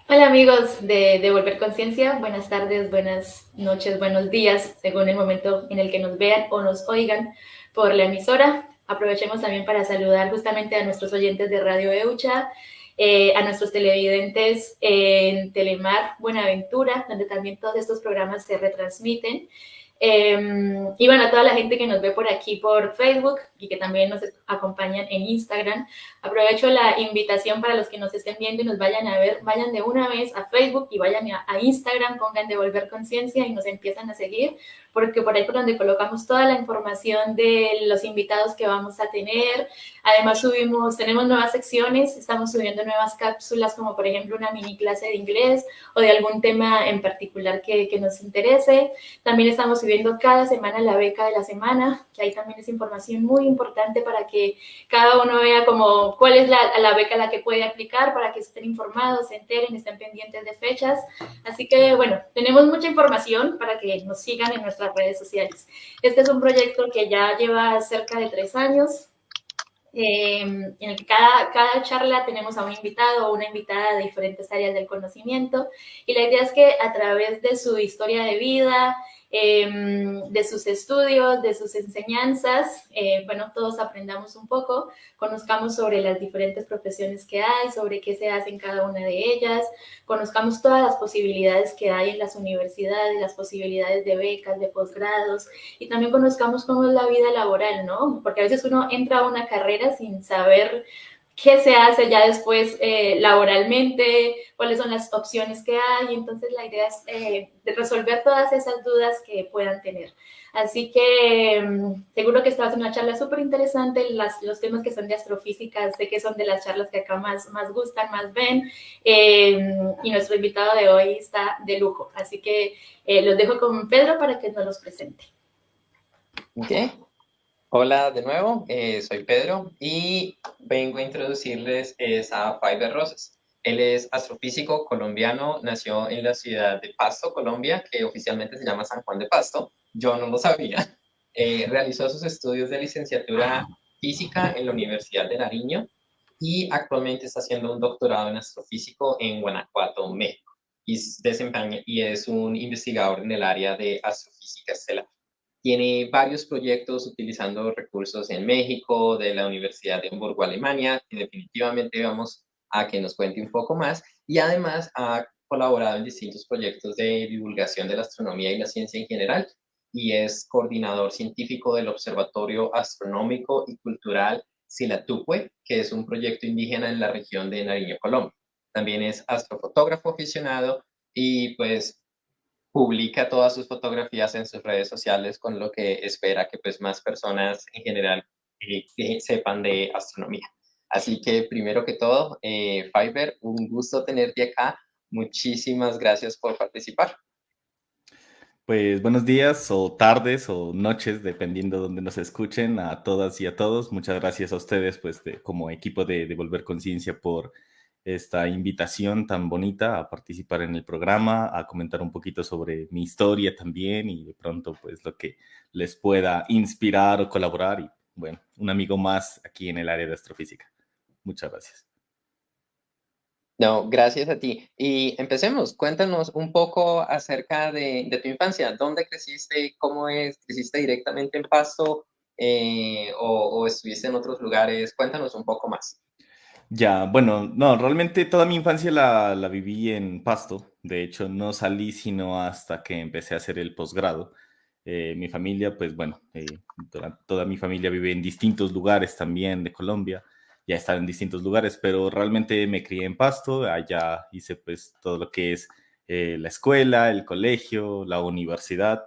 Hola amigos de Volver Conciencia, buenas tardes, buenas noches, buenos días, según el momento en el que nos vean o nos oigan por la emisora. Aprovechemos también para saludar justamente a nuestros oyentes de Radio Eucha, a nuestros televidentes en Telemar Buenaventura, donde también todos estos programas se retransmiten. Y bueno, a toda la gente que nos ve por aquí por Facebook y que también nos acompañan en Instagram. Aprovecho la invitación para los que nos estén viendo y nos vayan a ver, vayan de una vez a Facebook y vayan a Instagram, pongan Devolver Conciencia y nos empiezan a seguir, porque por ahí por donde colocamos toda la información de los invitados que vamos a tener. Además tenemos nuevas secciones, estamos subiendo nuevas cápsulas como por ejemplo una mini clase de inglés o de algún tema en particular que nos interese. También estamos subiendo cada semana la beca de la semana, que ahí también es información muy importante para que cada uno vea como cuál es la beca a la que puede aplicar para que estén informados, se enteren, estén pendientes de fechas. Así que bueno, tenemos mucha información para que nos sigan en nuestras redes sociales. Este es un proyecto que ya lleva cerca de 3 años. En el que cada charla tenemos a un invitado o una invitada de diferentes áreas del conocimiento y la idea es que a través de su historia de vida, de sus estudios, de sus enseñanzas, bueno, todos aprendamos un poco, conozcamos sobre las diferentes profesiones que hay, sobre qué se hace en cada una de ellas, conozcamos todas las posibilidades que hay en las universidades, las posibilidades de becas, de posgrados, y también conozcamos cómo es la vida laboral, ¿no? Porque a veces uno entra a una carrera sin saber qué se hace ya después laboralmente, cuáles son las opciones que hay. Entonces la idea es de resolver todas esas dudas que puedan tener. Así que seguro que esta va a ser una charla súper interesante. Los temas que son de astrofísica sé que son de las charlas que acá más gustan, más ven. Y nuestro invitado de hoy está de lujo. Así que los dejo con Pedro para que nos los presente. Ok, hola de nuevo, soy Pedro y vengo a introducirles a Fiber Rosas. Él es astrofísico colombiano, nació en la ciudad de Pasto, Colombia, que oficialmente se llama San Juan de Pasto. Yo no lo sabía. Realizó sus estudios de licenciatura física en la Universidad de Nariño y actualmente está haciendo un doctorado en astrofísico en Guanajuato, México. Y es un investigador en el área de astrofísica estelar. Tiene varios proyectos utilizando recursos en México, de la Universidad de Hamburgo, Alemania, que definitivamente vamos a que nos cuente un poco más. Y además ha colaborado en distintos proyectos de divulgación de la astronomía y la ciencia en general, y es coordinador científico del Observatorio Astronómico y Cultural Silatupe, que es un proyecto indígena en la región de Nariño, Colombia. También es astrofotógrafo aficionado y pues publica todas sus fotografías en sus redes sociales, con lo que espera que pues más personas en general sepan de astronomía. Así que primero que todo, Fiverr, un gusto tenerte acá. Muchísimas gracias por participar. Pues buenos días o tardes o noches, dependiendo de donde nos escuchen, a todas y a todos. Muchas gracias a ustedes, pues, como equipo de Volver Conciencia por esta invitación tan bonita a participar en el programa, a comentar un poquito sobre mi historia también y de pronto, pues, lo que les pueda inspirar o colaborar. Y bueno, un amigo más aquí en el área de astrofísica. Muchas gracias. No, gracias a ti. Y empecemos. Cuéntanos un poco acerca de tu infancia. ¿Dónde creciste? ¿Cómo es? ¿Creciste directamente en Pasto o estuviste en otros lugares? Cuéntanos un poco más. Ya, bueno, no, realmente toda mi infancia la viví en Pasto. De hecho, no salí sino hasta que empecé a hacer el posgrado. Mi familia, pues bueno, toda mi familia vive en distintos lugares también de Colombia. Ya están en distintos lugares, pero realmente me crié en Pasto. Allá hice pues todo lo que es la escuela, el colegio, la universidad.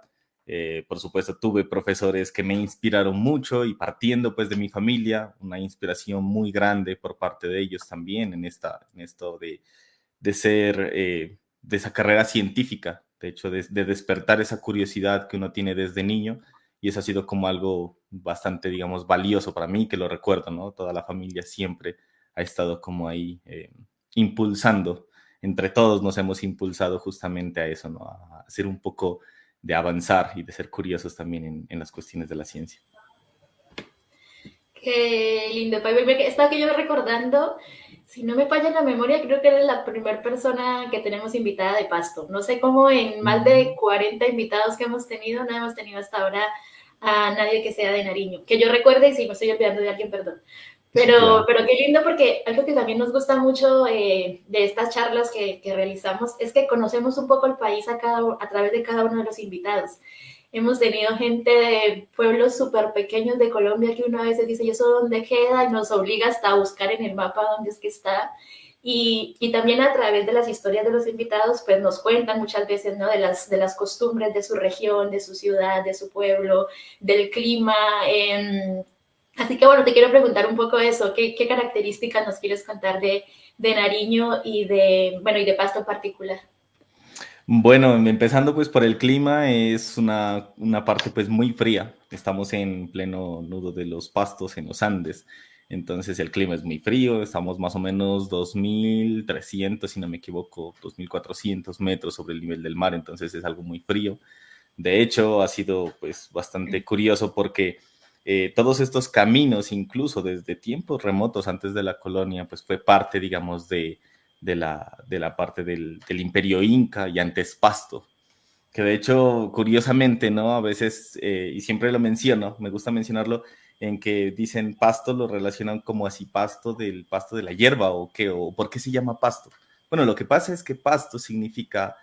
Por supuesto, tuve profesores que me inspiraron mucho y partiendo pues de mi familia, una inspiración muy grande por parte de ellos también en esto de ser, de esa carrera científica, de hecho, de despertar esa curiosidad que uno tiene desde niño y eso ha sido como algo bastante, digamos, valioso para mí, que lo recuerdo, ¿no? Toda la familia siempre ha estado como ahí impulsando, entre todos nos hemos impulsado justamente a eso, ¿no? A hacer un poco de avanzar y de ser curiosos también en las cuestiones de la ciencia. Qué lindo, Pavel. Estaba que yo recordando Si no me falla la memoria, creo que eres la primera persona que tenemos invitada de Pasto. No sé cómo en más de 40 invitados que hemos tenido, no hemos tenido hasta ahora a nadie que sea de Nariño. Que yo recuerde, y si me estoy olvidando de alguien, perdón. Claro. Pero qué lindo, porque algo que también nos gusta mucho de estas charlas que realizamos es que conocemos un poco el país a través de cada uno de los invitados. Hemos tenido gente de pueblos súper pequeños de Colombia que uno a veces dice, ¿y eso dónde queda? Y nos obliga hasta a buscar en el mapa dónde es que está. Y también a través de las historias de los invitados, pues nos cuentan muchas veces, ¿no? De las costumbres de su región, de su ciudad, de su pueblo, del clima. Así que bueno, te quiero preguntar un poco eso. ¿Qué características nos quieres contar de Nariño bueno, y de Pasto en particular? Bueno, empezando pues por el clima, es una parte pues muy fría. Estamos en pleno nudo de los Pastos en los Andes, entonces el clima es muy frío. Estamos más o menos 2.300, si no me equivoco, 2.400 metros sobre el nivel del mar, entonces es algo muy frío. De hecho, ha sido pues bastante curioso porque todos estos caminos, incluso desde tiempos remotos antes de la colonia, pues fue parte, digamos, de la parte del Imperio Inca y antes Pasto. Que de hecho, curiosamente, ¿no? A veces, y siempre lo menciono, me gusta mencionarlo, en que dicen pasto, lo relacionan como así pasto del pasto de la hierba o qué, o por qué se llama pasto. Bueno, lo que pasa es que pasto significa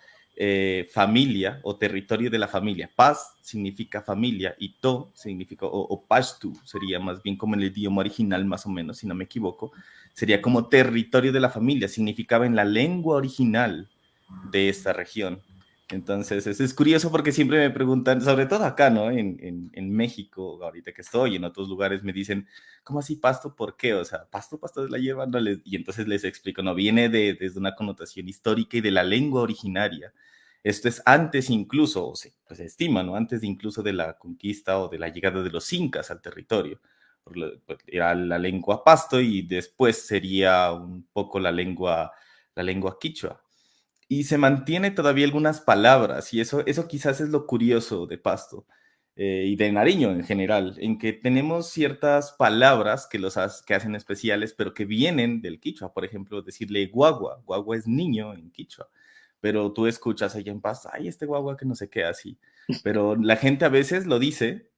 familia o territorio de la familia. Paz significa familia y to significa, o pashtu sería más bien como en el idioma original, más o menos, si no me equivoco, sería como territorio de la familia, significaba en la lengua original de esta región. Entonces, eso es curioso porque siempre me preguntan, sobre todo acá, ¿no? En México, ahorita que estoy, en otros lugares me dicen, ¿cómo así pasto? ¿Por qué? O sea, pasto de la hierba, no les... Y entonces les explico, no, viene desde una connotación histórica y de la lengua originaria. Esto es antes incluso, pues se estima, ¿no? Antes de incluso de la conquista o de la llegada de los incas al territorio. Pues, era la lengua pasto y después sería un poco la lengua quichua y se mantiene todavía algunas palabras, y eso quizás es lo curioso de Pasto y de Nariño en general, en que tenemos ciertas palabras que hacen especiales, pero que vienen del quichua. Por ejemplo, decirle guagua, guagua es niño en quichua, pero tú escuchas allá en Pasto, ay, este guagua que no sé qué así, pero la gente a veces lo dice.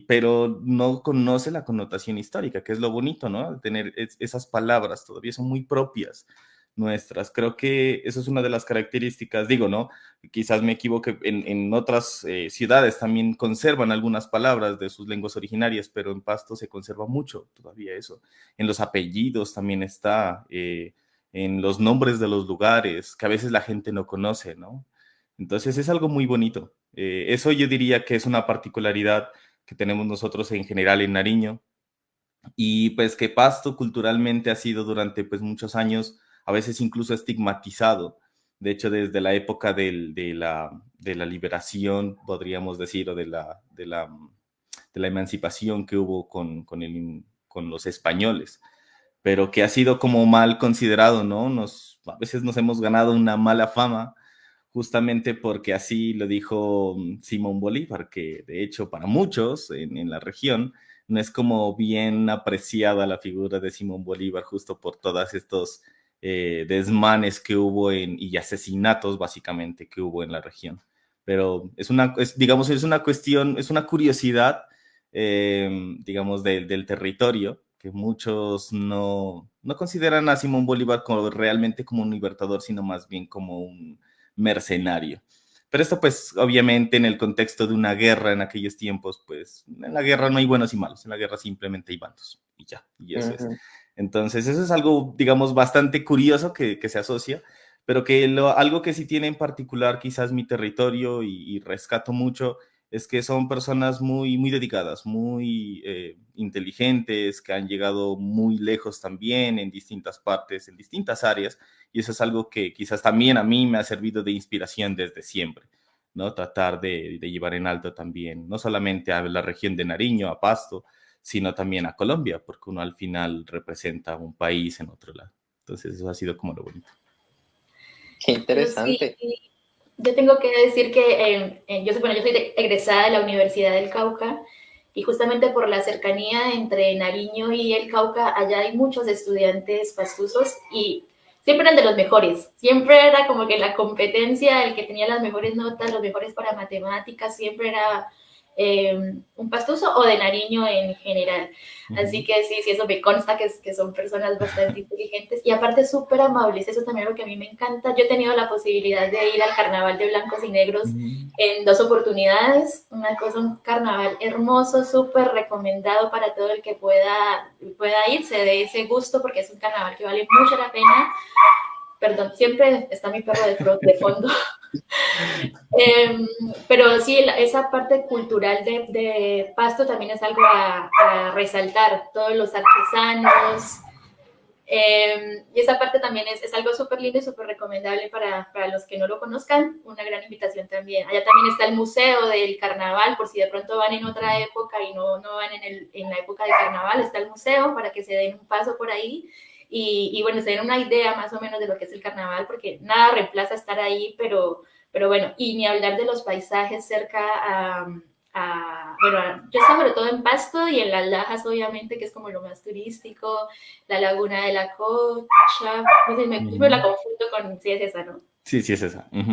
Pero no conoce la connotación histórica, que es lo bonito, ¿no? Tener esas palabras todavía son muy propias nuestras. Creo que eso es una de las características, digo, ¿no? Quizás me equivoque, en otras ciudades también conservan algunas palabras de sus lenguas originarias, pero en Pasto se conserva mucho todavía eso. En los apellidos también está, en los nombres de los lugares, que a veces la gente no conoce, ¿no? Entonces es algo muy bonito. Eso yo diría que es una particularidad que tenemos nosotros en general en Nariño, y pues que Pasto culturalmente ha sido durante pues muchos años a veces incluso estigmatizado. De hecho, desde la época de la liberación, podríamos decir, o de la emancipación que hubo con los españoles, pero que ha sido como mal considerado, ¿no? A veces nos hemos ganado una mala fama justamente porque así lo dijo Simón Bolívar, que de hecho para muchos en la región no es como bien apreciada la figura de Simón Bolívar justo por todos estos desmanes que hubo y asesinatos básicamente que hubo en la región. Pero digamos, es una cuestión, es una curiosidad, digamos, del territorio, que muchos no consideran a Simón Bolívar realmente como un libertador, sino más bien como un mercenario. Pero esto pues obviamente en el contexto de una guerra en aquellos tiempos, pues en la guerra no hay buenos y malos, en la guerra simplemente hay bandos y ya, y eso es. Entonces eso es algo, digamos, bastante curioso que se asocia, pero algo que sí tiene en particular quizás mi territorio y rescato mucho es que son personas muy, muy dedicadas, muy inteligentes, que han llegado muy lejos también en distintas partes, en distintas áreas, y eso es algo que quizás también a mí me ha servido de inspiración desde siempre, ¿no? Tratar de llevar en alto también, no solamente a la región de Nariño, a Pasto, sino también a Colombia, porque uno al final representa un país en otro lado. Entonces eso ha sido como lo bonito. Qué Yo sí, interesante. yo tengo que decir que yo soy egresada de la Universidad del Cauca y justamente por la cercanía entre Nariño y el Cauca, allá hay muchos estudiantes pastusos y siempre eran de los mejores, siempre era como que la competencia, el que tenía las mejores notas, los mejores para matemáticas, siempre era un pastuso o de Nariño en general. Así que sí, sí, eso me consta que son personas bastante inteligentes y aparte súper amables, eso también es lo que a mí me encanta. Yo he tenido la posibilidad de ir al Carnaval de Blancos y Negros en 2 oportunidades, una cosa, un carnaval hermoso, súper recomendado para todo el que pueda irse de ese gusto porque es un carnaval que vale mucho la pena. Perdón, siempre está mi perro de fondo. Pero sí, esa parte cultural de Pasto también es algo a resaltar, todos los artesanos, y esa parte también es algo súper lindo y súper recomendable para los que no lo conozcan, una gran invitación también. Allá también está el Museo del Carnaval, por si de pronto van en otra época y no van en la época de Carnaval, está el museo para que se den un paso por ahí y bueno, se den una idea más o menos de lo que es el Carnaval, porque nada reemplaza estar ahí, pero bueno, y ni hablar de los paisajes cerca bueno, yo estaba sobre todo en Pasto y en Las Lajas, obviamente, que es como lo más turístico, la Laguna de la Cocha, no sé, me la confundo con, sí es esa, ¿no? Sí, sí es esa. Me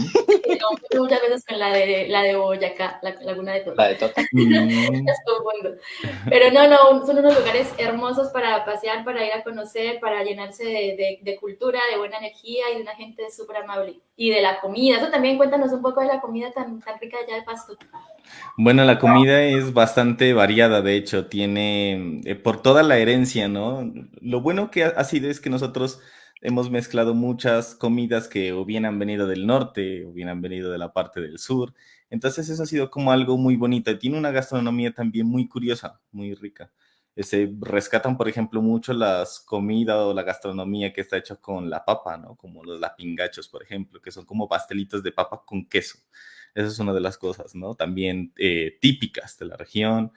confundo muchas veces con la de Boyacá, la Laguna de Tota. La de Tota. Las confundo. Pero no, son unos lugares hermosos para pasear, para ir a conocer, para llenarse de cultura, de buena energía y de una gente súper amable. Y de la comida, eso también cuéntanos un poco de la comida tan rica allá de Pasto. Bueno, la comida es bastante variada, de hecho, tiene por toda la herencia, ¿no? Lo bueno que ha sido es que nosotros hemos mezclado muchas comidas que o bien han venido del norte o bien han venido de la parte del sur. Entonces eso ha sido como algo muy bonito. Y tiene una gastronomía también muy curiosa, muy rica. Se rescatan, por ejemplo, mucho las comidas o la gastronomía que está hecha con la papa, ¿no? Como los lapingachos, por ejemplo, que son como pastelitos de papa con queso. Esa es una de las cosas, ¿no? También típicas de la región.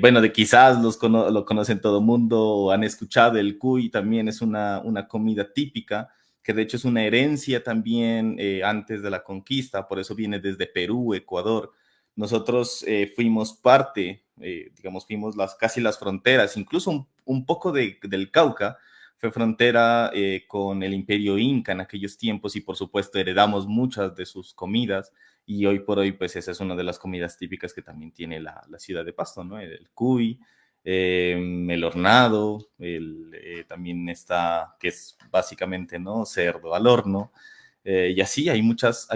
Bueno, de quizás lo conocen todo el mundo o han escuchado el cuy, también es una comida típica, que de hecho es una herencia también antes de la conquista, por eso viene desde Perú, Ecuador. Nosotros fuimos parte, digamos, fuimos casi las fronteras, incluso un poco del Cauca, fue frontera con el Imperio Inca en aquellos tiempos y por supuesto heredamos muchas de sus comidas y hoy por hoy pues esa es una de las comidas típicas que también tiene la ciudad de Pasto, ¿no? El cuy, el hornado, también está, que es básicamente, ¿no? Cerdo al horno. Y así hay muchas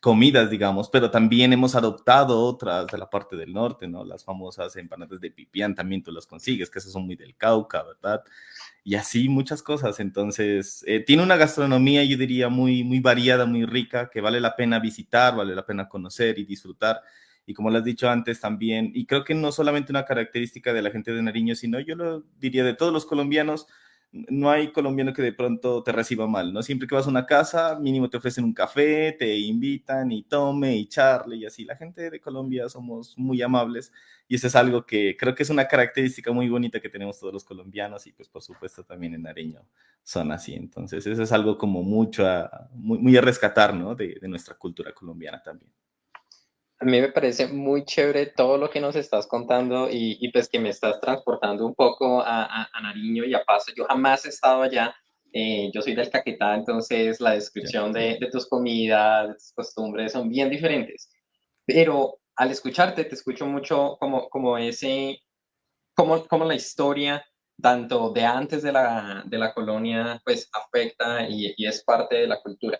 comidas, digamos, pero también hemos adoptado otras de la parte del norte, ¿no? Las famosas empanadas de pipián también tú las consigues, que esas son muy del Cauca, ¿verdad? Y así muchas cosas. Entonces, tiene una gastronomía, yo diría, muy variada, muy rica, que vale la pena visitar, vale la pena conocer y disfrutar. Y como lo has dicho antes también, y creo que no solamente una característica de la gente de Nariño, sino yo lo diría de todos los colombianos, no hay colombiano que de pronto te reciba mal, ¿no? Siempre que vas a una casa, mínimo te ofrecen un café, te invitan y tome y charle y así. La gente de Colombia somos muy amables y eso es algo que creo que es una característica muy bonita que tenemos todos los colombianos y pues por supuesto también en Nariño son así. Entonces eso es algo como muy a rescatar, ¿no? De nuestra cultura colombiana también. A mí me parece muy chévere todo lo que nos estás contando y pues que me estás transportando un poco a Nariño y a Pasto. Yo jamás he estado allá. Yo soy del Caquetá, entonces la descripción de tus comidas, de tus costumbres son bien diferentes. Pero al escucharte, te escucho mucho como la historia, tanto de antes de la colonia, pues afecta y es parte de la cultura.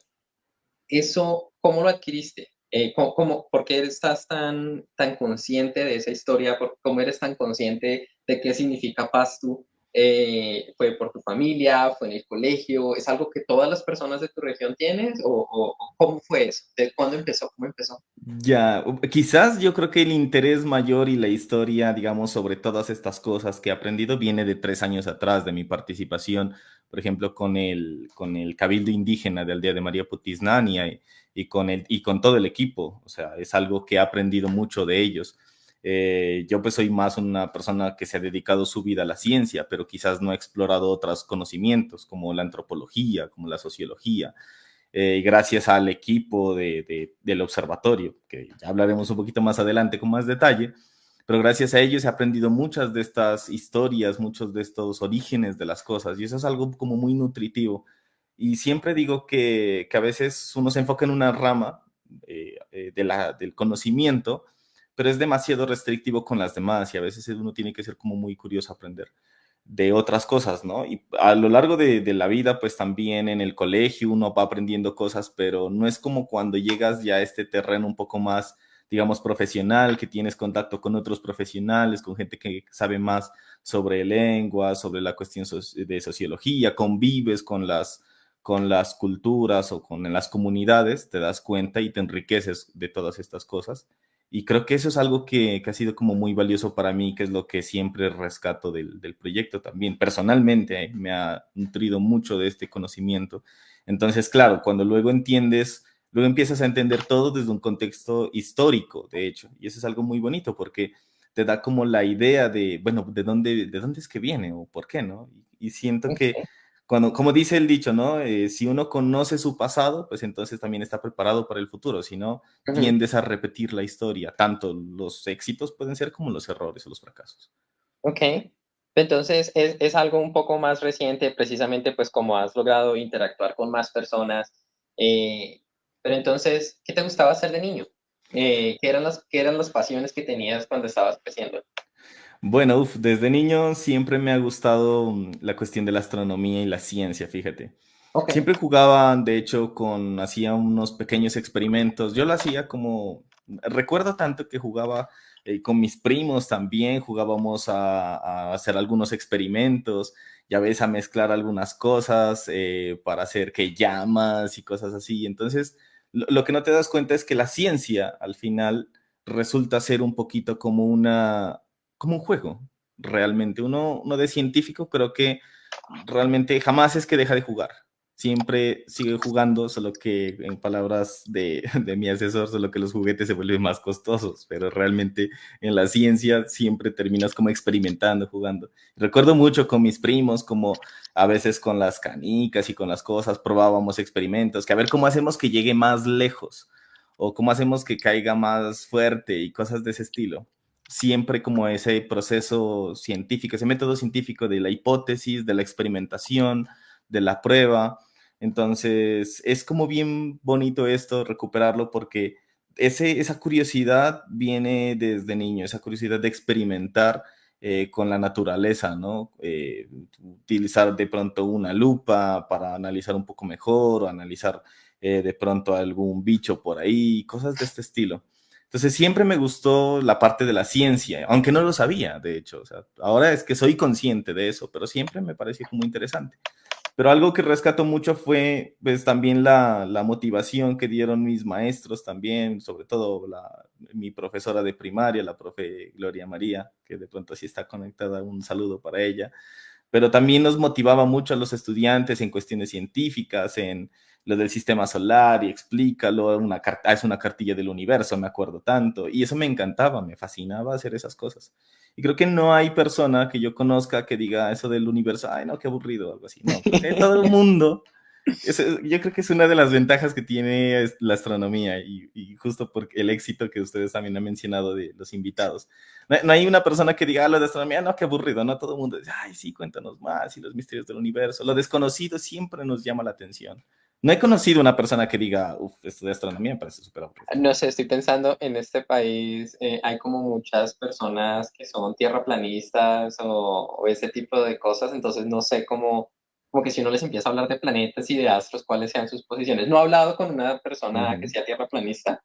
¿Eso cómo lo adquiriste? ¿Por qué estás tan consciente de esa historia? ¿Cómo eres tan consciente de qué significa Pastu? ¿Fue por tu familia? ¿Fue en el colegio? ¿Es algo que todas las personas de tu región tienes? ¿O cómo fue eso? ¿De cuándo empezó? ¿Cómo empezó? Ya, quizás yo creo que el interés mayor y la historia, digamos, sobre todas estas cosas que he aprendido viene de 3 años atrás, de mi participación, por ejemplo, con el Cabildo Indígena de Aldea de María Putisnania y con todo el equipo. O sea, es algo que he aprendido mucho de ellos. Yo pues soy más una persona que se ha dedicado su vida a la ciencia, pero quizás no ha explorado otros conocimientos como la antropología, como la sociología gracias al equipo del observatorio, que ya hablaremos un poquito más adelante con más detalle, pero gracias a ellos he aprendido muchas de estas historias, muchos de estos orígenes de las cosas, y eso es algo como muy nutritivo. Y siempre digo que a veces uno se enfoca en una rama del conocimiento, pero es demasiado restrictivo con las demás y a veces uno tiene que ser como muy curioso a aprender de otras cosas, ¿no? Y a lo largo de la vida, pues también en el colegio uno va aprendiendo cosas, pero no es como cuando llegas ya a este terreno un poco más, digamos, profesional, que tienes contacto con otros profesionales, con gente que sabe más sobre lengua, sobre la cuestión de sociología, convives con las culturas o con las comunidades, te das cuenta y te enriqueces de todas estas cosas. Y creo que eso es algo que ha sido como muy valioso para mí, que es lo que siempre rescato del proyecto también. Personalmente, me ha nutrido mucho de este conocimiento. Entonces, claro, cuando luego entiendes, luego empiezas a entender todo desde un contexto histórico, de hecho. Y eso es algo muy bonito porque te da como la idea de, bueno, de dónde es que viene o por qué, ¿no? Y siento que Ok. cuando, como dice el dicho, ¿no? Si uno conoce su pasado, pues entonces también está preparado para el futuro. Si no, Ujú. tiendes a repetir la historia. Tanto los éxitos pueden ser como los errores o los fracasos. Ok. Entonces es algo un poco más reciente, precisamente pues como has logrado interactuar con más personas. eh, pero entonces, ¿qué te gustaba hacer de niño? Qué eran las pasiones que tenías cuando estabas creciendo? Bueno, desde niño siempre me ha gustado la cuestión de la astronomía y la ciencia, fíjate. Ok. Siempre jugaba, de hecho, hacía unos pequeños experimentos. Yo lo hacía como, recuerdo tanto que jugaba con mis primos también, jugábamos a hacer algunos experimentos y a veces a mezclar algunas cosas para hacer que llamas y cosas así. Entonces, lo que no te das cuenta es que la ciencia al final resulta ser un poquito como un juego, realmente. Uno de científico creo que realmente jamás es que deja de jugar. Siempre sigue jugando, solo que en palabras de mi asesor, solo que los juguetes se vuelven más costosos, pero realmente en la ciencia siempre terminas como experimentando, jugando. Recuerdo mucho con mis primos, como a veces con las canicas y con las cosas, probábamos experimentos, que a ver cómo hacemos que llegue más lejos o cómo hacemos que caiga más fuerte y cosas de ese estilo. Siempre como ese proceso científico, ese método científico de la hipótesis, de la experimentación, de la prueba. Entonces, es como bien bonito esto, recuperarlo, porque esa curiosidad viene desde niño, esa curiosidad de experimentar con la naturaleza, ¿no? Utilizar de pronto una lupa para analizar un poco mejor o analizar de pronto algún bicho por ahí, cosas de este estilo. Entonces siempre me gustó la parte de la ciencia, aunque no lo sabía, de hecho. O sea, ahora es que soy consciente de eso, pero siempre me pareció como interesante. Pero algo que rescato mucho fue pues también la motivación que dieron mis maestros también, sobre todo mi profesora de primaria, la profe Gloria María, que de pronto sí está conectada, un saludo para ella, pero también nos motivaba mucho a los estudiantes en cuestiones científicas, en lo del sistema solar y explícalo, es una cartilla del universo, me acuerdo tanto, y eso me encantaba, me fascinaba hacer esas cosas. Y creo que no hay persona que yo conozca que diga eso del universo, ay no, qué aburrido, algo así. No, creo que todo el mundo yo creo que es una de las ventajas que tiene la astronomía y justo por el éxito que ustedes también han mencionado de los invitados. No hay una persona que diga, lo de astronomía, no, qué aburrido, ¿no? Todo el mundo dice, ay, sí, cuéntanos más y los misterios del universo. Lo desconocido siempre nos llama la atención. No he conocido una persona que diga, uff, esto de astronomía me parece súper aburrido. No sé, estoy pensando en este país, hay como muchas personas que son tierraplanistas o ese tipo de cosas, entonces no sé cómo, como que si uno les empieza a hablar de planetas y de astros, cuáles sean sus posiciones. No he hablado con una persona que Ujú. sea tierraplanista,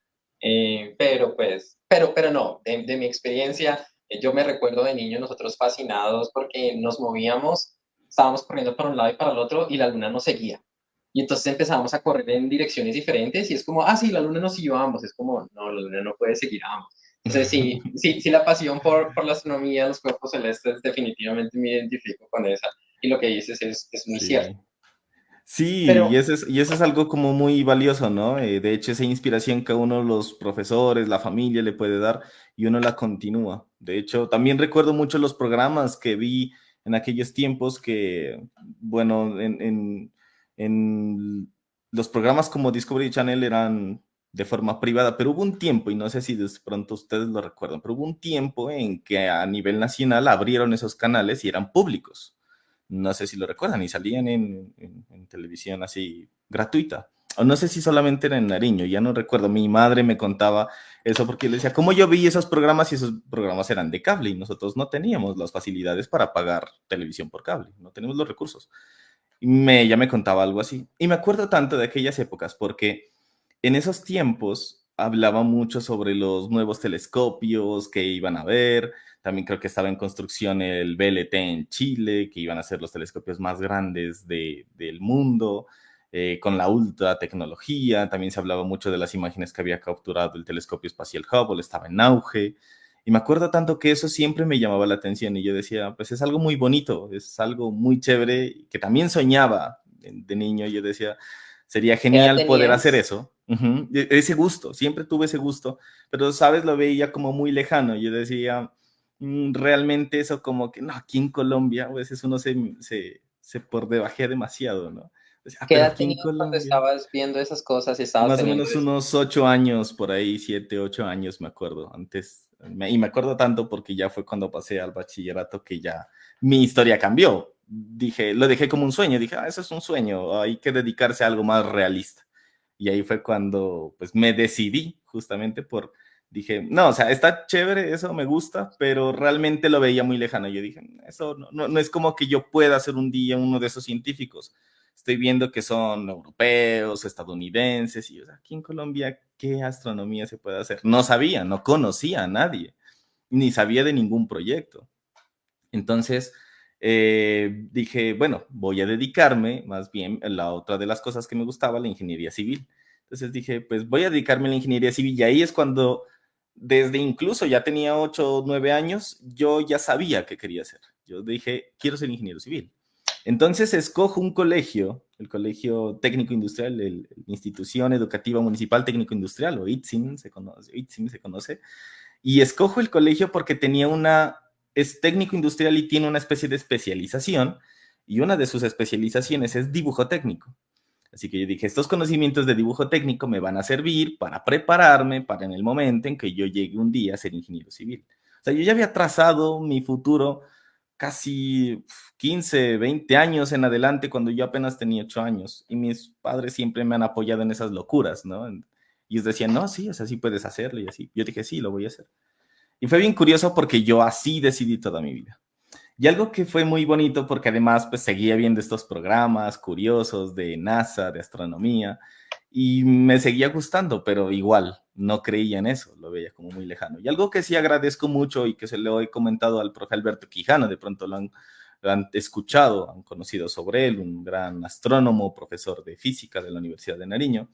pero pues, pero no, de mi experiencia, yo me recuerdo de niño nosotros fascinados porque nos movíamos, estábamos corriendo para un lado y para el otro y la luna nos seguía. Y entonces empezamos a correr en direcciones diferentes y es como, ah, sí, la luna nos siguió a ambos. Es como, no, la luna no puede seguir a ambos. Entonces, sí, sí, sí, la pasión por la astronomía, los cuerpos celestes, definitivamente me identifico con esa. Y lo que dices es muy cierto. Sí. Sí, Pero, y eso es algo como muy valioso, ¿no? De hecho, esa inspiración que a uno los profesores, la familia le puede dar y uno la continúa. De hecho, también recuerdo mucho los programas que vi en aquellos tiempos que, bueno, en los programas como Discovery Channel eran de forma privada, pero hubo un tiempo, y no sé si de pronto ustedes lo recuerdan, pero hubo un tiempo en que a nivel nacional abrieron esos canales y eran públicos. No sé si lo recuerdan y salían en televisión así gratuita. O no sé si solamente era en Nariño, ya no recuerdo. Mi madre me contaba eso porque le decía, ¿cómo yo vi esos programas y esos programas eran de cable y nosotros no teníamos las facilidades para pagar televisión por cable, no tenemos los recursos? Ella me contaba algo así. Y me acuerdo tanto de aquellas épocas porque en esos tiempos hablaba mucho sobre los nuevos telescopios que iban a ver. También creo que estaba en construcción el VLT en Chile, que iban a ser los telescopios más grandes del mundo, con la ultra tecnología. También se hablaba mucho de las imágenes que había capturado el telescopio espacial Hubble, estaba en auge. Y me acuerdo tanto que eso siempre me llamaba la atención y yo decía, pues es algo muy bonito, es algo muy chévere, que también soñaba de niño. Yo decía, sería ¿Qué edad genial poder hacer tenías? eso. Ese gusto, siempre tuve ese gusto, pero, ¿sabes? Lo veía como muy lejano. Yo decía, realmente eso como que, no, aquí en Colombia, a veces uno se por debajea demasiado, ¿no? Decía, ¿Qué pero edad aquí en tenías cuando Colombia, estabas viendo esas cosas y estabas más o teniendo menos eso? unos 8 años por ahí, 7, 8 años, me acuerdo. Antes, y me acuerdo tanto porque ya fue cuando pasé al bachillerato que ya mi historia cambió. Dije, lo dejé como un sueño. Dije, eso es un sueño, hay que dedicarse a algo más realista. Y ahí fue cuando pues me decidí justamente dije, no, o sea, está chévere, eso me gusta, pero realmente lo veía muy lejano. Yo dije, eso no es como que yo pueda ser un día uno de esos científicos. Estoy viendo que son europeos, estadounidenses, y o sea, aquí en Colombia, ¿qué astronomía se puede hacer? No sabía, no conocía a nadie, ni sabía de ningún proyecto. Entonces, dije, bueno, voy a dedicarme más bien a la otra de las cosas que me gustaba, la ingeniería civil. Entonces dije, pues voy a dedicarme a la ingeniería civil y ahí es cuando, desde incluso ya tenía 8 o 9 años, yo ya sabía qué quería hacer. Yo dije, quiero ser ingeniero civil. Entonces escojo un colegio, el Colegio Técnico Industrial, Institución Educativa Municipal Técnico Industrial, o ITSIM se conoce, y escojo el colegio porque es técnico industrial y tiene una especie de especialización, y una de sus especializaciones es dibujo técnico. Así que yo dije, estos conocimientos de dibujo técnico me van a servir para prepararme para en el momento en que yo llegue un día a ser ingeniero civil. O sea, yo ya había trazado mi futuro casi 15, 20 años en adelante, cuando yo apenas tenía 8 años, y mis padres siempre me han apoyado en esas locuras, ¿no? Y ellos decían, no, sí, o sea, sí puedes hacerlo, y así. Yo dije, sí, lo voy a hacer. Y fue bien curioso porque yo así decidí toda mi vida. Y algo que fue muy bonito porque además pues seguía viendo estos programas curiosos de NASA, de astronomía, y me seguía gustando, pero igual no creía en eso, lo veía como muy lejano. Y algo que sí agradezco mucho y que se lo he comentado al profe Alberto Quijano, de pronto lo han escuchado, han conocido sobre él, un gran astrónomo, profesor de física de la Universidad de Nariño.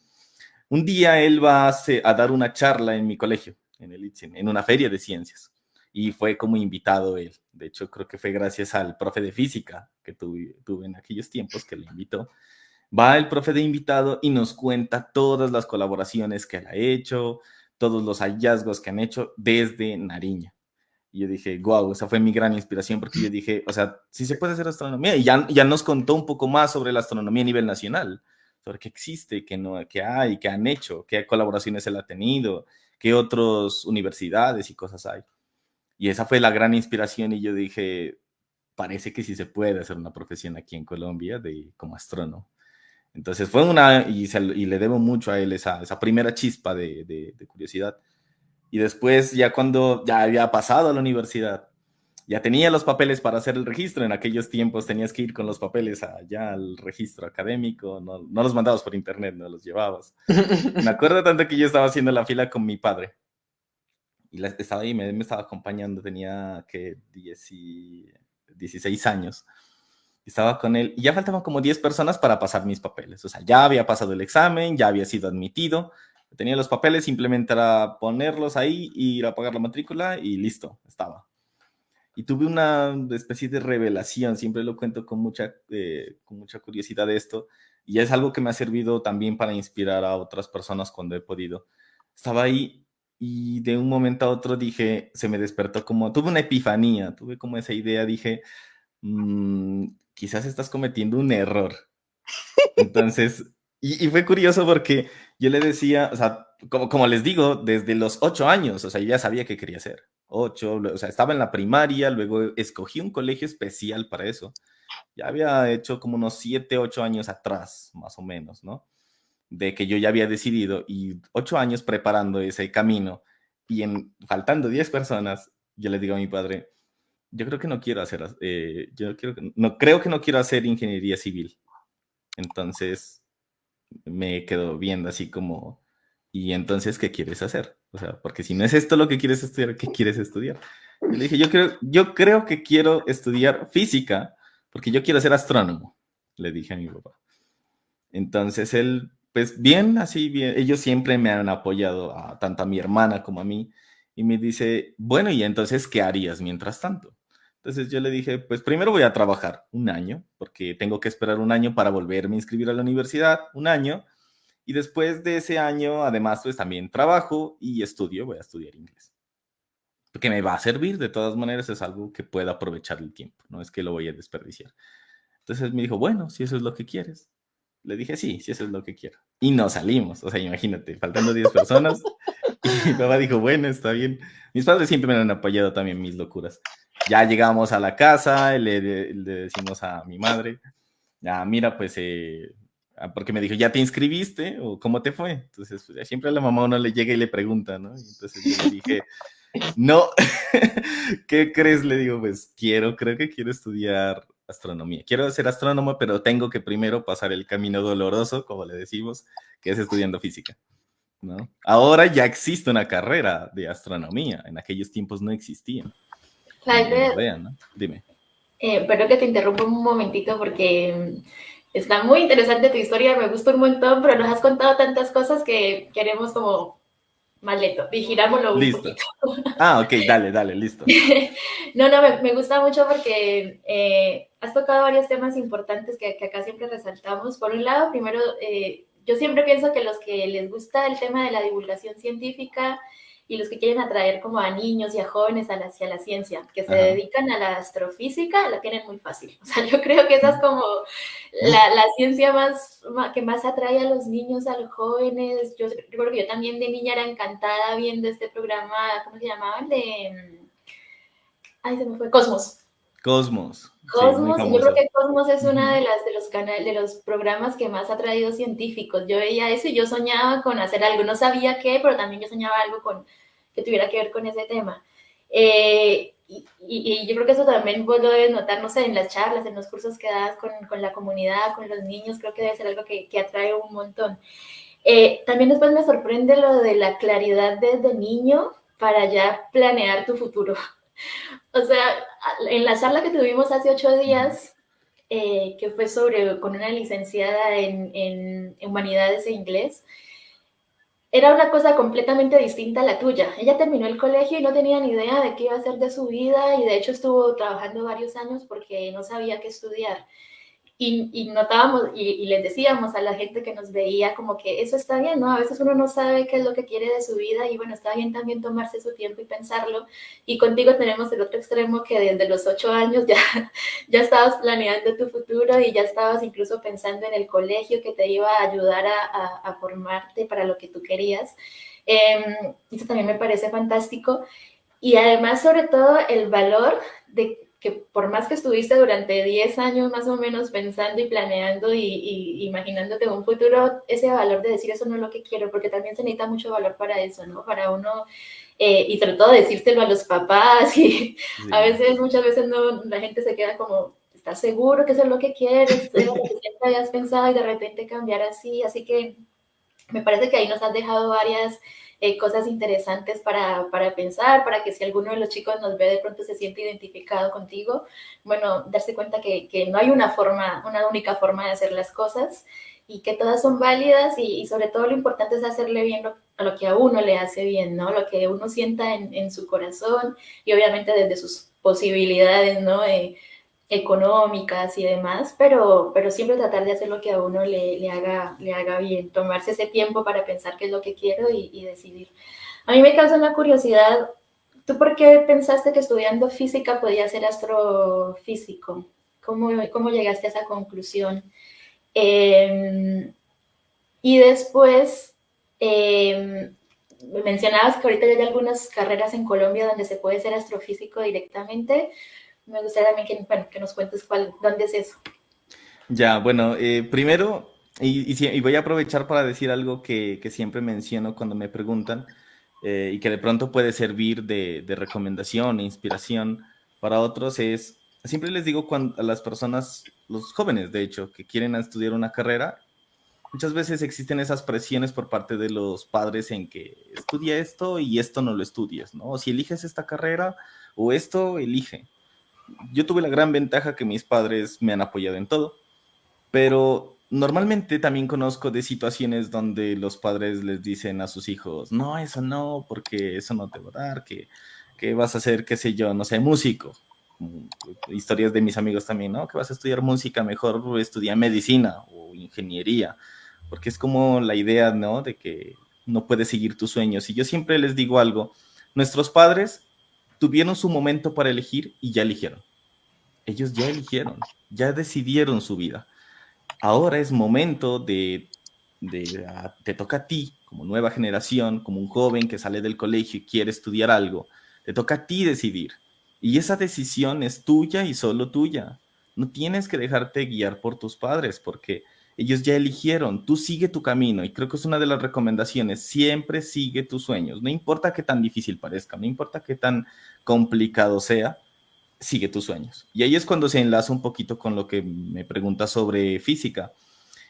Un día él va a dar una charla en mi colegio, en el ITSIN, en una feria de ciencias, y fue como invitado él. De hecho, creo que fue gracias al profe de física que tuve en aquellos tiempos que le invitó. Va el profe de invitado y nos cuenta todas las colaboraciones que él ha hecho, todos los hallazgos que han hecho desde Nariño. Y yo dije, wow, esa fue mi gran inspiración porque yo dije, o sea, sí se puede hacer astronomía. Y ya nos contó un poco más sobre la astronomía a nivel nacional, sobre qué existe, qué no, qué hay, qué han hecho, qué colaboraciones él ha tenido, qué otras universidades y cosas hay. Y esa fue la gran inspiración y yo dije, parece que sí se puede hacer una profesión aquí en Colombia como astrónomo. Entonces fue y le debo mucho a él esa primera chispa de curiosidad. Y después, ya cuando ya había pasado a la universidad, ya tenía los papeles para hacer el registro. En aquellos tiempos tenías que ir con los papeles allá al registro académico, no los mandabas por internet, no los llevabas. Me acuerdo tanto que yo estaba haciendo la fila con mi padre y estaba ahí, me estaba acompañando, tenía que 16 años. Estaba con él y ya faltaban como 10 personas para pasar mis papeles. O sea, ya había pasado el examen, ya había sido admitido, tenía los papeles, simplemente era ponerlos ahí, ir a pagar la matrícula y listo, estaba. Y tuve una especie de revelación, siempre lo cuento con mucha curiosidad de esto, y es algo que me ha servido también para inspirar a otras personas cuando he podido. Estaba ahí y de un momento a otro dije, se me despertó tuve una epifanía, tuve como esa idea, dije, quizás estás cometiendo un error. Entonces Y fue curioso porque yo le decía, o sea, como les digo, desde los 8 años, o sea, yo ya sabía qué quería hacer. 8, o sea, estaba en la primaria, luego escogí un colegio especial para eso. Ya había hecho como unos 7, 8 años atrás, más o menos, ¿no? De que yo ya había decidido y 8 años preparando ese camino y faltando 10 personas, yo le digo a mi padre, yo creo que no quiero hacer, creo que no quiero hacer ingeniería civil. Entonces me quedo viendo así como, ¿y entonces qué quieres hacer? O sea, porque si no es esto lo que quieres estudiar, ¿qué quieres estudiar? Yo le dije, yo creo que quiero estudiar física porque yo quiero ser astrónomo, le dije a mi papá. Entonces él, pues bien, así bien, ellos siempre me han apoyado, tanto a mi hermana como a mí, y me dice, bueno, ¿y entonces qué harías mientras tanto? Entonces yo le dije, pues primero voy a trabajar un año, porque tengo que esperar un año para volverme a inscribir a la universidad, un año, y después de ese año, además, pues también trabajo y estudio, voy a estudiar inglés. Porque me va a servir, de todas maneras, es algo que pueda aprovechar el tiempo, no es que lo voy a desperdiciar. Entonces me dijo, bueno, si eso es lo que quieres. Le dije, sí, sí, eso es lo que quiero. Y nos salimos, o sea, imagínate, faltando 10 personas. Y mi papá dijo, bueno, está bien. Mis padres siempre me han apoyado también mis locuras. Ya llegamos a la casa, le decimos a mi madre, ya, mira, pues, porque me dijo, ¿ya te inscribiste? ¿O cómo te fue? Entonces, pues, siempre a la mamá uno le llega y le pregunta, ¿no? Y entonces yo le dije, no, ¿qué crees? Le digo, pues creo que quiero estudiar astronomía. Quiero ser astrónomo, pero tengo que primero pasar el camino doloroso, como le decimos, que es estudiando física, ¿no? Ahora ya existe una carrera de astronomía, en aquellos tiempos no existía, como Fiverr, nos vean, ¿no? Dime. Perdón que te interrumpa un momentito porque está muy interesante tu historia, me gusta un montón, pero nos has contado tantas cosas que queremos como más lento, digirámoslo un Listo. poquito. Ah, ok, dale, dale, listo. No, me gusta mucho porque has tocado varios temas importantes que acá siempre resaltamos. Por un lado, primero, yo siempre pienso que los que les gusta el tema de la divulgación científica y los que quieren atraer como a niños y a jóvenes hacia la ciencia, que se Ajá. dedican a la astrofísica, la tienen muy fácil. O sea, yo creo que esa es como la ciencia que más atrae a los niños, a los jóvenes. Yo recuerdo que yo también de niña era encantada viendo este programa, ¿cómo se llamaban? Ay, se me fue, Cosmos. Cosmos, sí, muy Cosmos, y yo creo famoso. que Cosmos es una Ujú. de los canales, de los programas que más ha traído científicos. Yo veía eso y yo soñaba con hacer algo, no sabía qué, pero también yo soñaba algo que tuviera que ver con ese tema. Y yo creo que eso también vos lo debes notar, no sé, en las charlas, en los cursos que das con la comunidad, con los niños, creo que debe ser algo que atrae un montón. También después me sorprende lo de la claridad desde niño para ya planear tu futuro. O sea, en la charla que tuvimos hace 8 días, que fue con una licenciada en humanidades e inglés, era una cosa completamente distinta a la tuya. Ella terminó el colegio y no tenía ni idea de qué iba a hacer de su vida y de hecho estuvo trabajando varios años porque no sabía qué estudiar. Y notábamos y les decíamos a la gente que nos veía como que eso está bien, ¿no? A veces uno no sabe qué es lo que quiere de su vida y bueno, está bien también tomarse su tiempo y pensarlo. Y contigo tenemos el otro extremo que desde los 8 años ya, ya estabas planeando tu futuro y ya estabas incluso pensando en el colegio que te iba a ayudar a formarte para lo que tú querías. Eso también me parece fantástico. Y además, sobre todo, el valor de que por más que estuviste durante 10 años más o menos pensando y planeando y imaginándote un futuro, ese valor de decir eso no es lo que quiero, porque también se necesita mucho valor para eso, ¿no? Para uno, y sobre todo decírselo a los papás, y a Sí. veces, muchas veces no, la gente se queda como, ¿estás seguro que eso es lo que quieres? ¿Es lo que siempre habías pensado y de repente cambiar así? Así que me parece que ahí nos has dejado varias cosas interesantes para pensar, para que si alguno de los chicos nos ve de pronto se siente identificado contigo, bueno, darse cuenta que no hay una única forma de hacer las cosas y que todas son válidas y sobre todo lo importante es hacerle bien a lo que a uno le hace bien, ¿no? Lo que uno sienta en su corazón y obviamente desde sus posibilidades, ¿no? Económicas y demás, pero siempre tratar de hacer lo que a uno le haga bien, tomarse ese tiempo para pensar qué es lo que quiero y decidir. A mí me causa una curiosidad, ¿tú por qué pensaste que estudiando física podía ser astrofísico? ¿Cómo llegaste a esa conclusión? Eh, Y después, eh, mencionabas que ahorita ya hay algunas carreras en Colombia donde se puede ser astrofísico directamente. Me gustaría también que, bueno, que nos cuentes dónde es eso. Ya, bueno, primero, y voy a aprovechar para decir algo que siempre menciono cuando me preguntan y que de pronto puede servir de recomendación e inspiración para otros, siempre les digo a las personas, los jóvenes de hecho, que quieren estudiar una carrera, muchas veces existen esas presiones por parte de los padres en que estudia esto y esto no lo estudies, ¿no? O si eliges esta carrera o esto, elige. Yo tuve la gran ventaja que mis padres me han apoyado en todo, pero normalmente también conozco de situaciones donde los padres les dicen a sus hijos, no, eso no, porque eso no te va a dar, que vas a ser, qué sé yo, no sé, músico. Historias de mis amigos también, ¿no? Que vas a estudiar música, mejor estudia medicina o ingeniería, porque es como la idea, ¿no? De que no puedes seguir tus sueños. Y yo siempre les digo algo, nuestros padres tuvieron su momento para elegir y ya eligieron. Ellos ya eligieron, ya decidieron su vida. Ahora es momento te toca a ti, como nueva generación, como un joven que sale del colegio y quiere estudiar algo, te toca a ti decidir. Y esa decisión es tuya y solo tuya. No tienes que dejarte guiar por tus padres porque ellos ya eligieron, tú sigue tu camino y creo que es una de las recomendaciones, siempre sigue tus sueños, no importa qué tan difícil parezca, no importa qué tan complicado sea, sigue tus sueños. Y ahí es cuando se enlaza un poquito con lo que me preguntas sobre física.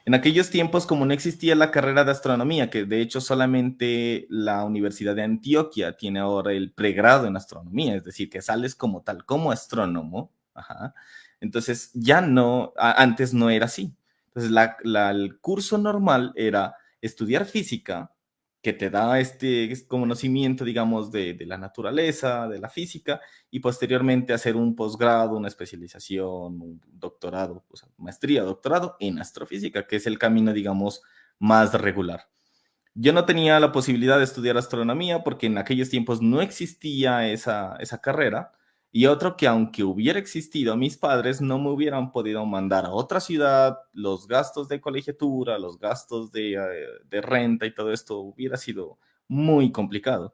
En aquellos tiempos, como no existía la carrera de astronomía, que de hecho solamente la Universidad de Antioquia tiene ahora el pregrado en astronomía, es decir, que sales como tal, como astrónomo, ajá. Entonces ya no, antes no era así. Entonces el curso normal era estudiar física, que te da este conocimiento, digamos, de la naturaleza, de la física, y posteriormente hacer un posgrado, una especialización, un doctorado, o sea, maestría, doctorado en astrofísica, que es el camino, digamos, más regular. Yo no tenía la posibilidad de estudiar astronomía porque en aquellos tiempos no existía esa carrera. Y otro que aunque hubiera existido, mis padres no me hubieran podido mandar a otra ciudad, los gastos de colegiatura, los gastos de renta y todo esto hubiera sido muy complicado.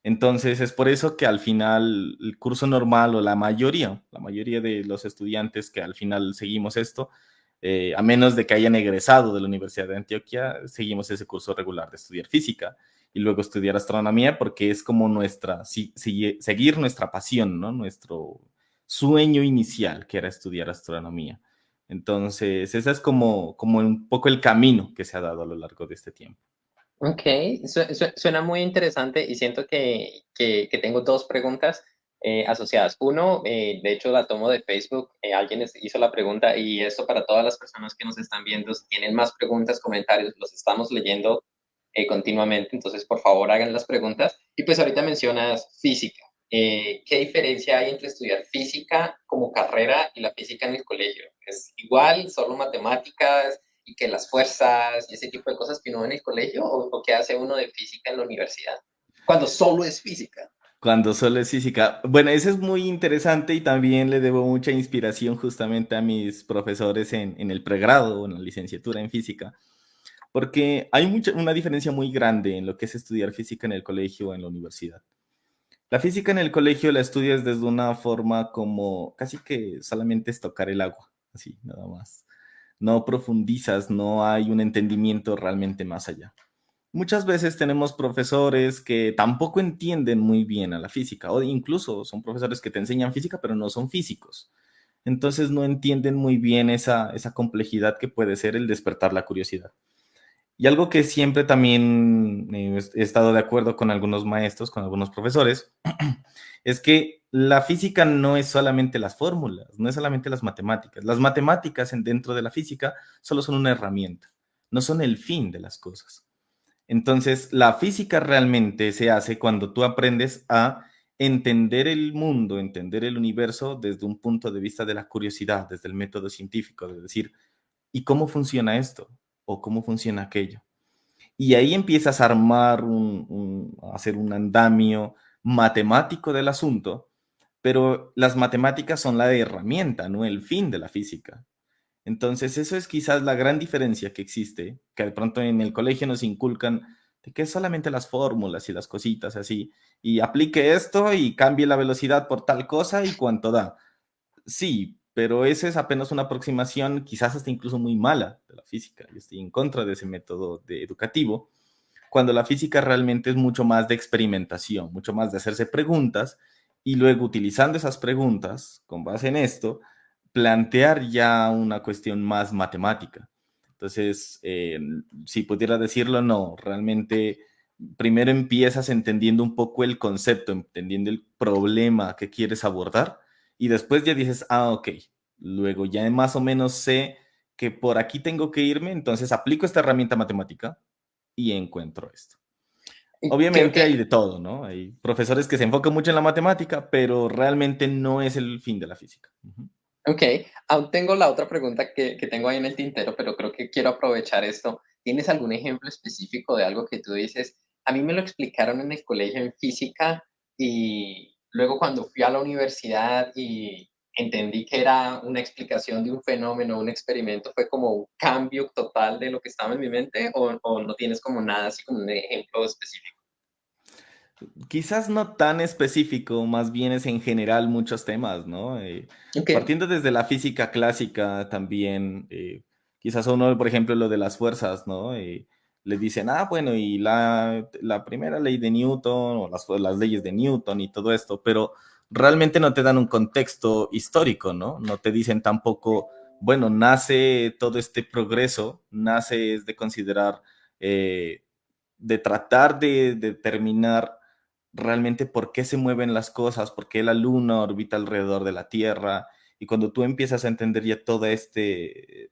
Entonces es por eso que al final el curso normal o la mayoría de los estudiantes que al final seguimos esto, a menos de que hayan egresado de la Universidad de Antioquia, seguimos ese curso regular de estudiar física y luego estudiar astronomía porque es como seguir nuestra pasión, ¿no? Nuestro sueño inicial, que era estudiar astronomía. Entonces, ese es como un poco el camino que se ha dado a lo largo de este tiempo. Ok, suena muy interesante y siento que tengo dos preguntas asociadas. Uno, de hecho la tomo de Facebook, alguien hizo la pregunta y esto para todas las personas que nos están viendo, si tienen más preguntas, comentarios, los estamos leyendo continuamente, entonces por favor hagan las preguntas. Y pues ahorita mencionas física. ¿Qué diferencia hay entre estudiar física como carrera y la física en el colegio? ¿Es igual, solo matemáticas? Y que las fuerzas y ese tipo de cosas que uno ve en el colegio o que hace uno de física en la universidad, cuando solo es física. Cuando solo es física. Bueno, eso es muy interesante y también le debo mucha inspiración justamente a mis profesores en el pregrado o en la licenciatura en física, porque hay una diferencia muy grande en lo que es estudiar física en el colegio o en la universidad. La física en el colegio la estudias desde una forma como casi que solamente es tocar el agua, así, nada más. No profundizas, no hay un entendimiento realmente más allá. Muchas veces tenemos profesores que tampoco entienden muy bien a la física, o incluso son profesores que te enseñan física, pero no son físicos. Entonces no entienden muy bien esa complejidad que puede ser el despertar la curiosidad. Y algo que siempre también he estado de acuerdo con algunos maestros, con algunos profesores, es que la física no es solamente las fórmulas, no es solamente las matemáticas. Las matemáticas dentro de la física solo son una herramienta, no son el fin de las cosas. Entonces, la física realmente se hace cuando tú aprendes a entender el mundo, entender el universo desde un punto de vista de la curiosidad, desde el método científico, de decir, ¿y cómo funciona esto? ¿O cómo funciona aquello? Y ahí empiezas a armar a hacer un andamio matemático del asunto, pero las matemáticas son la herramienta, no el fin de la física. Entonces, eso es quizás la gran diferencia que existe, que de pronto en el colegio nos inculcan de que es solamente las fórmulas y las cositas así, y aplique esto y cambie la velocidad por tal cosa y cuánto da. Sí, pero esa es apenas una aproximación, quizás hasta incluso muy mala de la física. Yo estoy en contra de ese método educativo, cuando la física realmente es mucho más de experimentación, mucho más de hacerse preguntas y luego utilizando esas preguntas, con base en esto, plantear ya una cuestión más matemática. Entonces, si pudiera decirlo, no, realmente primero empiezas entendiendo un poco el concepto, entendiendo el problema que quieres abordar y después ya dices, ah, ok, luego ya más o menos sé que por aquí tengo que irme, entonces aplico esta herramienta matemática y encuentro esto. Y creo Obviamente hay que, de todo, ¿no? Hay profesores que se enfocan mucho en la matemática, pero realmente no es el fin de la física. Ujú. ok, aún tengo la otra pregunta que tengo ahí en el tintero, pero creo que quiero aprovechar esto. ¿Tienes algún ejemplo específico de algo que tú dices? A mí me lo explicaron en el colegio en física y luego cuando fui a la universidad y entendí que era una explicación de un fenómeno, un experimento, fue como un cambio total de lo que estaba en mi mente o no tienes como nada así como un ejemplo específico. Quizás no tan específico, más bien es en general muchos temas, ¿no? Ok, Partiendo desde la física clásica también, quizás uno, por ejemplo, lo de las fuerzas, ¿no? Le dicen, ah, bueno, y la primera ley de Newton o las leyes de Newton y todo esto, pero realmente no te dan un contexto histórico, ¿no? No te dicen tampoco, bueno, nace todo este progreso, nace es de considerar, de tratar de determinar realmente por qué se mueven las cosas, por qué la luna orbita alrededor de la Tierra. Y cuando tú empiezas a entender ya todo este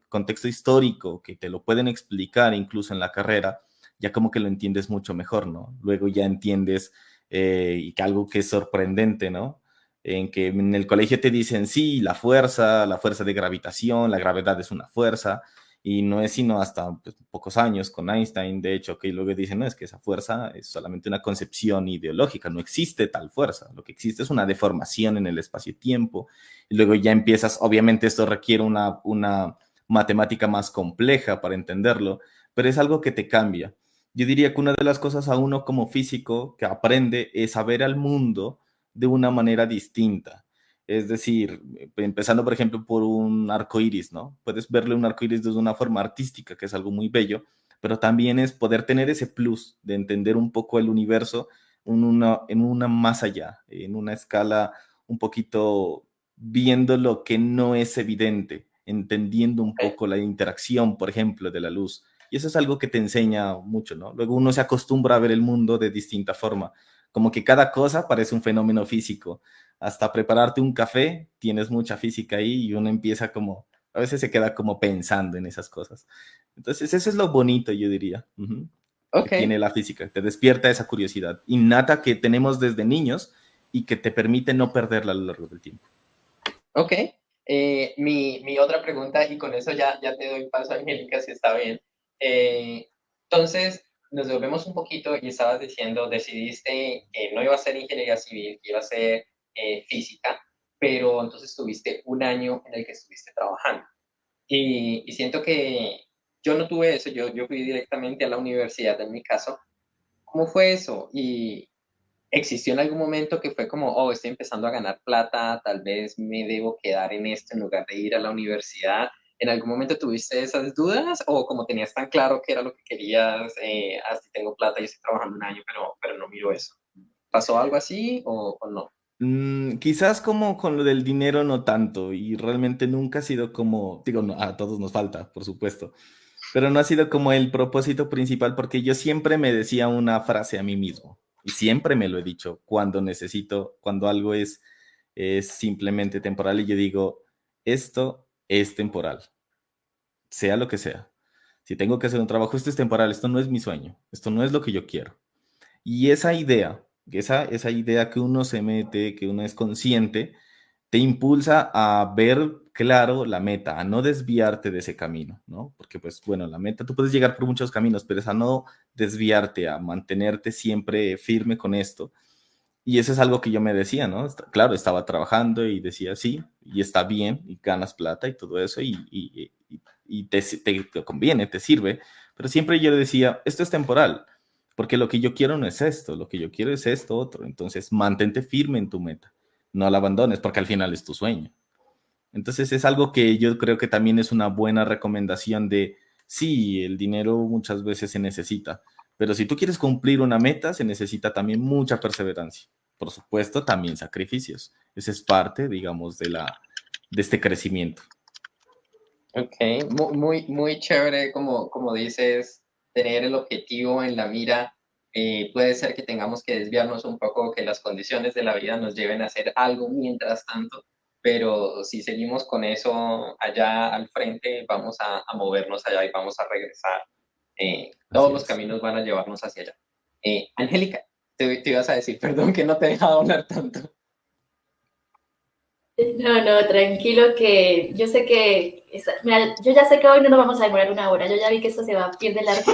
contexto histórico, que te lo pueden explicar incluso en la carrera, ya como que lo entiendes mucho mejor, ¿no? Luego ya entiendes, y que algo que es sorprendente, ¿no? En que en el colegio te dicen, sí, la fuerza de gravitación, la gravedad es una fuerza, y no es sino hasta pues, pocos años con Einstein, de hecho, que luego dicen, no, es que esa fuerza es solamente una concepción ideológica, no existe tal fuerza, lo que existe es una deformación en el espacio-tiempo, y luego ya empiezas, obviamente esto requiere una matemática más compleja para entenderlo, pero es algo que te cambia. Yo diría que una de las cosas a uno como físico que aprende es a ver al mundo de una manera distinta. Es decir, empezando, por ejemplo, por un arco iris, ¿no? Puedes verle un arco iris desde una forma artística, que es algo muy bello, pero también es poder tener ese plus de entender un poco el universo en una más allá, en una escala un poquito viendo lo que no es evidente, entendiendo un ok. poco la interacción, por ejemplo, de la luz. Y eso es algo que te enseña mucho, ¿no? Luego uno se acostumbra a ver el mundo de distinta forma, como que cada cosa parece un fenómeno físico. Hasta prepararte un café, tienes mucha física ahí y uno empieza como, a veces se queda como pensando en esas cosas. Entonces, eso es lo bonito, yo diría, que Ok, tiene la física. Te despierta esa curiosidad innata que tenemos desde niños y que te permite no perderla a lo largo del tiempo. ok. Mi otra pregunta, y con eso ya te doy paso, Angélica, si está bien. Entonces, nos volvemos un poquito y estabas diciendo, decidiste que no iba a ser ingeniería civil, que iba a ser física, pero entonces tuviste un año en el que estuviste trabajando. Y siento que yo no tuve eso, yo fui directamente a la universidad en mi caso. ¿Cómo fue eso? Y ¿existió en algún momento que fue como, oh, estoy empezando a ganar plata, tal vez me debo quedar en esto en lugar de ir a la universidad? ¿En algún momento tuviste esas dudas o como tenías tan claro que era lo que querías, así tengo plata y estoy trabajando un año, pero no miro eso? ¿Pasó algo así o no? Quizás como con lo del dinero no tanto y realmente nunca ha sido como, digo, no, a todos nos falta, por supuesto, pero no ha sido como el propósito principal porque yo siempre me decía una frase a mí mismo y siempre me lo he dicho cuando necesito, cuando algo es simplemente temporal y yo digo, esto es temporal, sea lo que sea. Si tengo que hacer un trabajo, esto es temporal, esto no es mi sueño, esto no es lo que yo quiero. Y esa idea que uno se mete, que uno es consciente, te impulsa a ver claro la meta, a no desviarte de ese camino, ¿no? Porque pues bueno, la meta, tú puedes llegar por muchos caminos, pero es a no desviarte, a mantenerte siempre firme con esto. Y eso es algo que yo me decía, ¿no? Claro, estaba trabajando y decía, sí, y está bien, y ganas plata y todo eso, y te conviene, te sirve, pero siempre yo decía, esto es temporal, porque lo que yo quiero no es esto, lo que yo quiero es esto otro. Entonces, mantente firme en tu meta, no la abandones, porque al final es tu sueño. Entonces, es algo que yo creo que también es una buena recomendación de, sí, el dinero muchas veces se necesita, pero si tú quieres cumplir una meta, se necesita también mucha perseverancia. Por supuesto, también sacrificios. Esa es parte, digamos, de este crecimiento. Ok, muy, muy chévere, como dices, tener el objetivo en la mira. Puede ser que tengamos que desviarnos un poco, que las condiciones de la vida nos lleven a hacer algo mientras tanto, pero si seguimos con eso allá al frente, vamos a movernos allá y vamos a regresar. Todos Así los es. caminos van a llevarnos hacia allá. Angélica, te ibas a decir, perdón que no te he dejado hablar tanto. No, no, tranquilo que yo sé que, mira, yo ya sé que hoy no nos vamos a demorar una hora, yo ya vi que esto se va a ir de largo.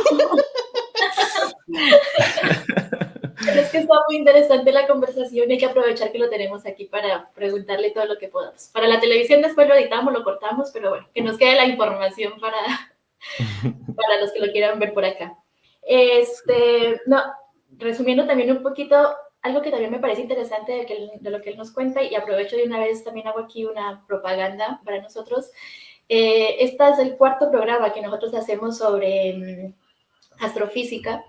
Pero es que está muy interesante la conversación y hay que aprovechar que lo tenemos aquí para preguntarle todo lo que podamos. Para la televisión después lo editamos, lo cortamos, pero bueno, que nos quede la información para los que lo quieran ver por acá. No, resumiendo también un poquito, algo que también me parece interesante de lo que él nos cuenta, y aprovecho de una vez, también hago aquí una propaganda para nosotros. Este es el cuarto programa que nosotros hacemos sobre astrofísica.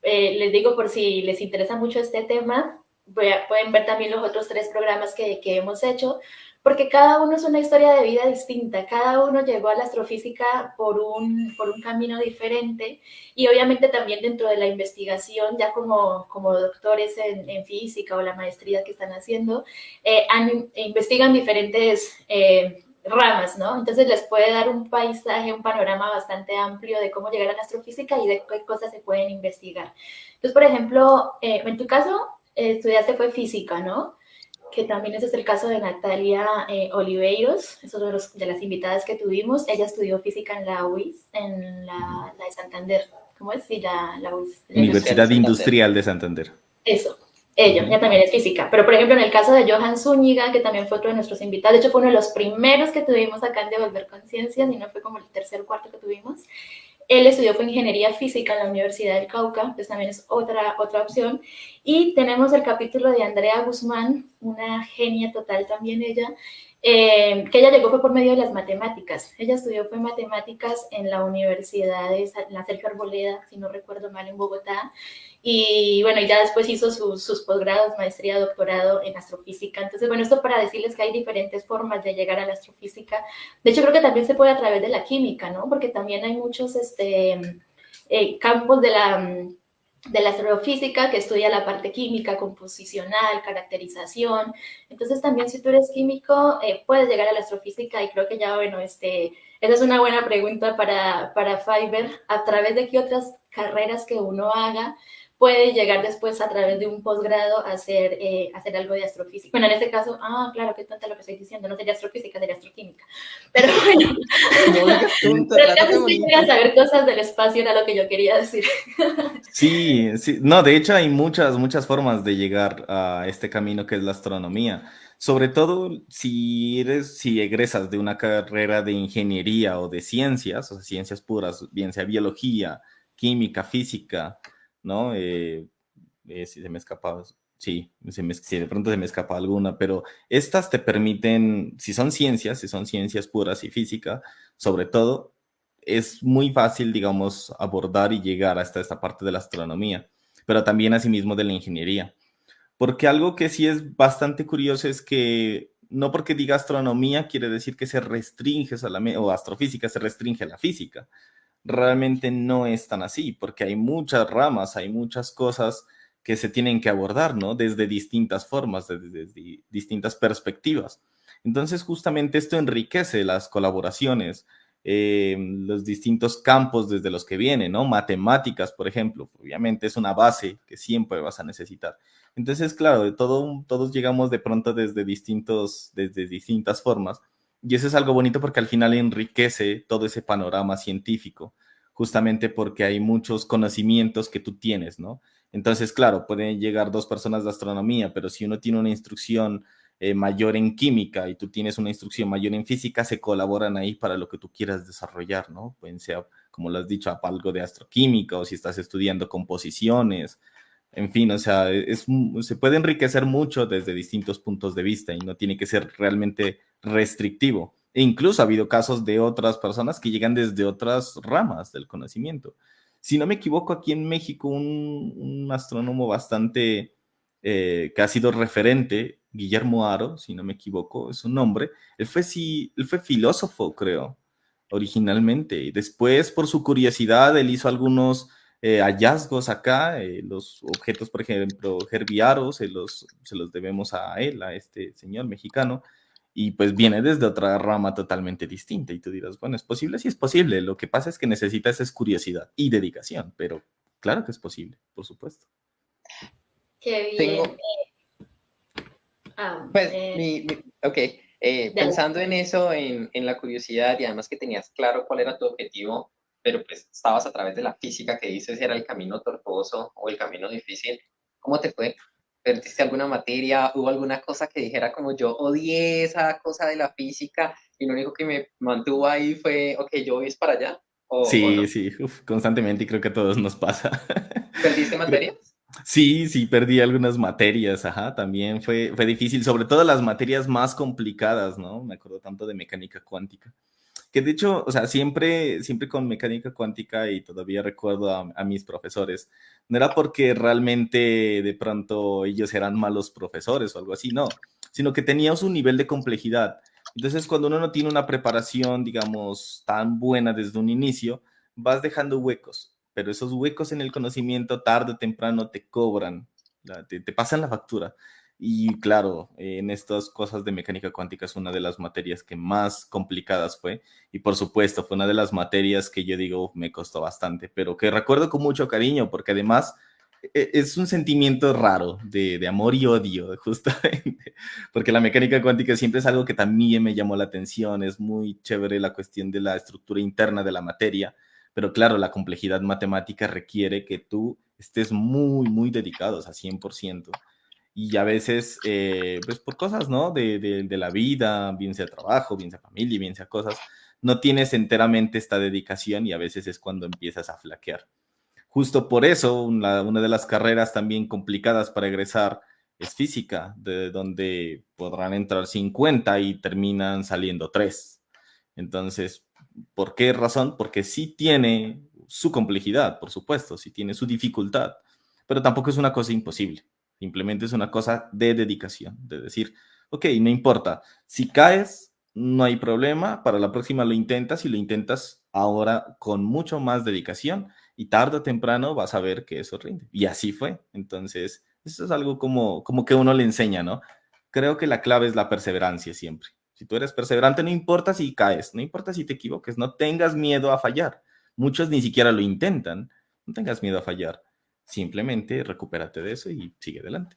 Les digo, por si les interesa mucho este tema, pueden ver también los otros 3 programas que hemos hecho, porque cada uno es una historia de vida distinta, cada uno llegó a la astrofísica por un camino diferente, y obviamente también dentro de la investigación, ya como doctores en física o la maestría que están haciendo, investigan diferentes ramas, ¿no? Entonces les puede dar un paisaje, un panorama bastante amplio de cómo llegar a la astrofísica y de qué cosas se pueden investigar. Entonces, por ejemplo, en tu caso, estudiaste fue física, ¿no? Que también ese es el caso de Natalia Oliveiros, es una de las invitadas que tuvimos. Ella estudió física en la UIS, en la de Santander. ¿Cómo es? Sí, la UIS. Universidad de Universidad Santander. Industrial de Santander. Eso, ella también es física. Pero, por ejemplo, en el caso de Johan Zúñiga, que también fue otro de nuestros invitados, de hecho fue uno de los primeros que tuvimos acá en Devolver Conciencia, y no fue como el tercer o cuarto que tuvimos. Él estudió fue ingeniería física en la Universidad del Cauca, pues también es otra opción. Y tenemos el capítulo de Andrea Guzmán, una genia total también ella, que ella llegó fue por medio de las matemáticas. Ella estudió fue matemáticas en la Universidad de la Sergio Arboleda, si no recuerdo mal, en Bogotá. Y bueno, ya después hizo sus posgrados, maestría, doctorado en astrofísica. Entonces, bueno, esto para decirles que hay diferentes formas de llegar a la astrofísica. De hecho, creo que también se puede a través de la química, ¿no? Porque también hay muchos campos de la astrofísica que estudia la parte química, composicional, caracterización. Entonces, también si tú eres químico, puedes llegar a la astrofísica, y creo que ya, bueno, esa es una buena pregunta para Fiverr. ¿A través de qué otras carreras que uno haga puede llegar después a través de un posgrado a hacer algo de astrofísica? Bueno, en este caso, claro, qué tonta lo que estoy diciendo, no sería astrofísica, sería astroquímica. Pero bueno, No digas tonta, pero el caso trátate es que bonito. llegas a saber cosas del espacio, era lo que yo quería decir. Sí, sí, no, de hecho hay muchas formas de llegar a este camino que es la astronomía. Sobre todo si egresas de una carrera de ingeniería o de ciencias, o sea, ciencias puras, bien sea biología, química, física, ¿no? Si se me escapa, sí, si de pronto se me escapa alguna, pero estas te permiten, si son ciencias puras y física, sobre todo, es muy fácil, digamos, abordar y llegar hasta esta parte de la astronomía, pero también asimismo de la ingeniería. Porque algo que sí es bastante curioso es que no porque diga astronomía quiere decir que se restringe solamente, o astrofísica se restringe a la física. Realmente no es tan así, porque hay muchas ramas, hay muchas cosas que se tienen que abordar, ¿no? Desde distintas formas, desde distintas perspectivas. Entonces, justamente esto enriquece las colaboraciones, los distintos campos desde los que vienen, ¿no? Matemáticas, por ejemplo, obviamente es una base que siempre vas a necesitar. Entonces, claro, todos llegamos de pronto desde distintas formas, y eso es algo bonito porque al final enriquece todo ese panorama científico, justamente porque hay muchos conocimientos que tú tienes, ¿no? Entonces, claro, pueden llegar dos personas de astronomía, pero si uno tiene una instrucción mayor en química y tú tienes una instrucción mayor en física, se colaboran ahí para lo que tú quieras desarrollar, ¿no? Pueden ser, como lo has dicho, algo de astroquímica o si estás estudiando composiciones, en fin, o sea, se puede enriquecer mucho desde distintos puntos de vista y no tiene que ser realmente restrictivo. E incluso ha habido casos de otras personas que llegan desde otras ramas del conocimiento. Si no me equivoco, aquí en México, un astrónomo bastante que ha sido referente, Guillermo Haro, si no me equivoco, es su nombre, él fue filósofo, creo, originalmente. Y después, por su curiosidad, él hizo algunos hallazgos acá, los objetos, por ejemplo, Herbiaros, se los debemos a él, a este señor mexicano, y pues viene desde otra rama totalmente distinta. Y tú dirás, bueno, ¿es posible? Sí es posible. Lo que pasa es que necesitas es curiosidad y dedicación, pero claro que es posible, por supuesto. Qué bien. Tengo, pues, ok, Dale. pensando en eso, en la curiosidad y además que tenías claro cuál era tu objetivo, pero pues estabas a través de la física que dices era el camino tortuoso o el camino difícil, ¿cómo te fue? ¿Perdiste alguna materia? ¿Hubo alguna cosa que dijera como yo odié esa cosa de la física y lo único que me mantuvo ahí fue, ok, yo voy es para allá? ¿O Sí, no? sí, uf, constantemente y creo que a todos nos pasa. ¿Perdiste materias? Sí, sí, perdí algunas materias, ajá, también fue difícil, sobre todo las materias más complicadas, ¿no? Me acuerdo tanto de mecánica cuántica, que de hecho, o sea, siempre con mecánica cuántica y todavía recuerdo a mis profesores, no era porque realmente de pronto ellos eran malos profesores o algo así, no, sino que teníamos un nivel de complejidad. Entonces, cuando uno no tiene una preparación, digamos, tan buena desde un inicio, vas dejando huecos, pero esos huecos en el conocimiento tarde o temprano te cobran, te pasan la factura. Y claro, en estas cosas de mecánica cuántica es una de las materias que más complicadas fue. Y por supuesto, fue una de las materias que yo digo, me costó bastante, pero que recuerdo con mucho cariño, porque además es un sentimiento raro de amor y odio, justamente, porque la mecánica cuántica siempre es algo que también me llamó la atención, es muy chévere la cuestión de la estructura interna de la materia, pero claro, la complejidad matemática requiere que tú estés muy, muy dedicado, o sea, 100%. Y a veces, pues por cosas, ¿no? De la vida, bien sea trabajo, bien sea familia, bien sea cosas, no tienes enteramente esta dedicación y a veces es cuando empiezas a flaquear. Justo por eso, una de las carreras también complicadas para egresar es física, de donde podrán entrar 50 y terminan saliendo 3. Entonces, ¿por qué razón? Porque sí tiene su complejidad, por supuesto, sí tiene su dificultad, pero tampoco es una cosa imposible. Simplemente es una cosa de dedicación, de decir, ok, no importa, si caes, no hay problema, para la próxima lo intentas y lo intentas ahora con mucho más dedicación y tarde o temprano vas a ver que eso rinde. Y así fue. Entonces, eso es algo como que uno le enseña, ¿no? Creo que la clave es la perseverancia siempre. Si tú eres perseverante, no importa si caes, no importa si te equivoques, no tengas miedo a fallar. Muchos ni siquiera lo intentan. No tengas miedo a fallar. Simplemente recupérate de eso y sigue adelante.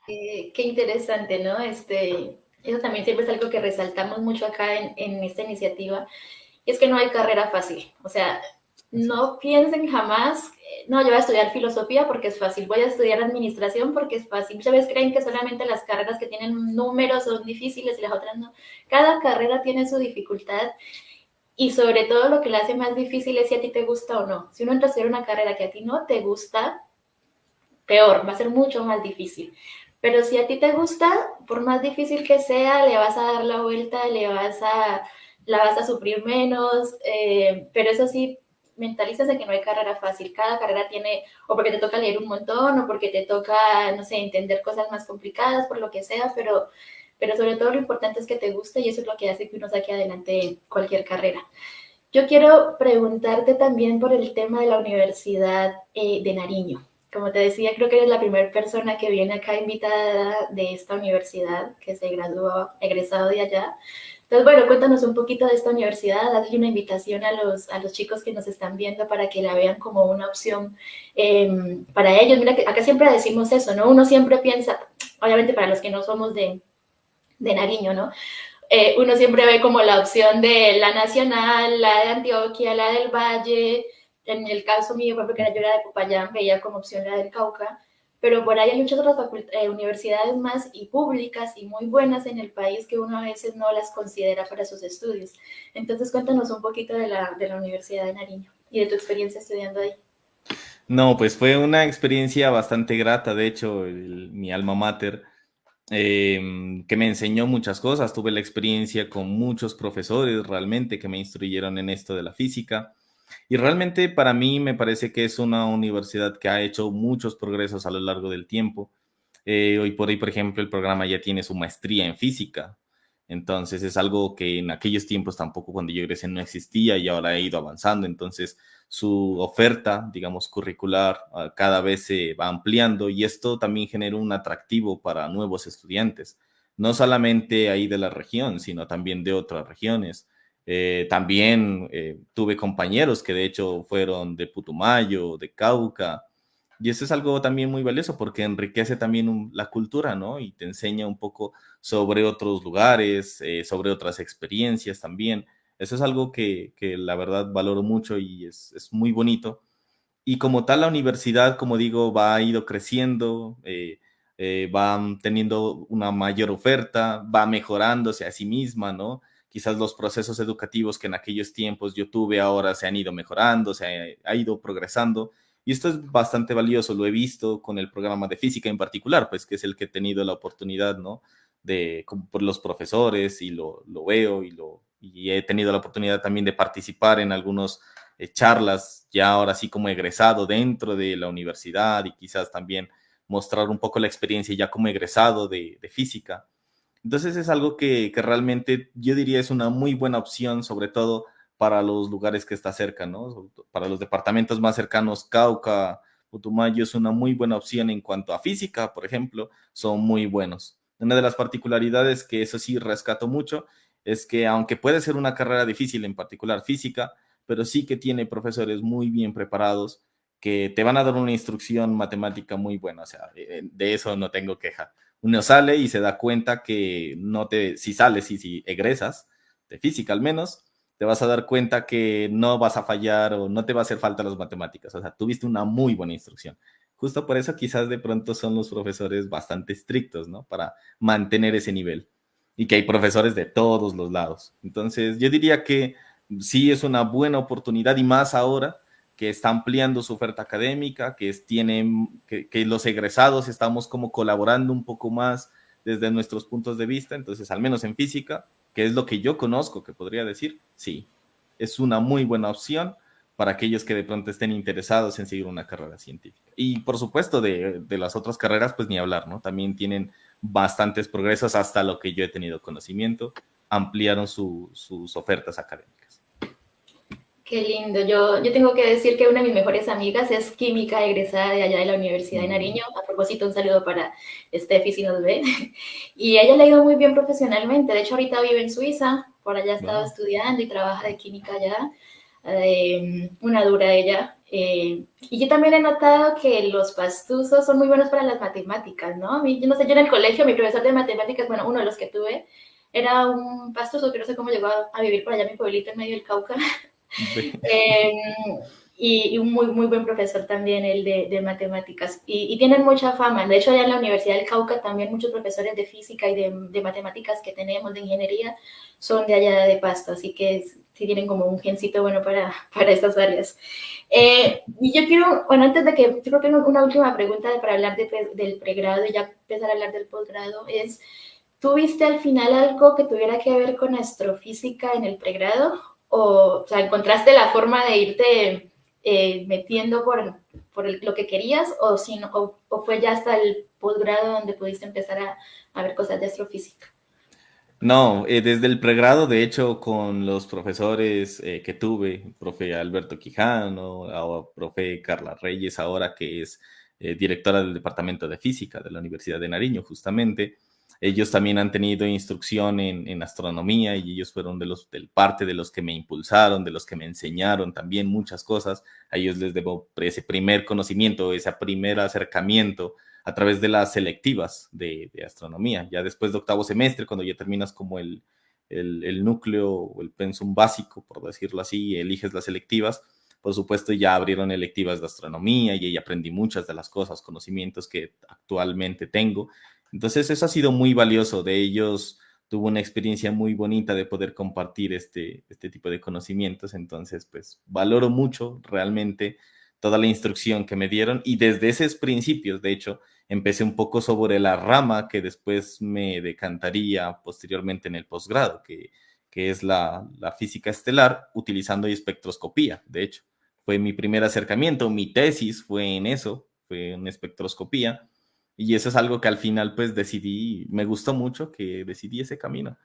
Qué interesante, ¿no? Eso también siempre es algo que resaltamos mucho acá en esta iniciativa, y es que no hay carrera fácil. O sea, Así es. no piensen jamás, no, yo voy a estudiar filosofía porque es fácil, voy a estudiar administración porque es fácil. Muchas veces creen que solamente las carreras que tienen números son difíciles y las otras no. Cada carrera tiene su dificultad y sobre todo lo que la hace más difícil es si a ti te gusta o no. Si uno entra a estudiar una carrera que a ti no te gusta, peor, va a ser mucho más difícil. Pero si a ti te gusta, por más difícil que sea, le vas a dar la vuelta, la vas a sufrir menos, pero eso sí, mentalízate que no hay carrera fácil. Cada carrera tiene, o porque te toca leer un montón, o porque te toca, no sé, entender cosas más complicadas, por lo que sea, pero sobre todo lo importante es que te guste y eso es lo que hace que uno saque adelante cualquier carrera. Yo quiero preguntarte también por el tema de la Universidad de Nariño. Como te decía, creo que eres la primera persona que viene acá invitada de esta universidad, que se graduó, egresado de allá. Entonces, bueno, cuéntanos un poquito de esta universidad, hazle una invitación a los chicos que nos están viendo para que la vean como una opción para ellos. Mira, que acá siempre decimos eso, ¿no? Uno siempre piensa, obviamente para los que no somos de Nariño, ¿no? Uno siempre ve como la opción de la Nacional, la de Antioquia, la del Valle, en el caso mío, porque yo era de Popayán, veía como opción la del Cauca, pero por ahí hay muchas otras universidades más y públicas y muy buenas en el país que uno a veces no las considera para sus estudios. Entonces cuéntanos un poquito de la Universidad de Nariño y de tu experiencia estudiando ahí. No, pues fue una experiencia bastante grata, de hecho, mi alma mater, que me enseñó muchas cosas. Tuve la experiencia con muchos profesores realmente que me instruyeron en esto de la física. Y realmente para mí me parece que es una universidad que ha hecho muchos progresos a lo largo del tiempo. Hoy por hoy, por ejemplo, el programa ya tiene su maestría en física. Entonces es algo que en aquellos tiempos tampoco cuando yo egresé no existía y ahora ha ido avanzando. Entonces su oferta, digamos, curricular cada vez se va ampliando y esto también genera un atractivo para nuevos estudiantes, no solamente ahí de la región, sino también de otras regiones. También tuve compañeros que de hecho fueron de Putumayo, de Cauca, y eso es algo también muy valioso porque enriquece también la cultura, ¿no? Y te enseña un poco sobre otros lugares, sobre otras experiencias también. Eso es algo que la verdad valoro mucho y es muy bonito. Y como tal, la universidad, como digo, va ido creciendo, va teniendo una mayor oferta, va mejorándose a sí misma, ¿no? Quizás los procesos educativos que en aquellos tiempos yo tuve ahora se han ido mejorando, ha ido progresando. Y esto es bastante valioso, lo he visto con el programa de física en particular, pues que es el que he tenido la oportunidad, ¿no? Por los profesores y lo veo y he tenido la oportunidad también de participar en algunos charlas ya ahora sí como egresado dentro de la universidad y quizás también mostrar un poco la experiencia ya como egresado de física. Entonces es algo que realmente yo diría es una muy buena opción, sobre todo para los lugares que está cerca, ¿no? Para los departamentos más cercanos, Cauca, Putumayo es una muy buena opción en cuanto a física, por ejemplo, son muy buenos. Una de las particularidades que eso sí rescato mucho es que aunque puede ser una carrera difícil, en particular física, pero sí que tiene profesores muy bien preparados que te van a dar una instrucción matemática muy buena, o sea, de eso no tengo queja. Uno sale y se da cuenta que si sales y si egresas de física al menos, te vas a dar cuenta que no vas a fallar o no te va a hacer falta las matemáticas. O sea, tuviste una muy buena instrucción. Justo por eso quizás de pronto son los profesores bastante estrictos, ¿no? Para mantener ese nivel. Y que hay profesores de todos los lados. Entonces, yo diría que sí es una buena oportunidad y más ahora que está ampliando su oferta académica, que los egresados estamos como colaborando un poco más desde nuestros puntos de vista, entonces al menos en física, que es lo que yo conozco, que podría decir, sí, es una muy buena opción para aquellos que de pronto estén interesados en seguir una carrera científica. Y por supuesto de las otras carreras, pues ni hablar, ¿no? También tienen bastantes progresos hasta lo que yo he tenido conocimiento, ampliaron sus ofertas académicas. Qué lindo. Yo tengo que decir que una de mis mejores amigas es química egresada de allá de la Universidad de Nariño. A propósito, un saludo para Steffi si nos ve. Y a ella le ha ido muy bien profesionalmente. De hecho, ahorita vive en Suiza. Por allá ha estado estudiando y trabaja de química allá. Una dura ella. Y yo también he notado que los pastuzos son muy buenos para las matemáticas, ¿no? Yo no sé, yo en el colegio, mi profesor de matemáticas, bueno, uno de los que tuve, era un pastuso que no sé cómo llegó a vivir por allá en mi pueblito en medio del Cauca. Eh, y un muy buen profesor también, el de matemáticas. Y tienen mucha fama. De hecho, allá en la Universidad del Cauca también muchos profesores de física y de matemáticas que tenemos, de ingeniería, son de allá de Pasto. Así que sí tienen como un gencito bueno para estas áreas. Y yo quiero, bueno, antes de que, yo creo que una última pregunta para hablar del pregrado y ya empezar a hablar del posgrado es, ¿tuviste al final algo que tuviera que ver con astrofísica en el pregrado? O sea, ¿encontraste la forma de irte metiendo por lo que querías o fue ya hasta el posgrado donde pudiste empezar a ver cosas de astrofísica? No, desde el pregrado, de hecho, con los profesores que tuve, profe Alberto Quijano, o profe Carla Reyes, ahora que es directora del Departamento de Física de la Universidad de Nariño, justamente, ellos también han tenido instrucción en astronomía y ellos fueron parte de los que me impulsaron, de los que me enseñaron también muchas cosas. A ellos les debo ese primer conocimiento, ese primer acercamiento a través de las selectivas de astronomía. Ya después de octavo semestre, cuando ya terminas como el núcleo o el pensum básico, por decirlo así, eliges las selectivas, por supuesto ya abrieron electivas de astronomía y ahí aprendí muchas de las cosas, conocimientos que actualmente tengo. Entonces eso ha sido muy valioso. De ellos tuve una experiencia muy bonita de poder compartir este tipo de conocimientos. Entonces, pues valoro mucho realmente toda la instrucción que me dieron y desde esos principios, de hecho, empecé un poco sobre la rama que después me decantaría posteriormente en el posgrado, que es la física estelar utilizando espectroscopía, de hecho. Fue mi primer acercamiento, mi tesis fue en eso, fue en espectroscopía, y eso es algo que al final pues decidí, me gustó mucho que decidí ese camino.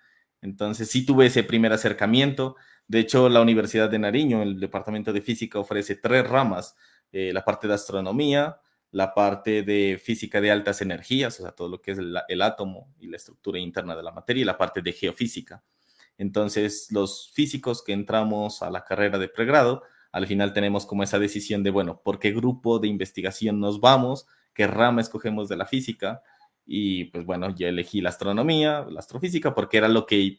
Entonces sí tuve ese primer acercamiento. De hecho, la Universidad de Nariño, el Departamento de Física, ofrece 3 ramas, la parte de astronomía, la parte de física de altas energías, o sea, todo lo que es el átomo y la estructura interna de la materia, y la parte de geofísica. Entonces, los físicos que entramos a la carrera de pregrado, al final tenemos como esa decisión de, bueno, ¿por qué grupo de investigación nos vamos? ¿Qué rama escogemos de la física? Y pues bueno, yo elegí la astronomía, la astrofísica, porque era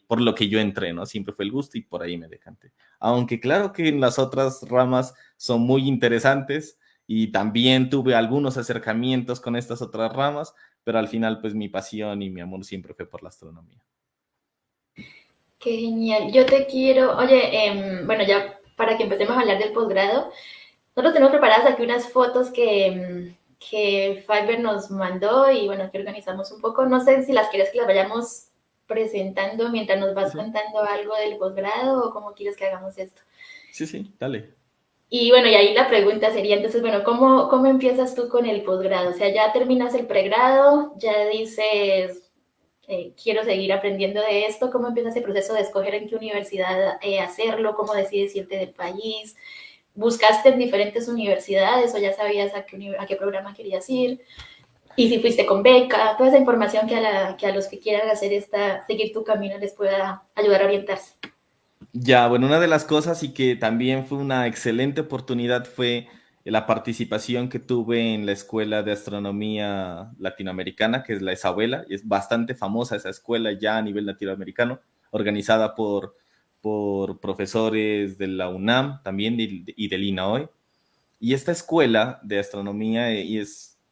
por lo que yo entré, ¿no? Siempre fue el gusto y por ahí me decanté. Aunque claro que en las otras ramas son muy interesantes y también tuve algunos acercamientos con estas otras ramas, pero al final pues mi pasión y mi amor siempre fue por la astronomía. Qué genial. Yo te quiero, oye, bueno, ya para que empecemos a hablar del posgrado, nosotros tenemos preparadas aquí unas fotos que Fiverr nos mandó y bueno, que organizamos un poco. No sé si las quieres que las vayamos presentando mientras nos vas Sí, contando algo del posgrado o cómo quieres que hagamos esto. sí, sí, dale. Y bueno, y ahí la pregunta sería, entonces, bueno, ¿cómo empiezas tú con el posgrado? O sea, ya terminas el pregrado, ya dices, quiero seguir aprendiendo de esto, ¿cómo empieza ese proceso de escoger en qué universidad hacerlo? ¿Cómo decides irte del país? ¿Buscaste en diferentes universidades o ya sabías a qué programa querías ir? Y si fuiste con beca, toda esa información que a los que quieran hacer seguir tu camino les pueda ayudar a orientarse. Ya, bueno, una de las cosas y que también fue una excelente oportunidad fue la participación que tuve en la Escuela de Astronomía Latinoamericana, que es la ESABELA, y es bastante famosa esa escuela ya a nivel latinoamericano, organizada por profesores de la UNAM también y del INAOE. Y esta escuela de astronomía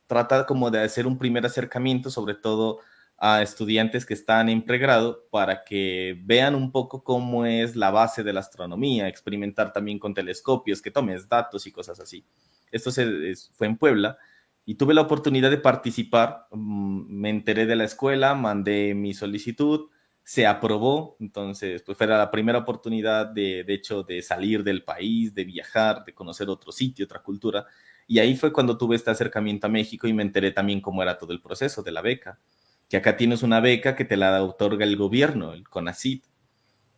trata como de hacer un primer acercamiento, sobre todo a estudiantes que están en pregrado, para que vean un poco cómo es la base de la astronomía, experimentar también con telescopios, que tomes datos y cosas así. Esto fue en Puebla y tuve la oportunidad de participar. Me enteré de la escuela, mandé mi solicitud, se aprobó, entonces pues fue la primera oportunidad de hecho de salir del país, de viajar, de conocer otro sitio, otra cultura, y ahí fue cuando tuve este acercamiento a México y me enteré también cómo era todo el proceso de la beca, que acá tienes una beca que te la otorga el gobierno, el CONACYT,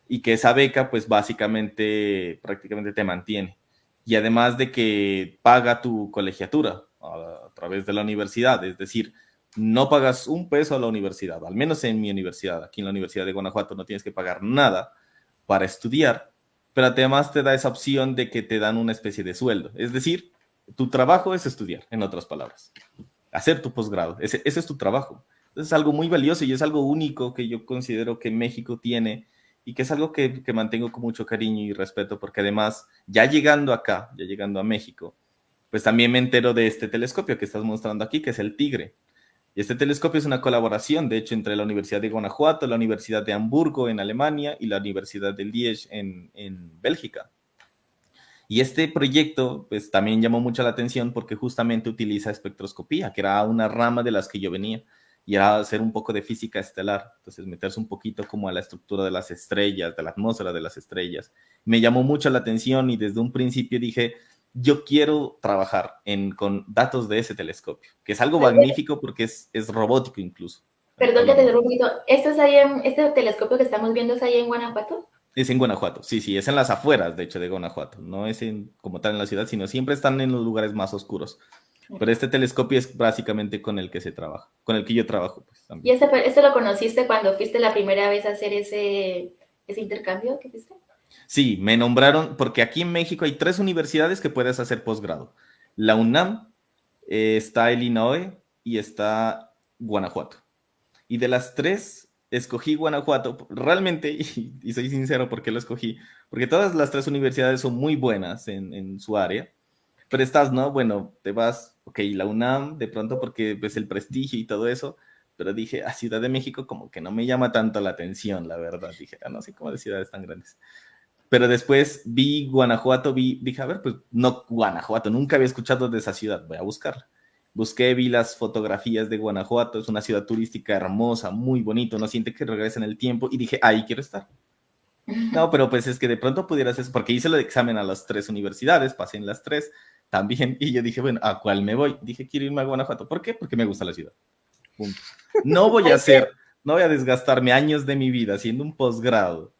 y que esa beca pues básicamente prácticamente te mantiene, y además de que paga tu colegiatura a través de la universidad, es decir, no pagas un peso a la universidad, al menos en mi universidad, aquí en la Universidad de Guanajuato no tienes que pagar nada para estudiar, pero además te da esa opción de que te dan una especie de sueldo, es decir, tu trabajo es estudiar, en otras palabras, hacer tu posgrado, ese es tu trabajo. Entonces es algo muy valioso y es algo único que yo considero que México tiene y que es algo que mantengo con mucho cariño y respeto, porque además, ya llegando acá, ya llegando a México, pues también me entero de este telescopio que estás mostrando aquí, que es el Tigre. Y este telescopio es una colaboración, de hecho, entre la Universidad de Guanajuato, la Universidad de Hamburgo en Alemania y la Universidad de Liege en Bélgica. Y este proyecto, pues también llamó mucho la atención porque justamente utiliza espectroscopía, que era una rama de las que yo venía, y era hacer un poco de física estelar, entonces meterse un poquito como a la estructura de las estrellas, de la atmósfera de las estrellas. Me llamó mucho la atención y desde un principio dije, yo quiero trabajar con datos de ese telescopio, que es algo magnífico porque es robótico incluso. Perdón que te interrumpa un poquito. ¿Este telescopio que estamos viendo es ahí en Guanajuato? Es en Guanajuato, sí, sí, es en las afueras, de hecho, de Guanajuato. No es como tal en la ciudad, sino siempre están en los lugares más oscuros. Pero este telescopio es básicamente con el que se trabaja, con el que yo trabajo, pues ¿Y también. este lo conociste cuando fuiste la primera vez a hacer ese intercambio que fuiste? Sí, me nombraron, porque aquí en México hay 3 universidades que puedes hacer posgrado. La UNAM, está el INAOE y está Guanajuato. Y de las 3, escogí Guanajuato realmente, y soy sincero por qué lo escogí, porque todas las tres universidades son muy buenas en su área, pero estás, ¿no? Bueno, te vas, ok, la UNAM, de pronto porque ves el prestigio y todo eso, pero dije, a Ciudad de México como que no me llama tanto la atención, la verdad. Dije, no sé cómo de ciudades tan grandes. Pero después vi Guanajuato, dije, a ver, pues no Guanajuato, nunca había escuchado de esa ciudad, voy a buscar. Busqué, vi las fotografías de Guanajuato, es una ciudad turística hermosa, muy bonito, no siente que regresa en el tiempo y dije, ahí quiero estar. No, pero pues es que de pronto pudieras eso, porque hice el examen a las tres universidades, pasé en las tres también, y yo dije, bueno, ¿a cuál me voy? Dije, quiero irme a Guanajuato. ¿Por qué? Porque me gusta la ciudad. Punto. No voy a hacer, no voy a desgastarme años de mi vida haciendo un posgrado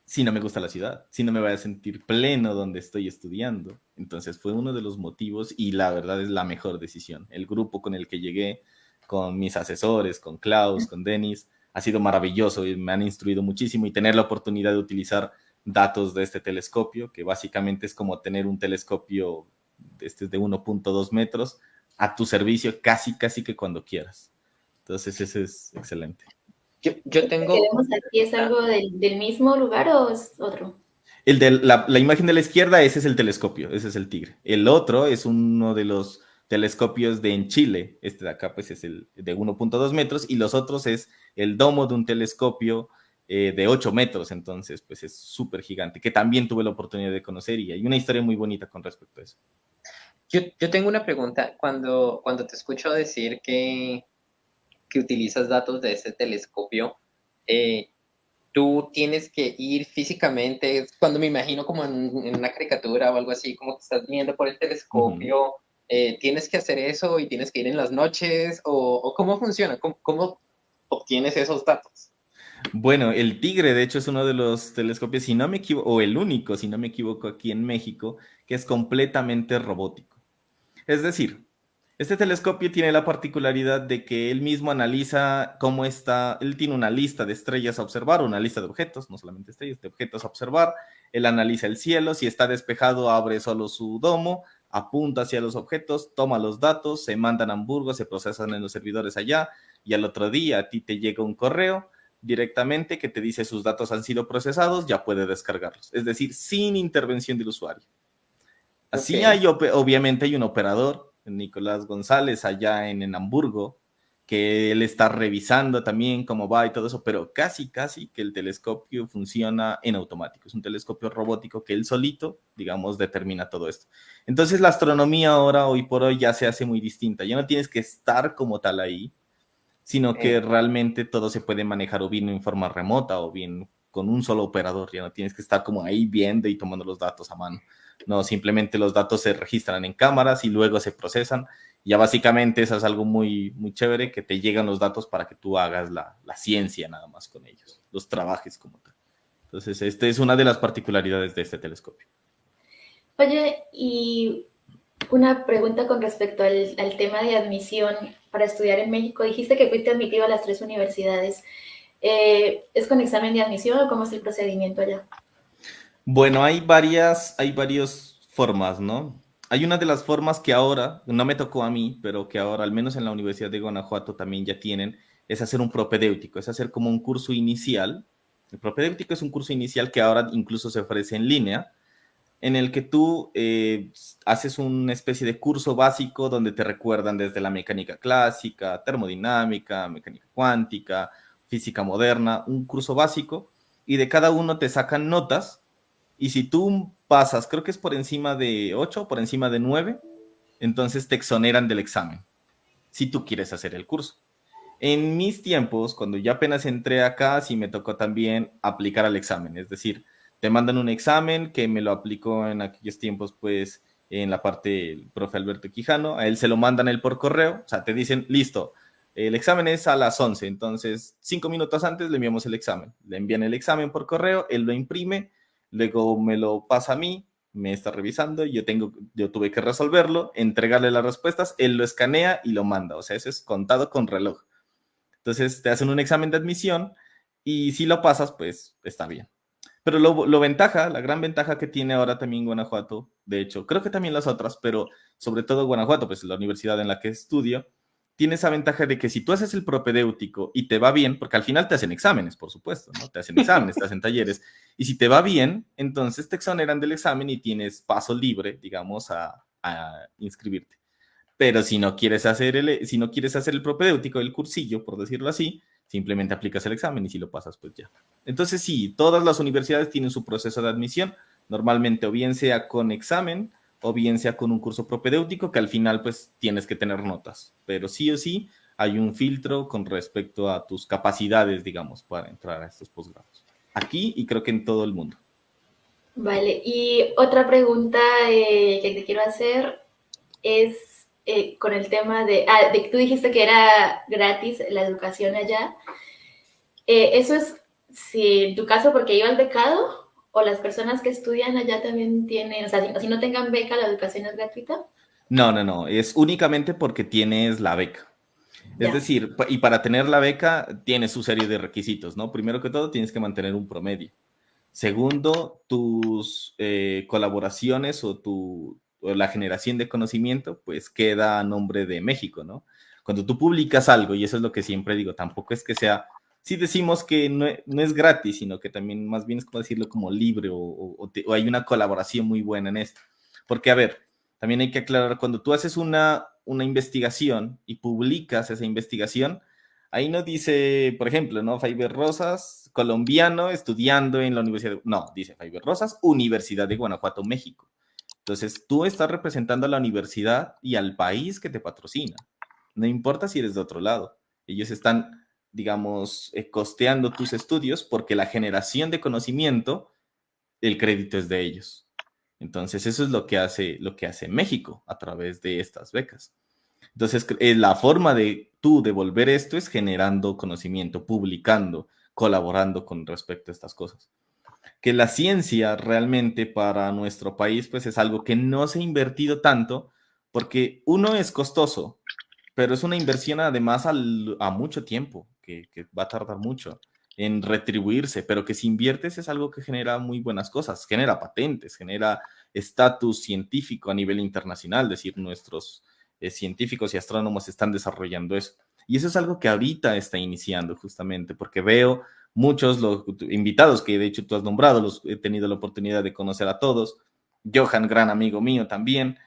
si no me gusta la ciudad, si no me voy a sentir pleno donde estoy estudiando. Entonces fue uno de los motivos y la verdad es la mejor decisión. El grupo con el que llegué, con mis asesores, con Klaus, con Denis, ha sido maravilloso y me han instruido muchísimo y tener la oportunidad de utilizar datos de este telescopio, que básicamente es como tener un telescopio de 1.2 metros a tu servicio casi que cuando quieras. Entonces ese es excelente. Yo ¿Lo tengo... que vemos aquí es algo del mismo lugar o es otro? El de la imagen de la izquierda, ese es el telescopio, ese es el Tigre. El otro es uno de los telescopios de en Chile. Este de acá, pues, es el de 1.2 metros y los otros es el domo de un telescopio de 8 metros. Entonces, pues, es súper gigante, que también tuve la oportunidad de conocer y hay una historia muy bonita con respecto a eso. Yo tengo una pregunta. Cuando te escucho decir que utilizas datos de ese telescopio, tú tienes que ir físicamente, cuando me imagino como en una caricatura o algo así, como que estás viendo por el telescopio, tienes que hacer eso y tienes que ir en las noches, o cómo funciona, cómo obtienes esos datos. Bueno, el Tigre, de hecho, es uno de los telescopios, si no me equivoco, o el único, si no me equivoco, aquí en México, que es completamente robótico. Es decir, este telescopio tiene la particularidad de que él mismo analiza cómo está, él tiene una lista de estrellas a observar, una lista de objetos, no solamente estrellas, de objetos a observar, él analiza el cielo, si está despejado abre solo su domo, apunta hacia los objetos, toma los datos, se mandan a Hamburgo, se procesan en los servidores allá y al otro día a ti te llega un correo directamente que te dice sus datos han sido procesados, ya puede descargarlos, es decir, sin intervención del usuario. Así Okay. hay, obviamente hay un operador, Nicolás González, allá en Hamburgo, que él está revisando también cómo va y todo eso, pero casi que el telescopio funciona en automático. Es un telescopio robótico que él solito, digamos, determina todo esto. Entonces la astronomía ahora, hoy por hoy, ya se hace muy distinta. Ya no tienes que estar como tal ahí, sino que realmente todo se puede manejar o bien en forma remota o bien con un solo operador. Ya no tienes que estar como ahí viendo y tomando los datos a mano. No, simplemente los datos se registran en cámaras y luego se procesan. Ya básicamente eso es algo muy, muy chévere, que te llegan los datos para que tú hagas la ciencia nada más con ellos, los trabajes como tal. Entonces, esta es una de las particularidades de este telescopio. Oye, y una pregunta con respecto al tema de admisión para estudiar en México. Dijiste que fuiste admitido a las tres universidades. ¿Es con examen de admisión o cómo es el procedimiento allá? Bueno, hay varias formas, ¿no? Hay una de las formas que ahora, no me tocó a mí, pero que ahora, al menos en la Universidad de Guanajuato también ya tienen, es hacer un propedéutico, es hacer como un curso inicial. El propedéutico es un curso inicial que ahora incluso se ofrece en línea, en el que tú haces una especie de curso básico donde te recuerdan desde la mecánica clásica, termodinámica, mecánica cuántica, física moderna, un curso básico, y de cada uno te sacan notas y si tú pasas, creo que es por encima de 8, por encima de 9, entonces te exoneran del examen, si tú quieres hacer el curso. En mis tiempos, cuando yo apenas entré acá, sí me tocó también aplicar al examen, es decir, te mandan un examen que me lo aplicó en aquellos tiempos, pues, en la parte del profe Alberto Quijano, a él se lo mandan él por correo, o sea, te dicen, listo, el examen es a las 11, entonces 5 minutos antes le enviamos el examen, le envían el examen por correo, él lo imprime, luego me lo pasa a mí, me está revisando, yo tuve que resolverlo, entregarle las respuestas, él lo escanea y lo manda, o sea, eso es contado con reloj. Entonces te hacen un examen de admisión y si lo pasas, pues está bien. Pero la gran ventaja que tiene ahora también Guanajuato, de hecho, creo que también las otras, pero sobre todo Guanajuato, pues la universidad en la que estudio, tiene esa ventaja de que si tú haces el propedéutico y te va bien, porque al final te hacen exámenes, por supuesto, ¿no? Te hacen exámenes, te hacen talleres, y si te va bien, entonces te exoneran del examen y tienes paso libre, digamos, a inscribirte. Pero si no quieres hacer el propedéutico, el cursillo, por decirlo así, simplemente aplicas el examen y si lo pasas, pues ya. Entonces sí, todas las universidades tienen su proceso de admisión, normalmente o bien sea con examen o bien sea con un curso propedéutico que al final pues tienes que tener notas, pero sí o sí hay un filtro con respecto a tus capacidades, digamos, para entrar a estos posgrados. Aquí y creo que en todo el mundo. Vale, y otra pregunta que te quiero hacer es con el tema de que tú dijiste que era gratis la educación allá. ¿Eso es, si en tu caso, porque iba al becado o las personas que estudian allá también tienen, o sea, si no tengan beca, la educación es gratuita? No, no, no, es únicamente porque tienes la beca. Es Ya, decir, y para tener la beca tienes su serie de requisitos, ¿no? Primero que todo, tienes que mantener un promedio. Segundo, tus colaboraciones o la generación de conocimiento, pues queda a nombre de México, ¿no? Cuando tú publicas algo, y eso es lo que siempre digo, tampoco es que sea, sí decimos que no es gratis, sino que también más bien es como decirlo como libre o hay una colaboración muy buena en esto. Porque, a ver, también hay que aclarar, cuando tú haces una investigación y publicas esa investigación, ahí no dice, por ejemplo, ¿no? Faiber Rosas, colombiano, estudiando en la Universidad. No, dice Faiber Rosas, Universidad de Guanajuato, México. Entonces, tú estás representando a la universidad y al país que te patrocina. No importa si eres de otro lado. Ellos están, digamos, costeando tus estudios porque la generación de conocimiento, el crédito es de ellos. Entonces, eso es lo que hace México a través de estas becas. Entonces, la forma de tú devolver esto es generando conocimiento, publicando, colaborando con respecto a estas cosas. Que la ciencia realmente para nuestro país, pues es algo que no se ha invertido tanto, porque uno es costoso, pero es una inversión además a mucho tiempo, que va a tardar mucho en retribuirse, pero que si inviertes es algo que genera muy buenas cosas, genera patentes, genera estatus científico a nivel internacional, es decir, nuestros científicos y astrónomos están desarrollando eso. Y eso es algo que ahorita está iniciando justamente, porque veo muchos los invitados que de hecho tú has nombrado, los he tenido la oportunidad de conocer a todos, Johan, gran amigo mío también,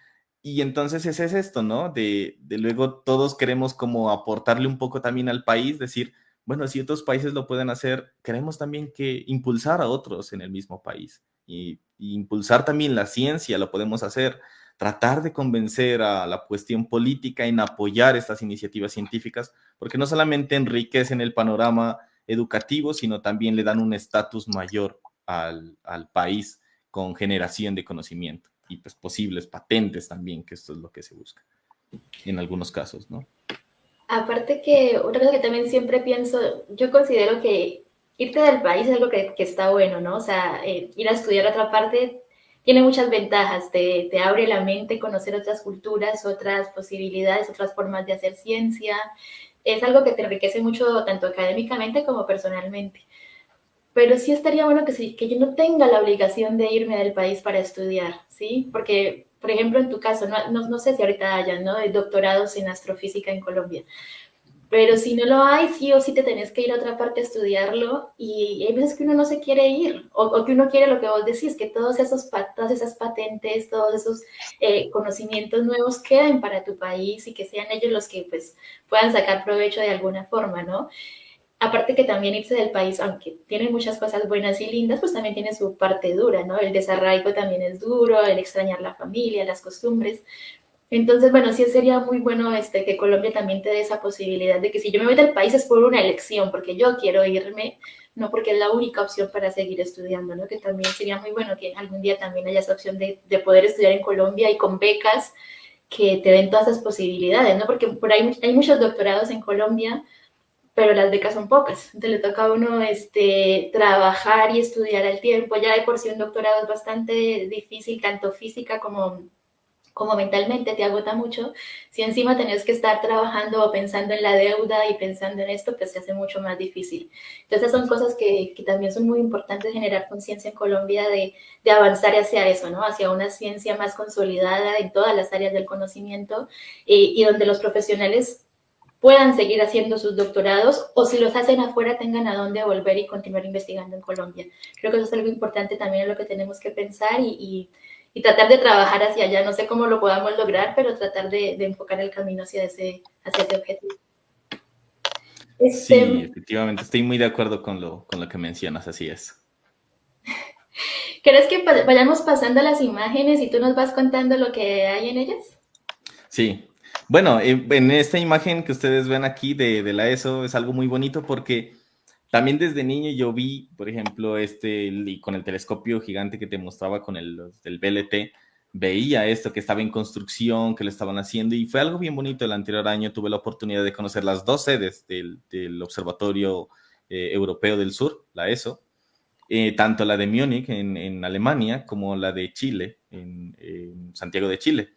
y entonces ese es esto, ¿no? De luego todos queremos como aportarle un poco también al país, decir, bueno, si otros países lo pueden hacer, queremos también que impulsar a otros en el mismo país y impulsar también la ciencia, lo podemos hacer, tratar de convencer a la cuestión política en apoyar estas iniciativas científicas, porque no solamente enriquecen el panorama educativo, sino también le dan un estatus mayor al país con generación de conocimiento y pues posibles patentes también, que esto es lo que se busca en algunos casos, ¿no? aparte que otra cosa que también siempre pienso, yo considero que irte del país es algo que está bueno, ¿no? O sea, ir a estudiar a otra parte tiene muchas ventajas, te abre la mente, conocer otras culturas, otras posibilidades, otras formas de hacer ciencia. Es algo que te enriquece mucho tanto académicamente como personalmente. Pero sí estaría bueno que yo no tenga la obligación de irme del país para estudiar, ¿sí? Porque, por ejemplo, en tu caso, no sé si ahorita haya, ¿no? Doctorados en astrofísica en Colombia. Pero si no lo hay, sí o sí te tenés que ir a otra parte a estudiarlo y hay veces que uno no se quiere ir o que uno quiere lo que vos decís, que todas esas patentes, todos esos conocimientos nuevos queden para tu país y que sean ellos los que pues puedan sacar provecho de alguna forma, ¿no? Aparte que también irse del país, aunque tiene muchas cosas buenas y lindas, pues también tiene su parte dura, ¿no? El desarraigo también es duro, el extrañar la familia, las costumbres. Entonces, bueno, sí sería muy bueno que Colombia también te dé esa posibilidad de que si yo me voy del país es por una elección, porque yo quiero irme, no porque es la única opción para seguir estudiando, ¿no? Que también sería muy bueno que algún día también haya esa opción de poder estudiar en Colombia y con becas que te den todas esas posibilidades, ¿no? Porque por ahí hay muchos doctorados en Colombia, pero las becas son pocas. Entonces le toca a uno trabajar y estudiar al tiempo. Ya de por sí un doctorado es bastante difícil, tanto física como mentalmente, te agota mucho. Si encima tenés que estar trabajando o pensando en la deuda y pensando en esto, pues se hace mucho más difícil. Entonces son cosas que también son muy importantes generar conciencia en Colombia de avanzar hacia eso, ¿no? Hacia una ciencia más consolidada en todas las áreas del conocimiento y donde los profesionales puedan seguir haciendo sus doctorados o si los hacen afuera tengan a dónde volver y continuar investigando en Colombia. Creo que eso es algo importante también en lo que tenemos que pensar y tratar de trabajar hacia allá. No sé cómo lo podamos lograr, pero tratar de enfocar el camino hacia ese objetivo. Sí, efectivamente, estoy muy de acuerdo con lo que mencionas, así es. ¿Crees que vayamos pasando las imágenes y tú nos vas contando lo que hay en ellas? Sí. Bueno, en esta imagen que ustedes ven aquí de la ESO es algo muy bonito porque también desde niño yo vi, por ejemplo, con el telescopio gigante que te mostraba con el VLT, veía esto que estaba en construcción, que lo estaban haciendo y fue algo bien bonito. El anterior año tuve la oportunidad de conocer las dos sedes del Observatorio Europeo del Sur, la ESO, tanto la de Múnich en Alemania como la de Chile, en Santiago de Chile.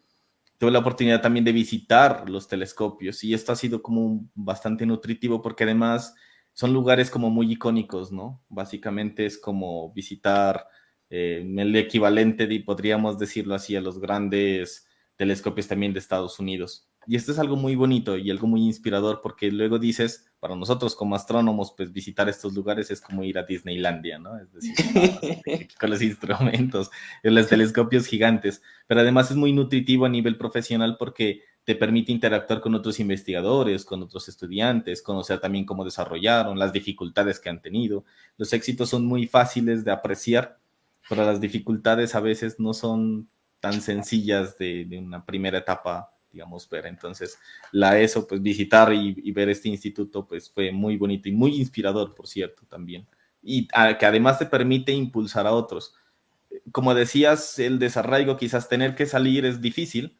Tuve la oportunidad también de visitar los telescopios y esto ha sido como bastante nutritivo porque además son lugares como muy icónicos, ¿no? Básicamente es como visitar el equivalente, podríamos decirlo así, a los grandes telescopios también de Estados Unidos. Y esto es algo muy bonito y algo muy inspirador porque luego dices, para nosotros como astrónomos, pues visitar estos lugares es como ir a Disneylandia, ¿no? Es decir, con los instrumentos, los telescopios gigantes, pero además es muy nutritivo a nivel profesional porque te permite interactuar con otros investigadores, con otros estudiantes, conocer también cómo desarrollaron, las dificultades que han tenido. Los éxitos son muy fáciles de apreciar, pero las dificultades a veces no son tan sencillas de una primera etapa, digamos, ver. Entonces, la ESO, pues visitar y ver este instituto, pues fue muy bonito y muy inspirador, por cierto, también. Y que además te permite impulsar a otros. Como decías, el desarraigo, quizás tener que salir es difícil,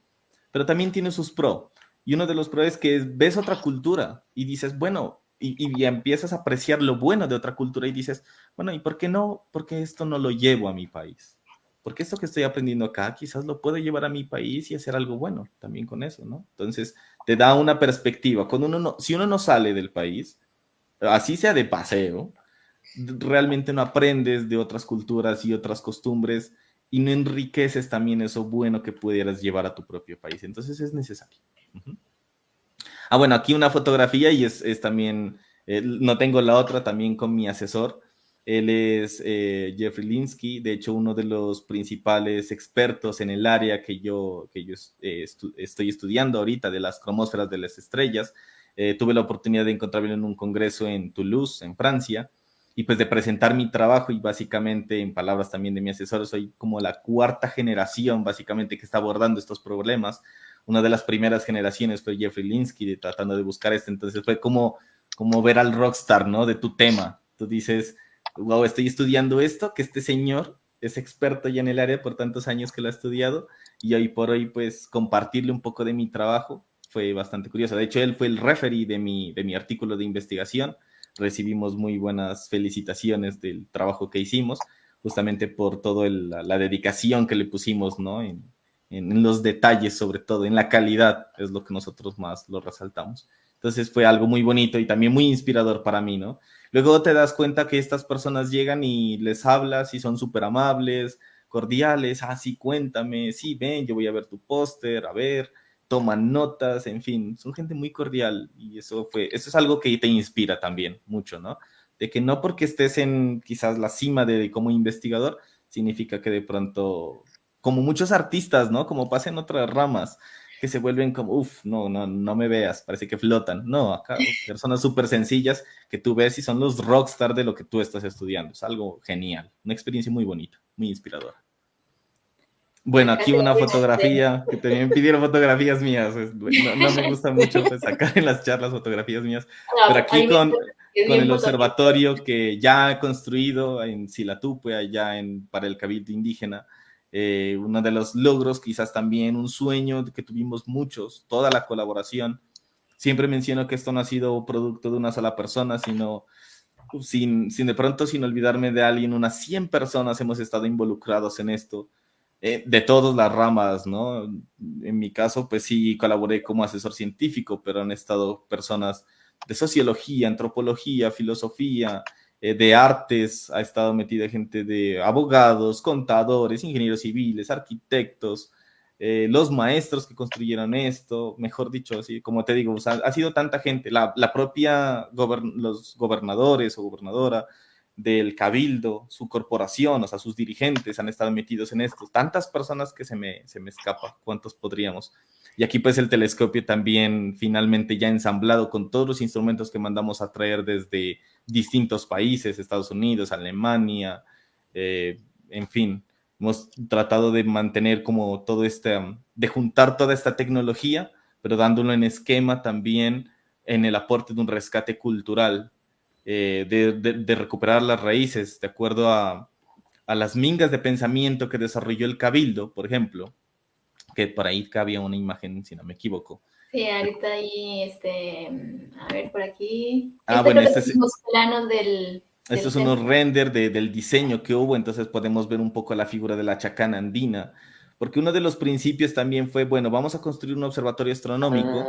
pero también tiene sus pros. Y uno de los pros es que ves otra cultura y dices, bueno, y empiezas a apreciar lo bueno de otra cultura y dices, bueno, ¿y por qué no? ¿Por qué esto no lo llevo a mi país? Porque esto que estoy aprendiendo acá quizás lo puedo llevar a mi país y hacer algo bueno también con eso, ¿no? Entonces, te da una perspectiva. Si uno no sale del país, así sea de paseo, realmente no aprendes de otras culturas y otras costumbres y no enriqueces también eso bueno que pudieras llevar a tu propio país. Entonces es necesario. Uh-huh. Bueno, aquí una fotografía y es también, no tengo la otra, también con mi asesor. Él es Jeffrey Linsky, de hecho uno de los principales expertos en el área que yo estoy estudiando ahorita de las cromosferas de las estrellas. Tuve la oportunidad de encontrarme en un congreso en Toulouse, en Francia, y pues de presentar mi trabajo y básicamente, en palabras también de mi asesor, soy como la cuarta generación básicamente que está abordando estos problemas. Una de las primeras generaciones fue Jeffrey Linsky tratando de buscar esto, entonces fue como ver al rockstar, ¿no? De tu tema. Tú dices, wow, estoy estudiando esto, que este señor es experto ya en el área por tantos años que lo ha estudiado y hoy por hoy pues compartirle un poco de mi trabajo fue bastante curioso. De hecho, él fue el referee de mi artículo de investigación. Recibimos muy buenas felicitaciones del trabajo que hicimos, justamente por toda la dedicación que le pusimos, ¿no? En los detalles, sobre todo, en la calidad, es lo que nosotros más lo resaltamos. Entonces fue algo muy bonito y también muy inspirador para mí, ¿no? Luego te das cuenta que estas personas llegan y les hablas y son súper amables, cordiales, sí, cuéntame, sí, ven, yo voy a ver tu póster, a ver, toman notas, en fin, son gente muy cordial y eso es algo que te inspira también mucho, ¿no? De que no porque estés en quizás la cima de como investigador, significa que de pronto, como muchos artistas, ¿no? Como pasa en otras ramas, que se vuelven como, no me veas, parece que flotan. No, acá personas súper sencillas que tú ves y son los rockstar de lo que tú estás estudiando. Es algo genial, una experiencia muy bonita, muy inspiradora. Bueno, aquí una fotografía, que también me pidieron fotografías mías. No me gusta mucho pues, sacar en las charlas fotografías mías, pero aquí con el observatorio que ya he construido en Silatupe, allá para el Cabildo Indígena, uno de los logros, quizás también un sueño que tuvimos muchos, toda la colaboración. Siempre menciono que esto no ha sido producto de una sola persona, sino sin de pronto, sin olvidarme de alguien, unas 100 personas hemos estado involucrados en esto, de todas las ramas, ¿no? En mi caso, pues sí, colaboré como asesor científico, pero han estado personas de sociología, antropología, filosofía, de artes, ha estado metida gente de abogados, contadores, ingenieros civiles, arquitectos, los maestros que construyeron esto, mejor dicho, así, como te digo, o sea, ha sido tanta gente, la propia los gobernadores o gobernadora del cabildo, su corporación, o sea, sus dirigentes han estado metidos en esto. Tantas personas que se me escapa, ¿cuántos podríamos? Y aquí pues el telescopio también finalmente ya ensamblado con todos los instrumentos que mandamos a traer desde distintos países, Estados Unidos, Alemania, en fin, hemos tratado de mantener como todo este, de juntar toda esta tecnología, pero dándolo en esquema también en el aporte de un rescate cultural, de recuperar las raíces, de acuerdo a las mingas de pensamiento que desarrolló el Cabildo, por ejemplo, que por ahí cabía una imagen, si no me equivoco. Sí, ahorita ahí, a ver, por aquí. Bueno, Creo que son los planos del estos son centro. unos render del diseño que hubo, entonces podemos ver un poco la figura de la chacana andina, porque uno de los principios también fue, bueno, vamos a construir un observatorio astronómico,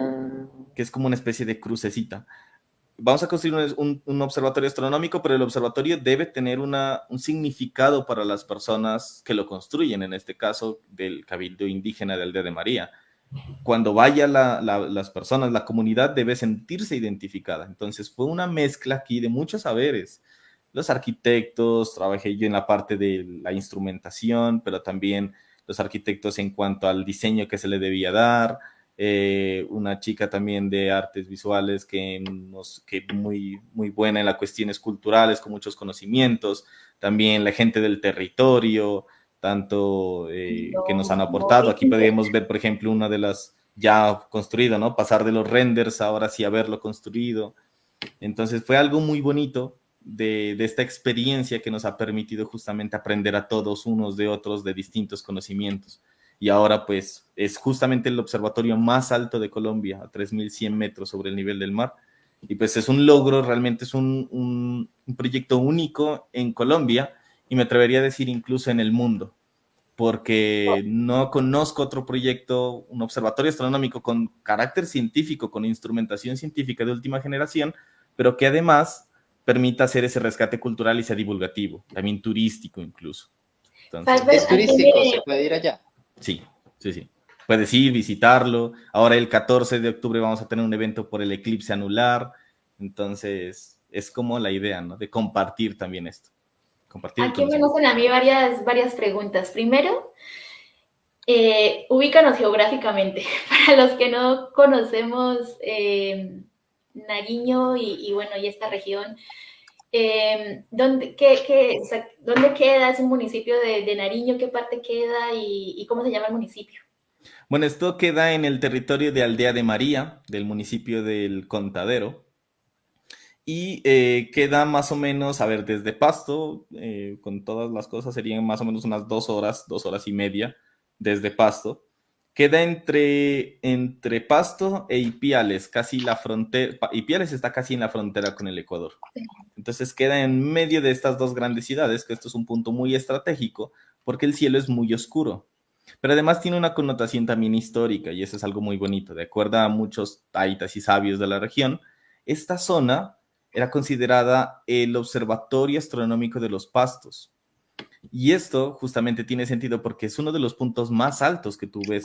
que es como una especie de crucecita. Vamos a construir un observatorio astronómico, pero el observatorio debe tener un significado para las personas que lo construyen, en este caso del Cabildo Indígena de Aldea de María. Cuando vaya las personas, la comunidad debe sentirse identificada. Entonces fue una mezcla aquí de muchos saberes. Los arquitectos, trabajé yo en la parte de la instrumentación, pero también los arquitectos en cuanto al diseño que se le debía dar, una chica también de artes visuales que muy, muy buena en las cuestiones culturales, con muchos conocimientos, también la gente del territorio, tanto que nos han aportado. Aquí podemos ver, por ejemplo, una de las ya construido, ¿no? Pasar de los renders ahora sí a verlo construido. Entonces fue algo muy bonito de esta experiencia que nos ha permitido justamente aprender a todos unos de otros de distintos conocimientos. Y ahora pues es justamente el observatorio más alto de Colombia, a 3.100 metros sobre el nivel del mar. Y pues es un logro, realmente es un proyecto único en Colombia y me atrevería a decir incluso en el mundo, porque no conozco otro proyecto, un observatorio astronómico con carácter científico, con instrumentación científica de última generación, pero que además permita hacer ese rescate cultural y sea divulgativo, también turístico incluso. Entonces, ¿es turístico? ¿Se puede ir allá? Sí, sí, sí. Puedes ir, visitarlo. Ahora el 14 de octubre vamos a tener un evento por el eclipse anular. Entonces, es como la idea, ¿no? De compartir también esto. Compartir Aquí me nacen a mí varias preguntas. Primero, ubícanos geográficamente. Para los que no conocemos Nariño y bueno, y esta región, ¿dónde queda? ¿Es un municipio de Nariño? ¿Qué parte queda? ¿Y cómo se llama el municipio? Bueno, esto queda en el territorio de Aldea de María, del municipio del Contadero. Y queda más o menos, a ver, desde Pasto, con todas las cosas serían más o menos unas 2 horas y media desde Pasto. Queda entre Pasto e Ipiales, casi la frontera. Ipiales está casi en la frontera con el Ecuador. Entonces queda en medio de estas dos grandes ciudades, que esto es un punto muy estratégico, porque el cielo es muy oscuro. Pero además tiene una connotación también histórica, y eso es algo muy bonito. De acuerdo a muchos taitas y sabios de la región, esta zona era considerada el observatorio astronómico de los Pastos. Y esto justamente tiene sentido porque es uno de los puntos más altos que tú ves,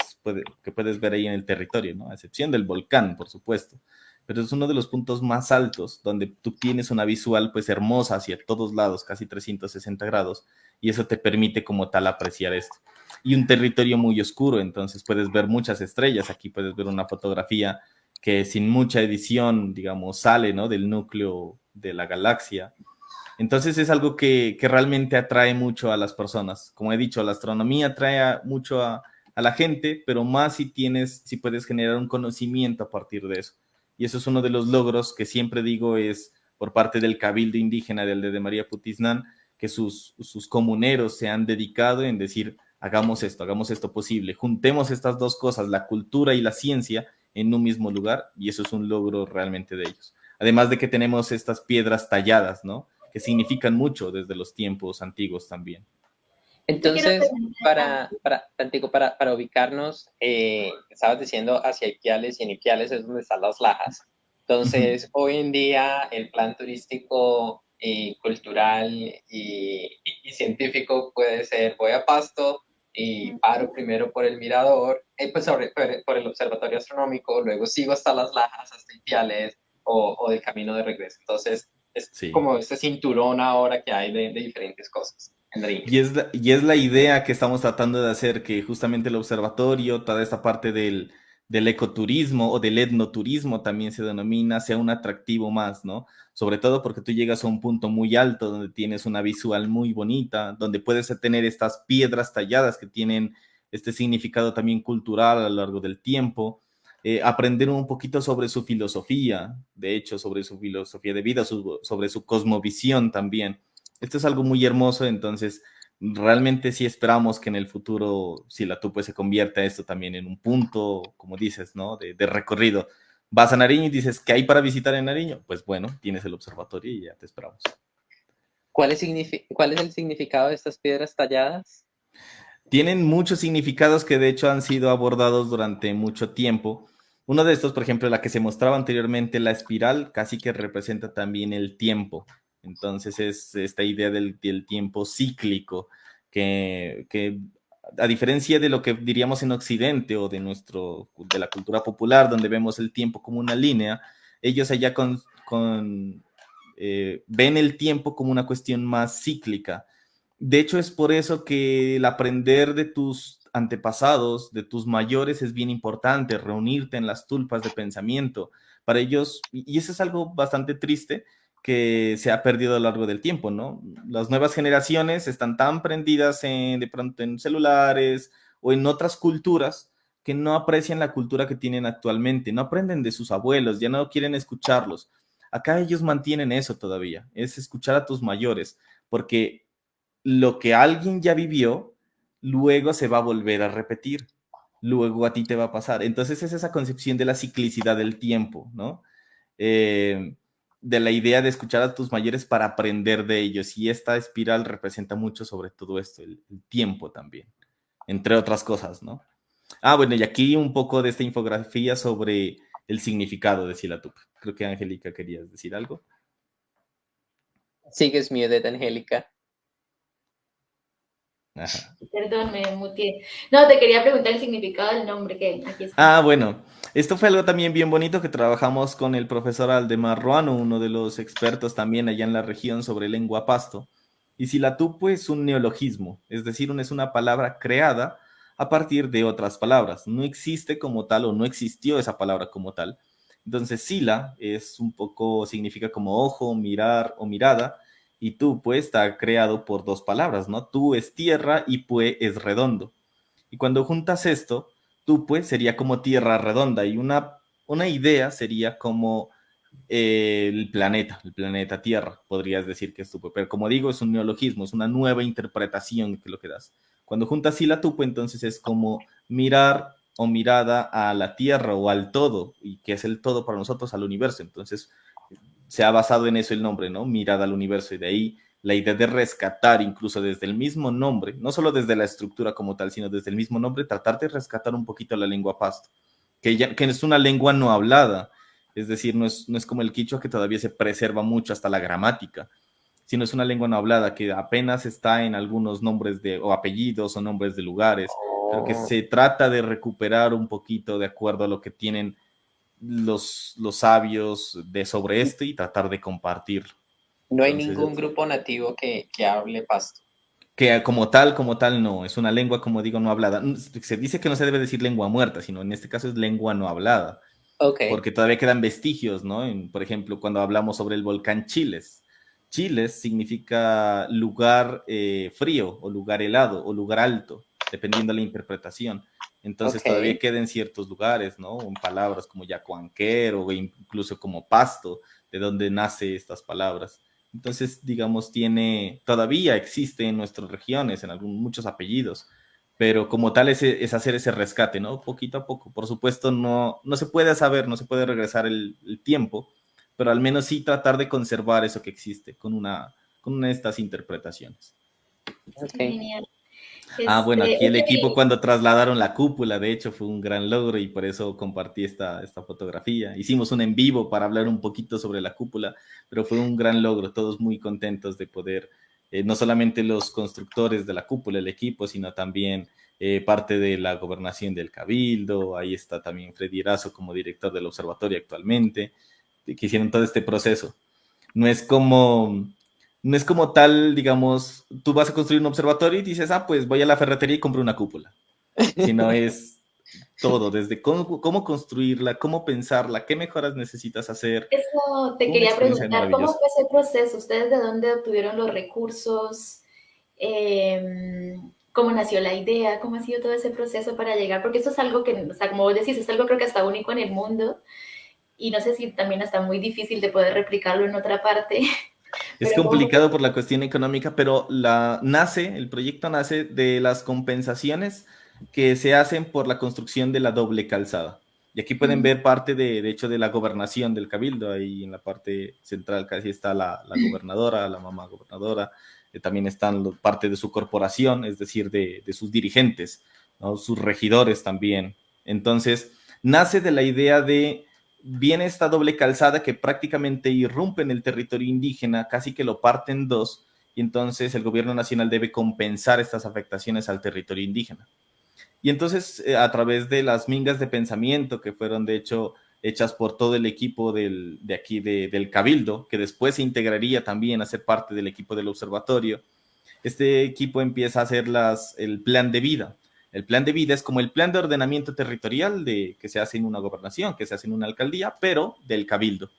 que puedes ver ahí en el territorio, ¿no? A excepción del volcán, por supuesto. Pero es uno de los puntos más altos donde tú tienes una visual pues hermosa hacia todos lados, casi 360 grados, y eso te permite como tal apreciar esto. Y un territorio muy oscuro, entonces puedes ver muchas estrellas. Aquí puedes ver una fotografía que sin mucha edición, digamos, sale, ¿no? Del núcleo de la galaxia. Entonces es algo que realmente atrae mucho a las personas. Como he dicho, la astronomía atrae mucho a la gente, pero más si puedes generar un conocimiento a partir de eso. Y eso es uno de los logros que siempre digo es por parte del Cabildo Indígena del de María Putiznán, que sus comuneros se han dedicado en decir, hagamos esto posible, juntemos estas dos cosas, la cultura y la ciencia, en un mismo lugar, y eso es un logro realmente de ellos. Además de que tenemos estas piedras talladas, ¿no? Que significan mucho desde los tiempos antiguos también. Entonces, para ubicarnos, estabas diciendo hacia Ipiales, y en Ipiales es donde están las lajas. Entonces, hoy en día el plan turístico cultural y científico puede ser, voy a Pasto, y paro primero por el mirador, pues por el observatorio astronómico, luego sigo hasta Las Lajas, hasta Ipiales o de camino de regreso. Entonces, es Sí. como este cinturón ahora que hay de diferentes cosas en Nariño. Y es la idea que estamos tratando de hacer, que justamente el observatorio, toda esta parte del ecoturismo o del etnoturismo también se denomina, sea un atractivo más, ¿no? Sobre todo porque tú llegas a un punto muy alto donde tienes una visual muy bonita, donde puedes tener estas piedras talladas que tienen este significado también cultural a lo largo del tiempo. Aprender un poquito sobre su filosofía, de hecho, sobre su filosofía de vida, sobre su cosmovisión también. Esto es algo muy hermoso, entonces realmente sí esperamos que en el futuro Silatupe se convierta esto también en un punto, como dices, ¿no? De recorrido. Vas a Nariño y dices, ¿qué hay para visitar en Nariño? Pues bueno, tienes el observatorio y ya te esperamos. ¿Cuál es el significado de estas piedras talladas? Tienen muchos significados que de hecho han sido abordados durante mucho tiempo. Uno de estos, por ejemplo, la que se mostraba anteriormente, la espiral, casi que representa también el tiempo. Entonces es esta idea del tiempo cíclico, que a diferencia de lo que diríamos en Occidente o de la cultura popular, donde vemos el tiempo como una línea, ellos allá ven el tiempo como una cuestión más cíclica. De hecho, es por eso que el aprender de tus antepasados, de tus mayores, es bien importante, reunirte en las tulpas de pensamiento. Para ellos, y eso es algo bastante triste, que se ha perdido a lo largo del tiempo, ¿no? Las nuevas generaciones están tan prendidas de pronto en celulares o en otras culturas que no aprecian la cultura que tienen actualmente, no aprenden de sus abuelos, ya no quieren escucharlos. Acá ellos mantienen eso todavía, es escuchar a tus mayores, porque lo que alguien ya vivió, luego se va a volver a repetir, luego a ti te va a pasar. Entonces es esa concepción de la ciclicidad del tiempo, ¿no? Eh, de la idea de escuchar a tus mayores para aprender de ellos. Y esta espiral representa mucho sobre todo esto, el tiempo también, entre otras cosas, ¿no? Ah, bueno, y aquí un poco de esta infografía sobre el significado de Silatup. Creo que Angélica querías decir algo. Sigues muted, Angélica. Ajá. Perdón, me muteé. No, te quería preguntar el significado del nombre, que aquí está. Ah, bueno, esto fue algo también bien bonito que trabajamos con el profesor Aldemar Ruano, uno de los expertos también allá en la región sobre lengua pasto. Y Silatupo es un neologismo, es decir, es una palabra creada a partir de otras palabras. No existe como tal o no existió esa palabra como tal. Entonces, sila es un poco, significa como ojo, mirar o mirada, y tu pues está creado por dos palabras, ¿no? Tu es tierra y pue es redondo. Y cuando juntas esto, tú pues sería como tierra redonda y una idea sería como el planeta Tierra, podrías decir que es tupe, pero como digo, es un neologismo, es una nueva interpretación que lo que das. Cuando juntas y la tupe, entonces es como mirar o mirada a la Tierra o al todo, y que es el todo para nosotros, al universo. Entonces se ha basado en eso el nombre, ¿no? Mirada al universo, y de ahí la idea de rescatar, incluso desde el mismo nombre, no solo desde la estructura como tal, sino desde el mismo nombre, tratar de rescatar un poquito la lengua pasto, que es una lengua no hablada, es decir, no es como el quichua que todavía se preserva mucho hasta la gramática, sino es una lengua no hablada que apenas está en algunos nombres o apellidos o nombres de lugares, pero que Oh, se trata de recuperar un poquito de acuerdo a lo que tienen los sabios de sobre esto y tratar de compartirlo. no hay Entonces, ningún grupo nativo que hable pasto. que como tal, no, es una lengua, como digo, no hablada. Se dice que no se debe decir lengua muerta, sino en este caso es lengua no hablada, Ok, porque todavía quedan vestigios, ¿no? Por ejemplo, cuando hablamos sobre el volcán Chiles. Chiles significa lugar frío o lugar helado o lugar alto, dependiendo de la interpretación. Entonces todavía ok. quedan ciertos lugares, ¿no? En palabras como yacuanquero o incluso como pasto, de donde nace estas palabras. Entonces, digamos, todavía existe en nuestras regiones, en muchos apellidos, pero como tal es hacer ese rescate, ¿no? Poquito a poco. Por supuesto, no se puede saber, no se puede regresar el tiempo, pero al menos sí tratar de conservar eso que existe con una de estas interpretaciones. Ok. Genial. Ah, bueno, aquí Es el que equipo cuando trasladaron la cúpula, de hecho, fue un gran logro y por eso compartí esta fotografía. Hicimos un en vivo para hablar un poquito sobre la cúpula, pero fue un gran logro, todos muy contentos de poder no solamente los constructores de la cúpula, el equipo, sino también parte de la gobernación del Cabildo. Ahí está también Freddy Erazo como director del observatorio actualmente, que hicieron todo este proceso. No es como, no es como tal, digamos, tú vas a construir un observatorio y dices, ah, pues voy a la ferretería y compro una cúpula. Sino es todo, desde cómo construirla, cómo pensarla, qué mejoras necesitas hacer. Eso te Una quería experiencia preguntar, ¿cómo maravillosa. fue ese proceso? ¿Ustedes de dónde obtuvieron los recursos? ¿Cómo nació la idea? ¿Cómo ha sido todo ese proceso para llegar? Porque eso es algo que, o sea, como vos decís, es algo creo que hasta único en el mundo y no sé si también está muy difícil de poder replicarlo en otra parte, Es pero ¿cómo fue? complicado por la cuestión económica, pero el proyecto nace de las compensaciones que se hacen por la construcción de la doble calzada. Y aquí pueden ver parte de hecho, de la gobernación del Cabildo. Ahí en la parte central casi está la gobernadora, la mamá gobernadora. También están parte de su corporación, es decir, de sus dirigentes, ¿no? Sus regidores también. Entonces, nace de la idea de viene esta doble calzada que prácticamente irrumpe en el territorio indígena, casi que lo parte en dos, y entonces el gobierno nacional debe compensar estas afectaciones al territorio indígena. Y entonces, a través de las mingas de pensamiento, que fueron de hecho hechas por todo el equipo de aquí del Cabildo, que después se integraría también a ser parte del equipo del observatorio, este equipo empieza a hacer el plan de vida. El plan de vida es como el plan de ordenamiento territorial que se hace en una gobernación, que se hace en una alcaldía, pero del cabildo.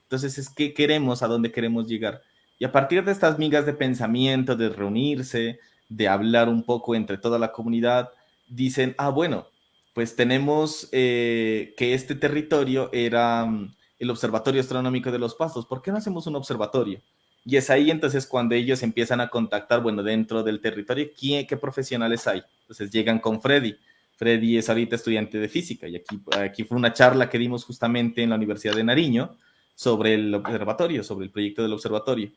Entonces es qué queremos, a dónde queremos llegar. Y a partir de estas migas de pensamiento, de reunirse, de hablar un poco entre toda la comunidad, dicen, ah, bueno, pues tenemos que este territorio era el Observatorio Astronómico de los Pastos. ¿Por qué no hacemos un observatorio? Y es ahí entonces cuando ellos empiezan a contactar, bueno, dentro del territorio, ¿qué profesionales hay? Entonces llegan con Freddy. Freddy es ahorita estudiante de física y aquí fue una charla que dimos justamente en la Universidad de Nariño sobre el observatorio, sobre el proyecto del observatorio.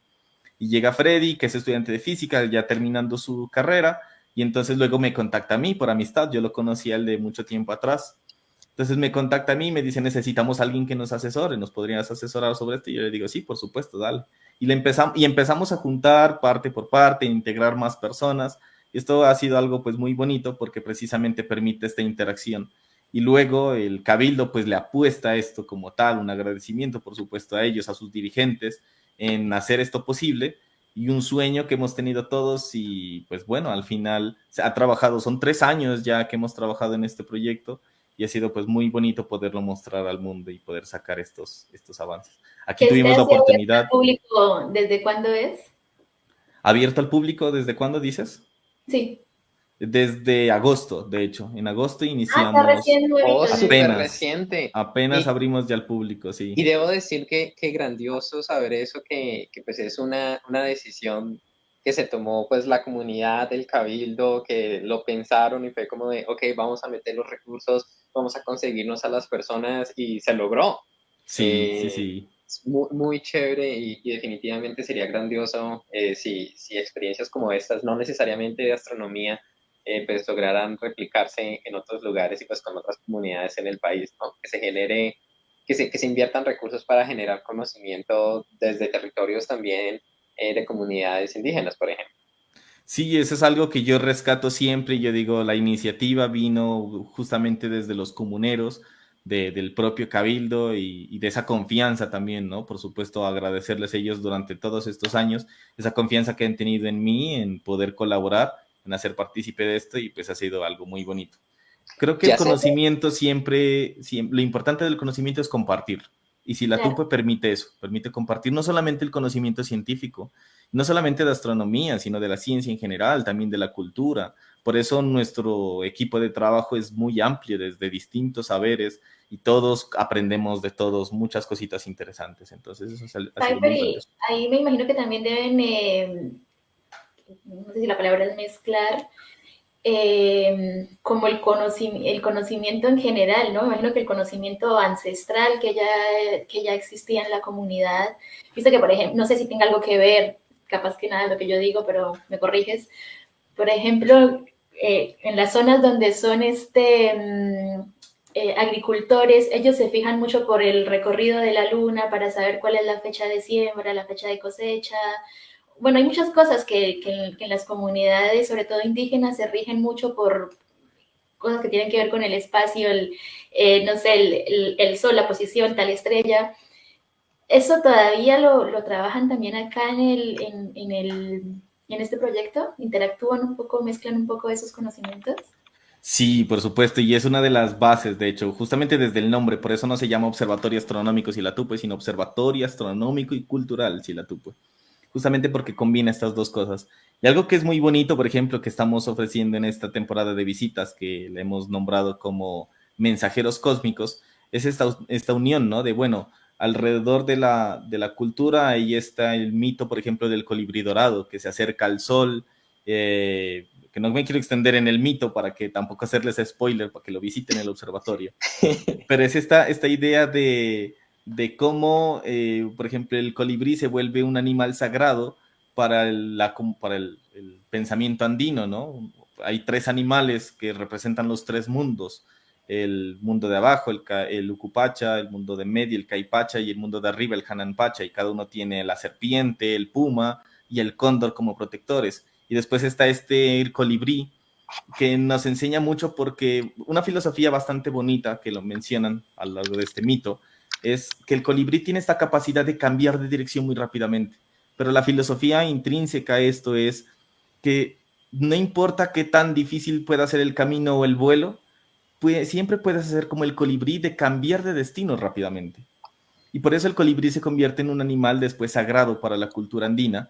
Y llega Freddy, que es estudiante de física, ya terminando su carrera, y entonces luego me contacta a mí por amistad, yo lo conocí a él de mucho tiempo atrás. Entonces me contacta a mí y me dice, necesitamos a alguien que nos asesore, ¿nos podrías asesorar sobre esto? Y yo le digo, sí, por supuesto, dale. Y empezamos a juntar parte por parte, integrar más personas. Y esto ha sido algo pues muy bonito porque precisamente permite esta interacción. Y luego el Cabildo pues le apuesta a esto como tal, un agradecimiento por supuesto a ellos, a sus dirigentes, en hacer esto posible y un sueño que hemos tenido todos y pues bueno, al final se ha trabajado, son 3 años ya que hemos trabajado en este proyecto y ha sido pues muy bonito poderlo mostrar al mundo y poder sacar estos avances. Aquí ¿Que esté tuvimos la así abierto al oportunidad, público desde cuándo es? abierto al público, ¿desde cuándo dices? Sí. Desde agosto, de hecho, en agosto Ah, está iniciamos recién Oh, nuevito. súper apenas, reciente. apenas Y, abrimos ya al público, y sí. debo decir que grandioso saber eso, que pues es una decisión que se tomó pues la comunidad del Cabildo, que lo pensaron y fue como de, ok, vamos a meter los recursos, vamos a conseguirnos a las personas y se logró. Sí, sí, Eh, sí. es muy, muy chévere y definitivamente sería grandioso si experiencias como estas, no necesariamente de astronomía, pues lograran replicarse en otros lugares y pues con otras comunidades en el país, ¿no? Que se genere, que se inviertan recursos para generar conocimiento desde territorios también de comunidades indígenas, por ejemplo. Sí, eso es algo que yo rescato siempre. Yo digo, la iniciativa vino justamente desde los comuneros, del propio Cabildo y de esa confianza también, ¿no? Por supuesto, agradecerles a ellos durante todos estos años, esa confianza que han tenido en mí, en poder colaborar, en hacer partícipe de esto y pues ha sido algo muy bonito. Creo que el Ya sé, conocimiento lo importante del conocimiento es compartir. Y si la Claro. TUPE permite eso, permite compartir no solamente el conocimiento científico, no solamente de astronomía, sino de la ciencia en general, también de la cultura. Por eso nuestro equipo de trabajo es muy amplio, desde distintos saberes, y todos aprendemos de todos muchas cositas interesantes. Entonces eso ha sido Cypher, muy y valioso. ahí me imagino que también deben, no sé si la palabra es mezclar, como el conocimiento en general, ¿no? Me imagino que el conocimiento ancestral que ya existía en la comunidad, visto que, por ejemplo, no sé si tenga algo que ver, capaz que nada de lo que yo digo, pero me corriges. Por ejemplo, en las zonas donde son agricultores, ellos se fijan mucho por el recorrido de la luna para saber cuál es la fecha de siembra, la fecha de cosecha, bueno, hay muchas cosas que en las comunidades, sobre todo indígenas, se rigen mucho por cosas que tienen que ver con el espacio, no sé, el sol, la posición, tal estrella. ¿Eso todavía lo trabajan también acá en este proyecto? ¿Interactúan un poco, mezclan un poco esos conocimientos? Sí, por supuesto, y es una de las bases, de hecho, justamente desde el nombre, por eso no se llama Observatorio Astronómico Silatupe, sino Observatorio Astronómico y Cultural Silatupe, justamente porque combina estas dos cosas. Y algo que es muy bonito, por ejemplo, que estamos ofreciendo en esta temporada de visitas, que le hemos nombrado como mensajeros cósmicos, es esta unión, ¿no? De, bueno, alrededor de la cultura, ahí está el mito, por ejemplo, del colibrí dorado, que se acerca al sol, que no me quiero extender en el mito para que tampoco hacerles spoiler, para que lo visiten el observatorio, pero es esta idea de cómo, por ejemplo, el colibrí se vuelve un animal sagrado para el pensamiento andino, ¿no? Hay tres animales que representan los tres mundos, el mundo de abajo, el Ucupacha, el mundo de medio, el Caipacha, y el mundo de arriba, el Hananpacha, y cada uno tiene la serpiente, el puma y el cóndor como protectores. Y después está el colibrí, que nos enseña mucho porque una filosofía bastante bonita que lo mencionan a lo largo de este mito es que el colibrí tiene esta capacidad de cambiar de dirección muy rápidamente, pero la filosofía intrínseca a esto es que no importa qué tan difícil pueda ser el camino o el vuelo, siempre puedes hacer como el colibrí de cambiar de destino rápidamente. Y por eso el colibrí se convierte en un animal después sagrado para la cultura andina.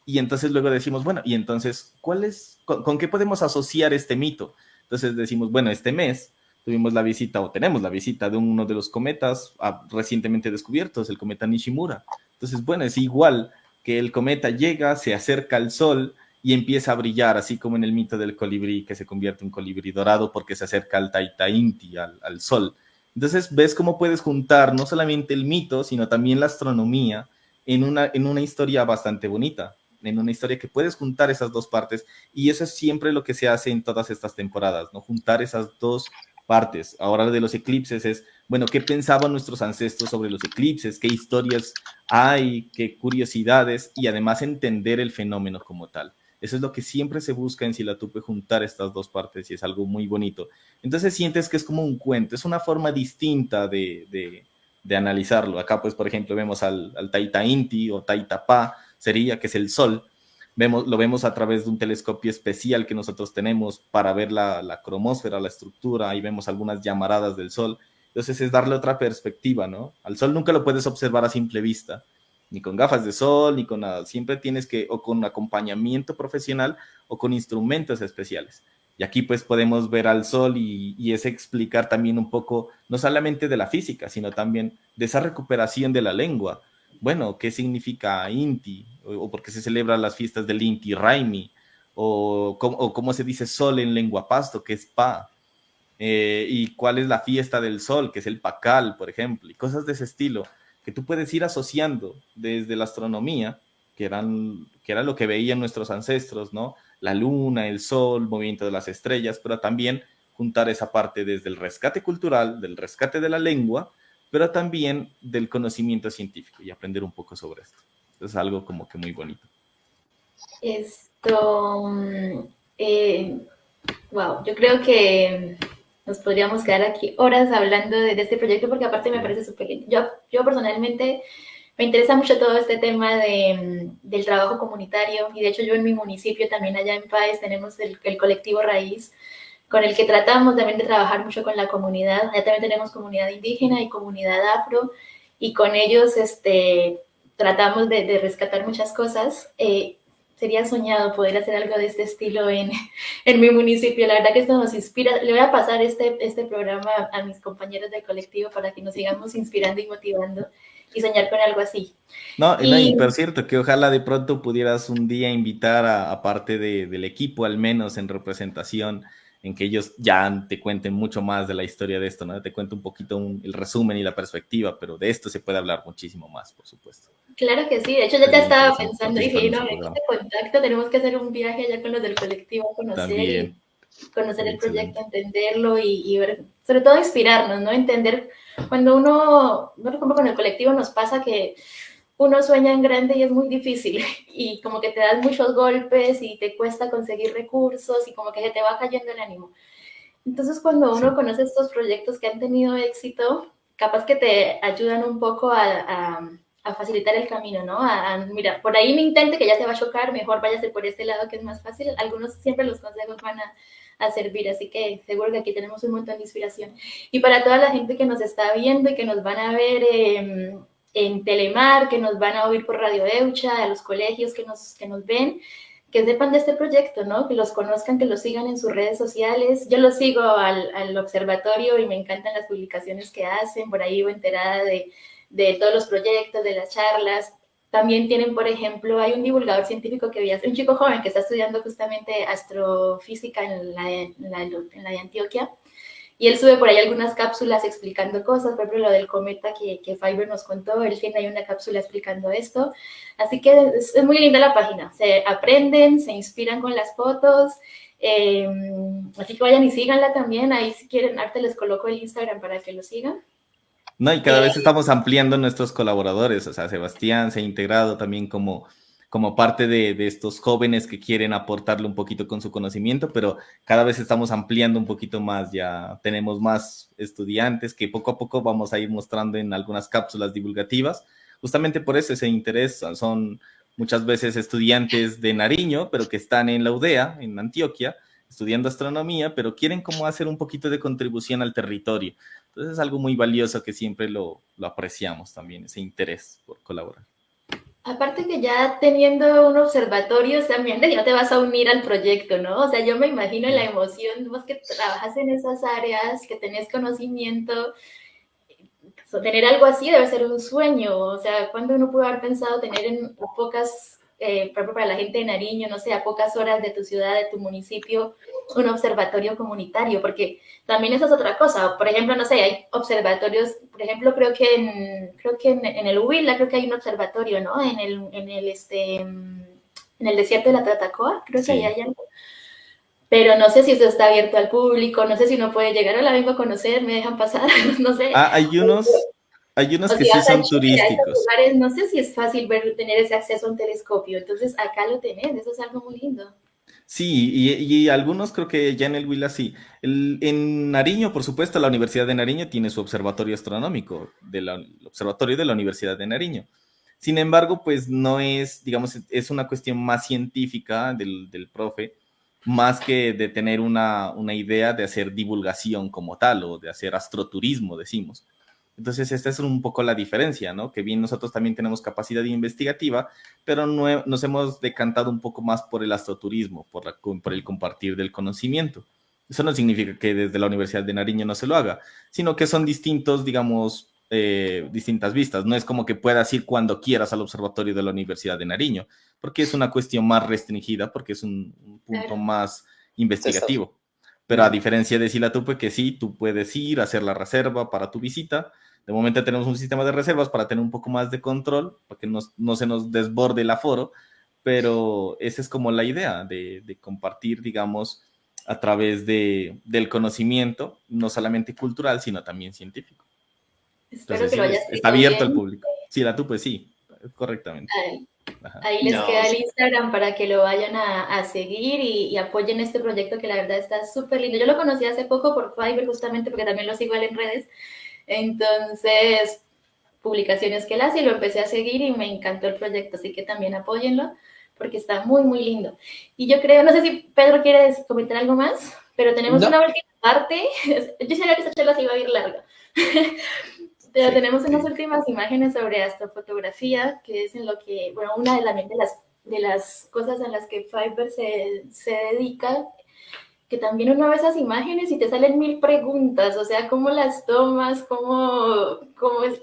Y entonces luego decimos, bueno, y entonces, con qué podemos asociar este mito? Entonces decimos, bueno, este mes tuvimos la visita o tenemos la visita de uno de los cometas recientemente descubiertos, el cometa Nishimura. Entonces, bueno, es igual que el cometa llega, se acerca al sol y empieza a brillar, así como en el mito del colibrí, que se convierte en colibrí dorado porque se acerca al Taita Inti, al sol. Entonces ves cómo puedes juntar no solamente el mito, sino también la astronomía en una historia bastante bonita, en una historia que puedes juntar esas dos partes, y eso es siempre lo que se hace en todas estas temporadas, ¿no? Juntar esas dos partes. Ahora de los eclipses es, bueno, ¿qué pensaban nuestros ancestros sobre los eclipses? ¿Qué historias hay? ¿Qué curiosidades? Y además entender el fenómeno como tal. Eso es lo que siempre se busca en Silatupe, juntar estas dos partes, y es algo muy bonito. Entonces sientes que es como un cuento, es una forma distinta de analizarlo. Acá, pues, por ejemplo, vemos al Taita Inti o Taita Pa, sería, que es el Sol. Lo vemos a través de un telescopio especial que nosotros tenemos para ver la cromosfera, la estructura, ahí vemos algunas llamaradas del Sol. Entonces es darle otra perspectiva, ¿no? Al Sol nunca lo puedes observar a simple vista, ni con gafas de sol, ni con nada. Siempre tienes que, o con acompañamiento profesional, o con instrumentos especiales. Y aquí pues podemos ver al sol y es explicar también un poco, no solamente de la física, sino también de esa recuperación de la lengua. Bueno, ¿qué significa Inti? O por qué se celebran las fiestas del Inti Raimi, o cómo se dice sol en lengua pasto, que es Pa, y cuál es la fiesta del sol, que es el Pacal, por ejemplo, y cosas de ese estilo, que tú puedes ir asociando desde la astronomía, que era lo que veían nuestros ancestros, ¿no? La luna, el sol, movimiento de las estrellas, pero también juntar esa parte desde el rescate cultural, del rescate de la lengua, pero también del conocimiento científico y aprender un poco sobre esto. Es algo como que muy bonito. Esto, wow, yo creo que nos podríamos quedar aquí horas hablando de este proyecto porque aparte me parece súper lindo. Yo personalmente me interesa mucho todo este tema del trabajo comunitario y de hecho yo en mi municipio también allá en Páez tenemos el colectivo Raíz con el que tratamos también de trabajar mucho con la comunidad. Allá también tenemos comunidad indígena y comunidad afro y con ellos tratamos de rescatar muchas cosas. Sería soñado poder hacer algo de este estilo en mi municipio. La verdad que esto nos inspira. Le voy a pasar este programa a mis compañeros del colectivo para que nos sigamos inspirando y motivando y soñar con algo así. No, y por cierto, que ojalá de pronto pudieras un día invitar a parte del equipo, al menos en representación, en que ellos ya te cuenten mucho más de la historia de esto, ¿no? Te cuento un poquito el resumen y la perspectiva, pero de esto se puede hablar muchísimo más, por supuesto. Claro que sí, de hecho ya estaba pensando, dije, no, este contacto, tenemos que hacer un viaje allá con los del colectivo, conocer el proyecto, entenderlo y ver, sobre todo inspirarnos, ¿no? Entender, cuando uno, por ejemplo, con el colectivo nos pasa que uno sueña en grande y es muy difícil y como que te das muchos golpes y te cuesta conseguir recursos y como que se te va cayendo el ánimo. Entonces, cuando Sí. uno conoce estos proyectos que han tenido éxito, capaz que te ayudan un poco a facilitar el camino, ¿no? Mira, por ahí no intente que ya te va a chocar, mejor váyase por este lado que es más fácil. Algunos siempre los consejos van a servir, así que seguro que aquí tenemos un montón de inspiración. Y para toda la gente que nos está viendo y que nos van a ver en Telemar, que nos van a oír por Radio Eucha, a los colegios que nos ven, que sepan de este proyecto, ¿no? Que los conozcan, que los sigan en sus redes sociales. Yo los sigo al observatorio y me encantan las publicaciones que hacen, por ahí vivo enterada de todos los proyectos, de las charlas. También tienen, por ejemplo, hay un divulgador científico que vi, un chico joven que está estudiando justamente astrofísica en la de Antioquia, y él sube por ahí algunas cápsulas explicando cosas, por ejemplo, lo del cometa que Fiverr nos contó, él tiene ahí una cápsula explicando esto. Así que es muy linda la página, se aprenden, se inspiran con las fotos, así que vayan y síganla también, ahí si quieren, Arte les coloco el Instagram para que lo sigan. No, y cada vez estamos ampliando nuestros colaboradores, o sea, Sebastián se ha integrado también como parte de estos jóvenes que quieren aportarle un poquito con su conocimiento, pero cada vez estamos ampliando un poquito más, ya tenemos más estudiantes que poco a poco vamos a ir mostrando en algunas cápsulas divulgativas, justamente por eso ese interés, son muchas veces estudiantes de Nariño, pero que están en la UDEA, en Antioquia, estudiando astronomía, pero quieren como hacer un poquito de contribución al territorio. Entonces es algo muy valioso que siempre lo apreciamos también, ese interés por colaborar. Aparte que ya teniendo un observatorio también ya te vas a unir al proyecto, ¿no? O sea, yo me imagino la emoción, vos que trabajas en esas áreas, que tenés conocimiento, tener algo así debe ser un sueño. O sea, ¿cuándo uno pudo haber pensado tener en pocas, por ejemplo, para la gente de Nariño, no sé, a pocas horas de tu ciudad, de tu municipio, un observatorio comunitario? Porque también eso es otra cosa. Por ejemplo, no sé, hay observatorios, por ejemplo, creo que en el Huila creo que hay un observatorio, ¿no? En el desierto de la Tatacoa, creo que Sí. ahí hay algo. Pero no sé si eso está abierto al público, no sé si uno puede llegar, la vengo a conocer, me dejan pasar, no sé. Hay unos que sí son turísticos. Lugares, no sé si es fácil tener ese acceso a un telescopio, entonces acá lo tenés, eso es algo muy lindo. Sí, y algunos creo que ya en el Huila sí. En Nariño, por supuesto, la Universidad de Nariño tiene su observatorio astronómico, el observatorio de la Universidad de Nariño. Sin embargo, pues no es, digamos, es una cuestión más científica del profe, más que de tener una idea de hacer divulgación como tal o de hacer astroturismo, decimos. Entonces, esta es un poco la diferencia, ¿no? Que bien nosotros también tenemos capacidad investigativa, pero nos hemos decantado un poco más por el astroturismo, por el compartir del conocimiento. Eso no significa que desde la Universidad de Nariño no se lo haga, sino que son distintos, digamos, distintas vistas. No es como que puedas ir cuando quieras al observatorio de la Universidad de Nariño, porque es una cuestión más restringida, porque es un punto más investigativo. Pero a diferencia de Silatupe, que sí, tú puedes ir a hacer la reserva para tu visita. De momento tenemos un sistema de reservas para tener un poco más de control, para que no se nos desborde el aforo, pero esa es como la idea de compartir, digamos, a través del conocimiento, no solamente cultural, sino también científico. Espero Entonces, que sí, lo hayas está escrito abierto bien. al público. Silatupe, sí, correctamente. Ahí les No, queda el Instagram para que lo vayan a seguir y apoyen este proyecto que la verdad está súper lindo. Yo lo conocí hace poco por Fiverr justamente porque también lo sigo en redes. Entonces, publicaciones que él hace y lo empecé a seguir y me encantó el proyecto, así que también apóyenlo porque está muy, muy lindo. Y yo creo, no sé si Pedro quiere comentar algo más, pero tenemos una última parte. Yo sabía que esta charla se iba a ir larga. Pero sí, tenemos unas últimas imágenes sobre astrofotografía, que es en lo que, bueno, una de las cosas en las que Fiverr se dedica, que también uno ve esas imágenes y te salen 1000 preguntas, o sea, ¿cómo las tomas?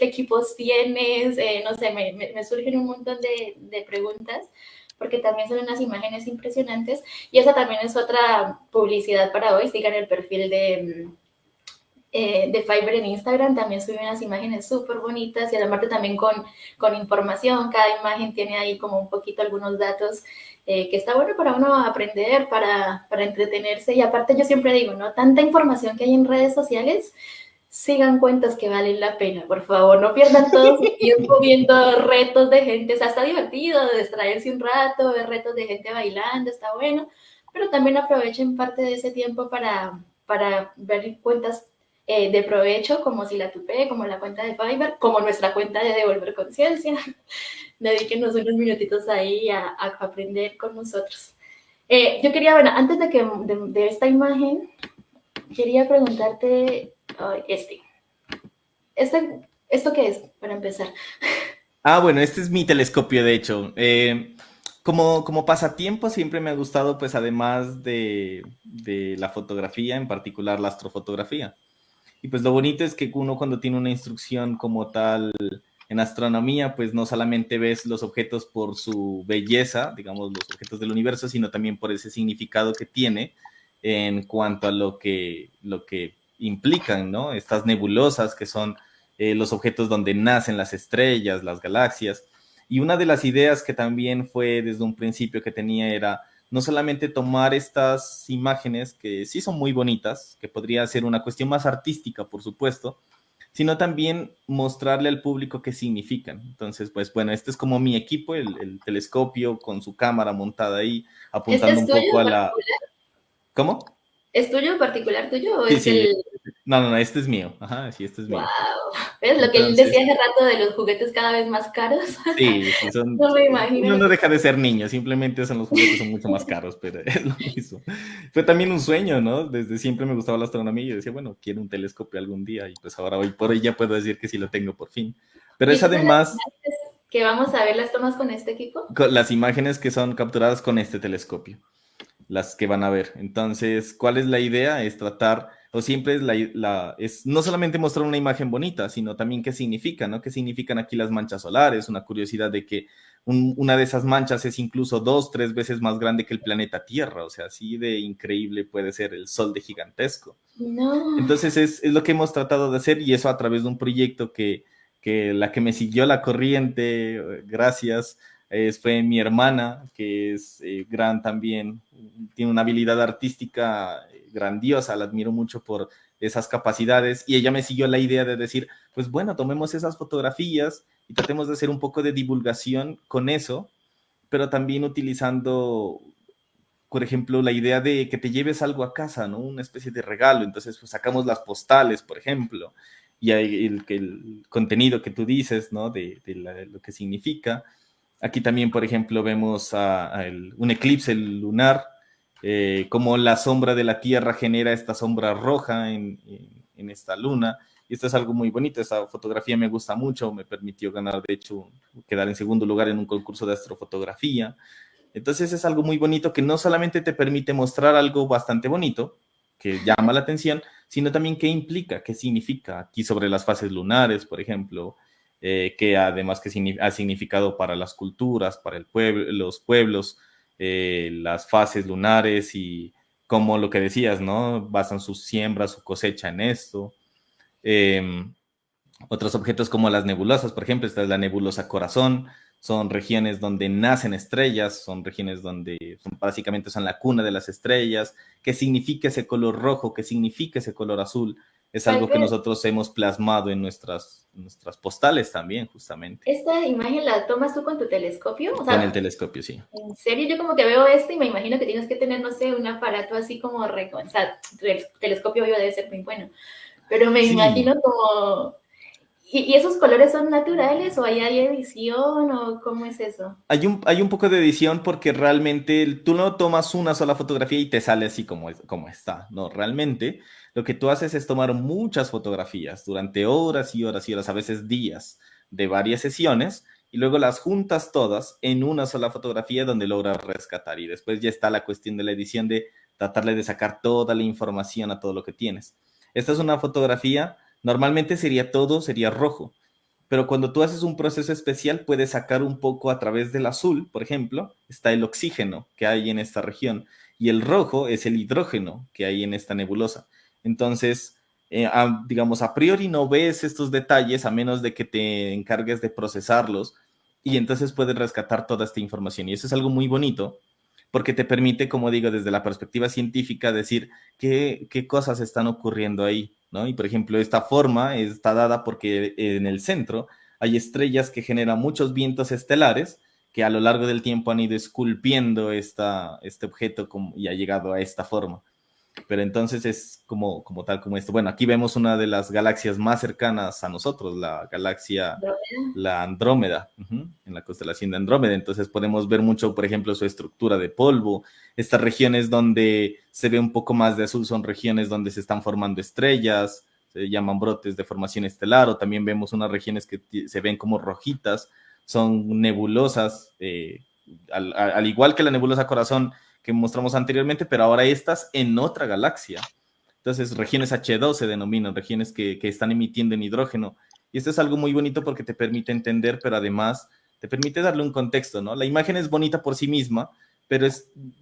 ¿Qué equipos tienes? No sé, me surgen un montón de preguntas, porque también son unas imágenes impresionantes, y esa también es otra publicidad para hoy. Sigan el perfil de Fiverr en Instagram, también subí unas imágenes súper bonitas y además también con información. Cada imagen tiene ahí como un poquito algunos datos que está bueno para uno aprender, para entretenerse. Y aparte yo siempre digo, ¿no? Tanta información que hay en redes sociales, sigan cuentas que valen la pena, por favor, no pierdan todo su tiempo viendo retos de gente, o sea, está divertido distraerse un rato, ver retos de gente bailando, está bueno, pero también aprovechen parte de ese tiempo para ver cuentas de provecho, como si la tupé, como la cuenta de Fiverr, como nuestra cuenta de Devolver Conciencia. Dedíquenos unos minutitos ahí a aprender con nosotros. Yo quería, bueno, antes de esta imagen, quería preguntarte, ¿esto qué es, para empezar? Bueno, este es mi telescopio, de hecho. Como pasatiempo siempre me ha gustado, pues además de la fotografía, en particular la astrofotografía. Y pues lo bonito es que uno cuando tiene una instrucción como tal en astronomía, pues no solamente ves los objetos por su belleza, digamos, los objetos del universo, sino también por ese significado que tiene en cuanto a lo que implican, ¿no? Estas nebulosas que son los objetos donde nacen las estrellas, las galaxias. Y una de las ideas que también fue desde un principio que tenía era no solamente tomar estas imágenes que sí son muy bonitas, que podría ser una cuestión más artística, por supuesto, sino también mostrarle al público qué significan. Entonces, pues bueno, este es como mi equipo, el telescopio con su cámara montada ahí, ¿Este apuntando es un tuyo poco a la... particular? ¿Cómo? ¿Es tuyo particular tuyo o Sí, es sí. el... No, no, no, este es mío. Ajá, sí, este es Wow, mío. ¿ves lo que él Entonces, decía hace rato de los juguetes cada vez más caros? sí, sí, son, No me imagino uno lo no que... deja de ser niño, simplemente son los juguetes son mucho más caros, pero es lo mismo. Fue también un sueño, ¿no? Desde siempre me gustaba la astronomía y yo decía, bueno, quiero un telescopio algún día y pues ahora hoy por hoy ya puedo decir que sí lo tengo por fin. Pero ¿Y es estas son las además imágenes que vamos a ver las tomas con este equipo? las imágenes que son capturadas con este telescopio, las que van a ver. Entonces, ¿cuál es la idea? Es tratar, o siempre es, es no solamente mostrar una imagen bonita, sino también qué significa, ¿no? ¿Qué significan aquí las manchas solares? Una curiosidad de que una de esas manchas es incluso 2, 3 veces más grande que el planeta Tierra, o sea, así de increíble puede ser el Sol de gigantesco. No. Entonces es lo que hemos tratado de hacer y eso a través de un proyecto que la que me siguió la corriente, gracias, fue mi hermana, que es gran también, tiene una habilidad artística grandiosa, la admiro mucho por esas capacidades y ella me siguió la idea de decir, pues bueno, tomemos esas fotografías y tratemos de hacer un poco de divulgación con eso, pero también utilizando por ejemplo, la idea de que te lleves algo a casa, ¿no? Una especie de regalo. Entonces, pues sacamos las postales, por ejemplo, y hay el contenido que tú dices, ¿no? De lo que significa. Aquí también, por ejemplo, vemos un eclipse lunar, cómo la sombra de la Tierra genera esta sombra roja en esta luna. Y esto es algo muy bonito. Esa fotografía me gusta mucho, me permitió ganar, de hecho, quedar en segundo lugar en un concurso de astrofotografía. Entonces es algo muy bonito que no solamente te permite mostrar algo bastante bonito, que llama la atención, sino también qué implica, qué significa aquí sobre las fases lunares, por ejemplo, que además que ha significado para las culturas, para los pueblos, las fases lunares y como lo que decías, ¿no? Basan sus siembras, su cosecha en esto. Eh, Otros objetos como las nebulosas, por ejemplo, esta es la nebulosa Corazón, son regiones donde nacen estrellas, son regiones donde básicamente son la cuna de las estrellas. ¿Qué significa ese color rojo? ¿Qué significa ese color azul? Es algo que Piper, nosotros hemos plasmado en nuestras postales también, justamente. ¿esta imagen la tomas tú con tu telescopio? O Con el sea, telescopio, sí. en serio, yo como que veo esto y me imagino que tienes que tener, no sé, un aparato así como, o sea, tu telescopio obvio debe ser muy bueno, pero me Sí, imagino como... ¿Y esos colores son naturales o ahí hay edición o cómo es eso? hay un poco de edición porque realmente tú no tomas una sola fotografía y te sale así como está. No, realmente lo que tú haces es tomar muchas fotografías durante horas y horas y horas, a veces días, de varias sesiones y luego las juntas todas en una sola fotografía donde logras rescatar. Y después ya está la cuestión de la edición de tratarle de sacar toda la información a todo lo que tienes. Esta es una fotografía, normalmente sería rojo, pero cuando tú haces un proceso especial puedes sacar un poco a través del azul, por ejemplo, está el oxígeno que hay en esta región y el rojo es el hidrógeno que hay en esta nebulosa. Entonces, digamos, a priori no ves estos detalles a menos de que te encargues de procesarlos y entonces puedes rescatar toda esta información. Y eso es algo muy bonito porque te permite, como digo, desde la perspectiva científica, decir qué cosas están ocurriendo ahí. ¿no? Y por ejemplo, esta forma está dada porque en el centro hay estrellas que generan muchos vientos estelares que a lo largo del tiempo han ido esculpiendo este objeto y ha llegado a esta forma. Pero entonces es como tal como esto. Bueno, aquí vemos una de las galaxias más cercanas a nosotros, la galaxia, la Andrómeda, en la constelación de Andrómeda. Entonces podemos ver mucho, por ejemplo, su estructura de polvo. Estas regiones donde se ve un poco más de azul son regiones donde se están formando estrellas, se llaman brotes de formación estelar, o también vemos unas regiones que se ven como rojitas, son nebulosas, al igual que la nebulosa Corazón que mostramos anteriormente, pero ahora estas en otra galaxia. Entonces, regiones H2 se denominan, regiones que están emitiendo en hidrógeno. Y esto es algo muy bonito porque te permite entender, pero además te permite darle un contexto, ¿no? La imagen es bonita por sí misma, pero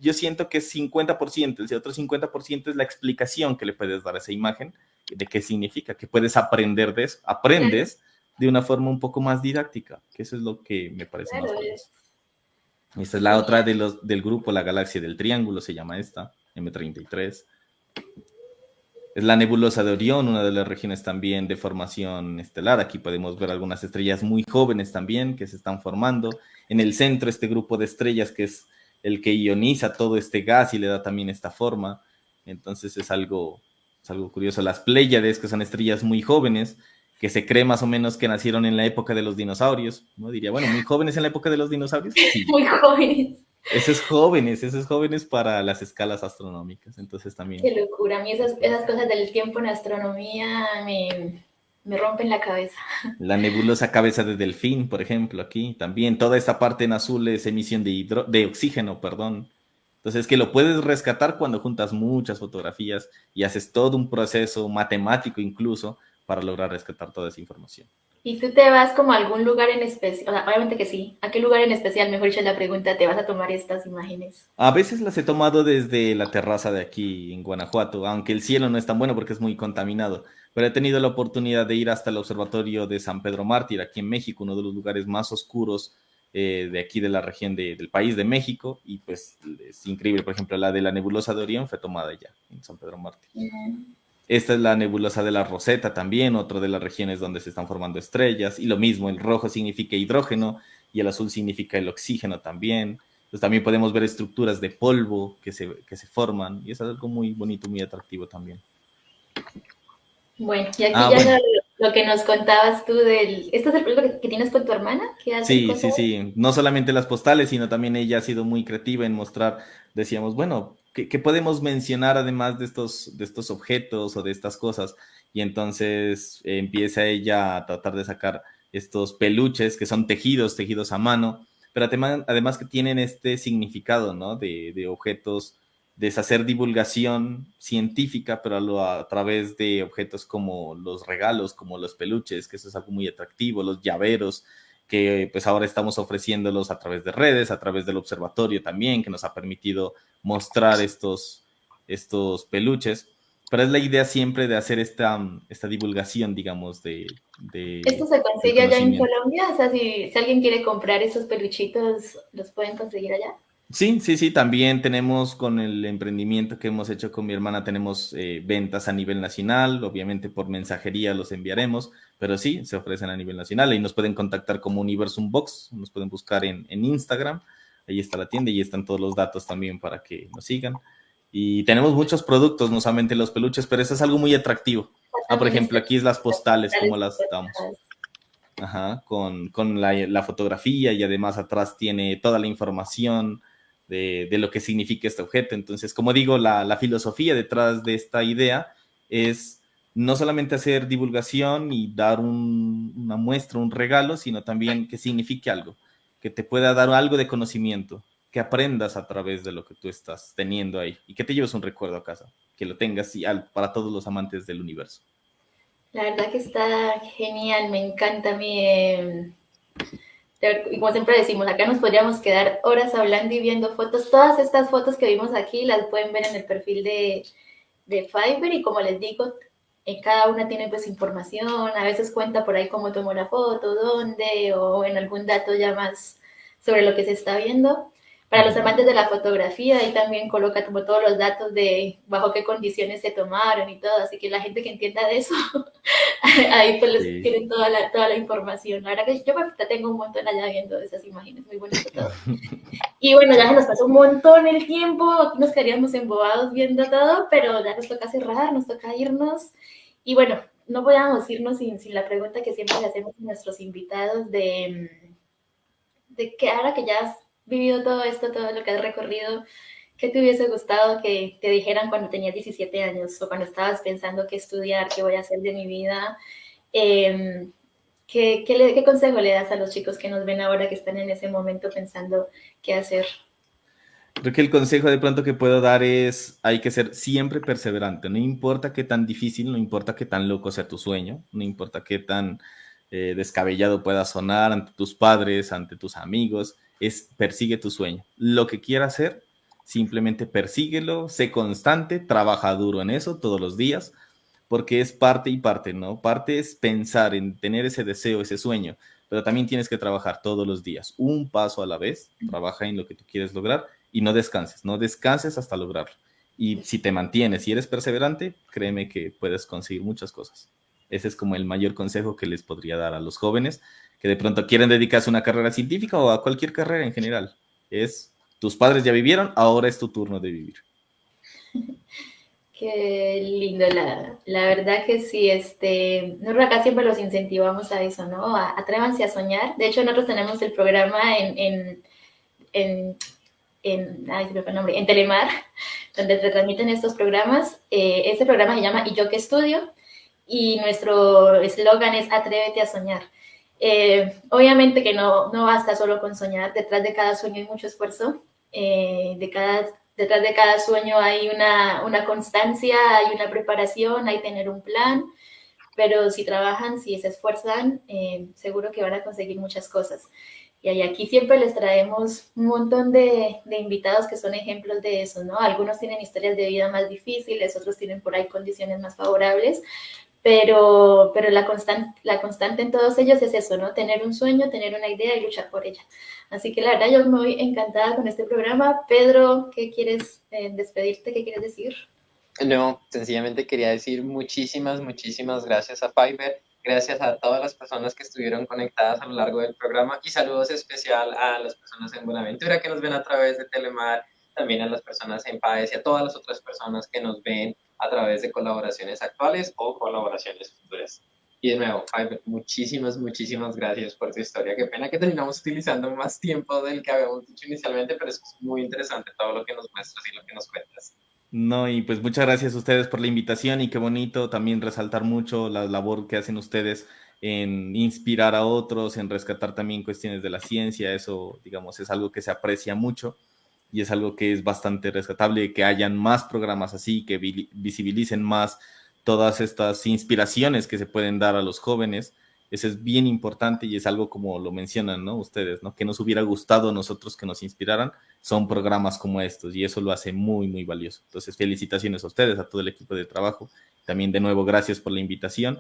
yo siento que es 50%, el otro 50% es la explicación que le puedes dar a esa imagen, de qué significa, que puedes aprender de eso, aprendes de una forma un poco más didáctica, que eso es lo que me parece más valioso. Esta es la otra del grupo, la galaxia del triángulo, se llama esta, M33. Es la nebulosa de Orión, una de las regiones también de formación estelar. Aquí podemos ver algunas estrellas muy jóvenes también que se están formando. En el centro, este grupo de estrellas que es el que ioniza todo este gas y le da también esta forma. Entonces es algo curioso. Las Pléyades, que son estrellas muy jóvenes, que se cree más o menos que nacieron en la época de los dinosaurios. ¿No? Diría, bueno, muy jóvenes en la época de los dinosaurios. Sí. Muy jóvenes. Esos es jóvenes para las escalas astronómicas, entonces también. Qué locura, a mí esas cosas del tiempo en astronomía me rompen la cabeza. La nebulosa cabeza de delfín, por ejemplo, aquí también. Toda esta parte en azul es emisión de oxígeno, perdón. Entonces, que lo puedes rescatar cuando juntas muchas fotografías y haces todo un proceso matemático incluso para lograr rescatar toda esa información. ¿Y tú te vas como a algún lugar en especial? O sea, obviamente que sí. ¿A qué lugar en especial, mejor dicho, la pregunta, te vas a tomar estas imágenes? A veces las he tomado desde la terraza de aquí en Guanajuato, aunque el cielo no es tan bueno porque es muy contaminado. Pero he tenido la oportunidad de ir hasta el observatorio de San Pedro Mártir, aquí en México, uno de los lugares más oscuros de aquí de la región del país de México. Y pues es increíble, por ejemplo, la de la nebulosa de Orión fue tomada allá, en San Pedro Mártir. Esta es la nebulosa de la Roseta también, otra de las regiones donde se están formando estrellas. Y lo mismo, el rojo significa hidrógeno y el azul significa el oxígeno también. Entonces también podemos ver estructuras de polvo que se forman y es algo muy bonito, muy atractivo también. Bueno, y aquí ya bueno. Lo que nos contabas tú ¿Esto es el proyecto que tienes con tu hermana? Sí. No solamente las postales, sino también ella ha sido muy creativa en mostrar, decíamos, bueno, ¿qué podemos mencionar además de estos objetos o de estas cosas? Y entonces empieza ella a tratar de sacar estos peluches que son tejidos a mano, pero además que tienen este significado, ¿no? De objetos, de hacer divulgación científica, pero a través de objetos como los regalos, como los peluches, que eso es algo muy atractivo, los llaveros, que pues ahora estamos ofreciéndolos a través de redes, a través del observatorio también, que nos ha permitido mostrar estos peluches. Pero es la idea siempre de hacer esta divulgación, digamos, ¿Esto se consigue allá en Colombia? O sea, si alguien quiere comprar esos peluchitos, ¿los pueden conseguir allá? Sí, también tenemos con el emprendimiento que hemos hecho con mi hermana, tenemos ventas a nivel nacional, obviamente por mensajería los enviaremos, pero sí, se ofrecen a nivel nacional y nos pueden contactar como Universum Box, nos pueden buscar en Instagram, ahí está la tienda y están todos los datos también para que nos sigan. Y tenemos muchos productos, no solamente los peluches, pero eso es algo muy atractivo. Por ejemplo, aquí es las postales, como las damos. Ajá, con la fotografía y además atrás tiene toda la información de lo que significa este objeto. Entonces, como digo, la filosofía detrás de esta idea es no solamente hacer divulgación y dar una muestra, un regalo, sino también que signifique algo, que te pueda dar algo de conocimiento, que aprendas a través de lo que tú estás teniendo ahí y que te lleves un recuerdo a casa, que lo tengas para todos los amantes del universo. La verdad que está genial, me encanta a mí. Y como siempre decimos, acá nos podríamos quedar horas hablando y viendo fotos. Todas estas fotos que vimos aquí las pueden ver en el perfil de Fiverr y como les digo, en cada una tiene pues información, a veces cuenta por ahí cómo tomó la foto, dónde o en algún dato ya más sobre lo que se está viendo. Para los amantes de la fotografía, ahí también coloca como todos los datos de bajo qué condiciones se tomaron y todo, así que la gente que entienda de eso, ahí pues les Sí. tienen toda la información. La verdad que yo tengo un montón allá viendo esas imágenes, muy bonito todo. Y bueno, ya se nos pasó un montón el tiempo, aquí nos quedaríamos embobados viendo todo, pero ya nos toca cerrar, nos toca irnos. Y bueno, no podíamos irnos sin la pregunta que siempre le hacemos a nuestros invitados de que ahora que ya has vivido todo esto, todo lo que has recorrido, ¿qué te hubiese gustado que te dijeran cuando tenías 17 años o cuando estabas pensando qué estudiar, qué voy a hacer de mi vida? Eh, ¿Qué consejo le das a los chicos que nos ven ahora que están en ese momento pensando qué hacer? Creo que el consejo de pronto que puedo dar es, hay que ser siempre perseverante, no importa qué tan difícil, no importa qué tan loco sea tu sueño, no importa qué tan descabellado pueda sonar ante tus padres, ante tus amigos, es persigue tu sueño. Lo que quieras hacer, simplemente persíguelo, sé constante, trabaja duro en eso todos los días, porque es parte y parte, ¿no? Parte es pensar en tener ese deseo, ese sueño, pero también tienes que trabajar todos los días, un paso a la vez, trabaja en lo que tú quieres lograr y no descanses, no descanses hasta lograrlo. Y si te mantienes y eres perseverante, créeme que puedes conseguir muchas cosas. Ese es como el mayor consejo que les podría dar a los jóvenes que de pronto quieren dedicarse a una carrera científica o a cualquier carrera en general. Es, tus padres ya vivieron, ahora es tu turno de vivir. Qué lindo, la verdad que sí, nosotros acá siempre los incentivamos a eso, ¿no? Atrévanse a soñar. De hecho, nosotros tenemos el programa en, ay, se me fue el nombre, en Telemar, donde se transmiten estos programas. Este programa se llama ¿Y yo qué estudio? Y nuestro eslogan es Atrévete a soñar. Obviamente que no basta solo con soñar, detrás de cada sueño hay mucho esfuerzo, detrás de cada sueño hay una constancia, hay una preparación, hay tener un plan, pero si trabajan, si se esfuerzan, seguro que van a conseguir muchas cosas. Y aquí siempre les traemos un montón de invitados que son ejemplos de eso, ¿no? Algunos tienen historias de vida más difíciles, otros tienen por ahí condiciones más favorables, pero la constante en todos ellos es eso, ¿no? Tener un sueño, tener una idea y luchar por ella. Así que la verdad yo me voy encantada con este programa. Pedro, ¿qué quieres despedirte? ¿Qué quieres decir? No, sencillamente quería decir muchísimas gracias a Fiverr, gracias a todas las personas que estuvieron conectadas a lo largo del programa y saludos especial a las personas en Buenaventura que nos ven a través de Telemar, también a las personas en PAES y a todas las otras personas que nos ven a través de colaboraciones actuales o colaboraciones futuras. Y de nuevo, Fiverr, muchísimas gracias por tu historia. Qué pena que terminamos utilizando más tiempo del que habíamos dicho inicialmente, pero es muy interesante todo lo que nos muestras y lo que nos cuentas. No, y pues muchas gracias a ustedes por la invitación y qué bonito también resaltar mucho la labor que hacen ustedes en inspirar a otros, en rescatar también cuestiones de la ciencia. Eso, digamos, es algo que se aprecia mucho y es algo que es bastante rescatable, que hayan más programas así, que visibilicen más todas estas inspiraciones que se pueden dar a los jóvenes. Eso es bien importante y es algo como lo mencionan, ¿no? Ustedes, ¿no? Que nos hubiera gustado a nosotros que nos inspiraran son programas como estos y eso lo hace muy valioso. Entonces, felicitaciones a ustedes, a todo el equipo de trabajo. También de nuevo, gracias por la invitación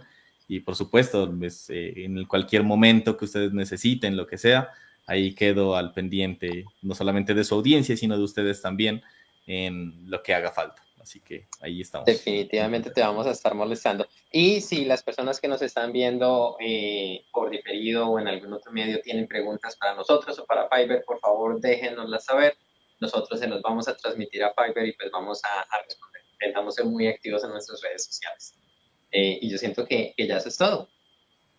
y por supuesto, pues, en cualquier momento que ustedes necesiten, lo que sea, ahí quedo al pendiente, no solamente de su audiencia, sino de ustedes también en lo que haga falta. Así que ahí estamos. Definitivamente te vamos a estar molestando. Y si las personas que nos están viendo por diferido o en algún otro medio tienen preguntas para nosotros o para Fiverr, por favor déjenoslas saber. Nosotros se los vamos a transmitir a Fiverr y pues vamos a responder. Intentamos ser muy activos en nuestras redes sociales. Y yo siento que ya eso es todo.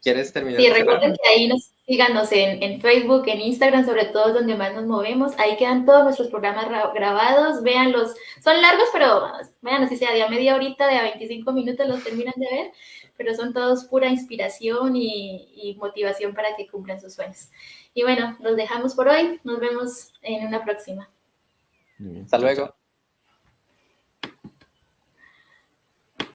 ¿Quieres terminar Sí, de cerrar? recuerden que ahí síganos en Facebook, en Instagram, sobre todo donde más nos movemos. Ahí quedan todos nuestros programas grabados. Véanlos. Son largos, pero vean, así sea, de a media horita, de a 25 minutos los terminan de ver. Pero son todos pura inspiración y motivación para que cumplan sus sueños. Y bueno, los dejamos por hoy. Nos vemos en una próxima. Muy bien. Hasta Chao, luego. chao.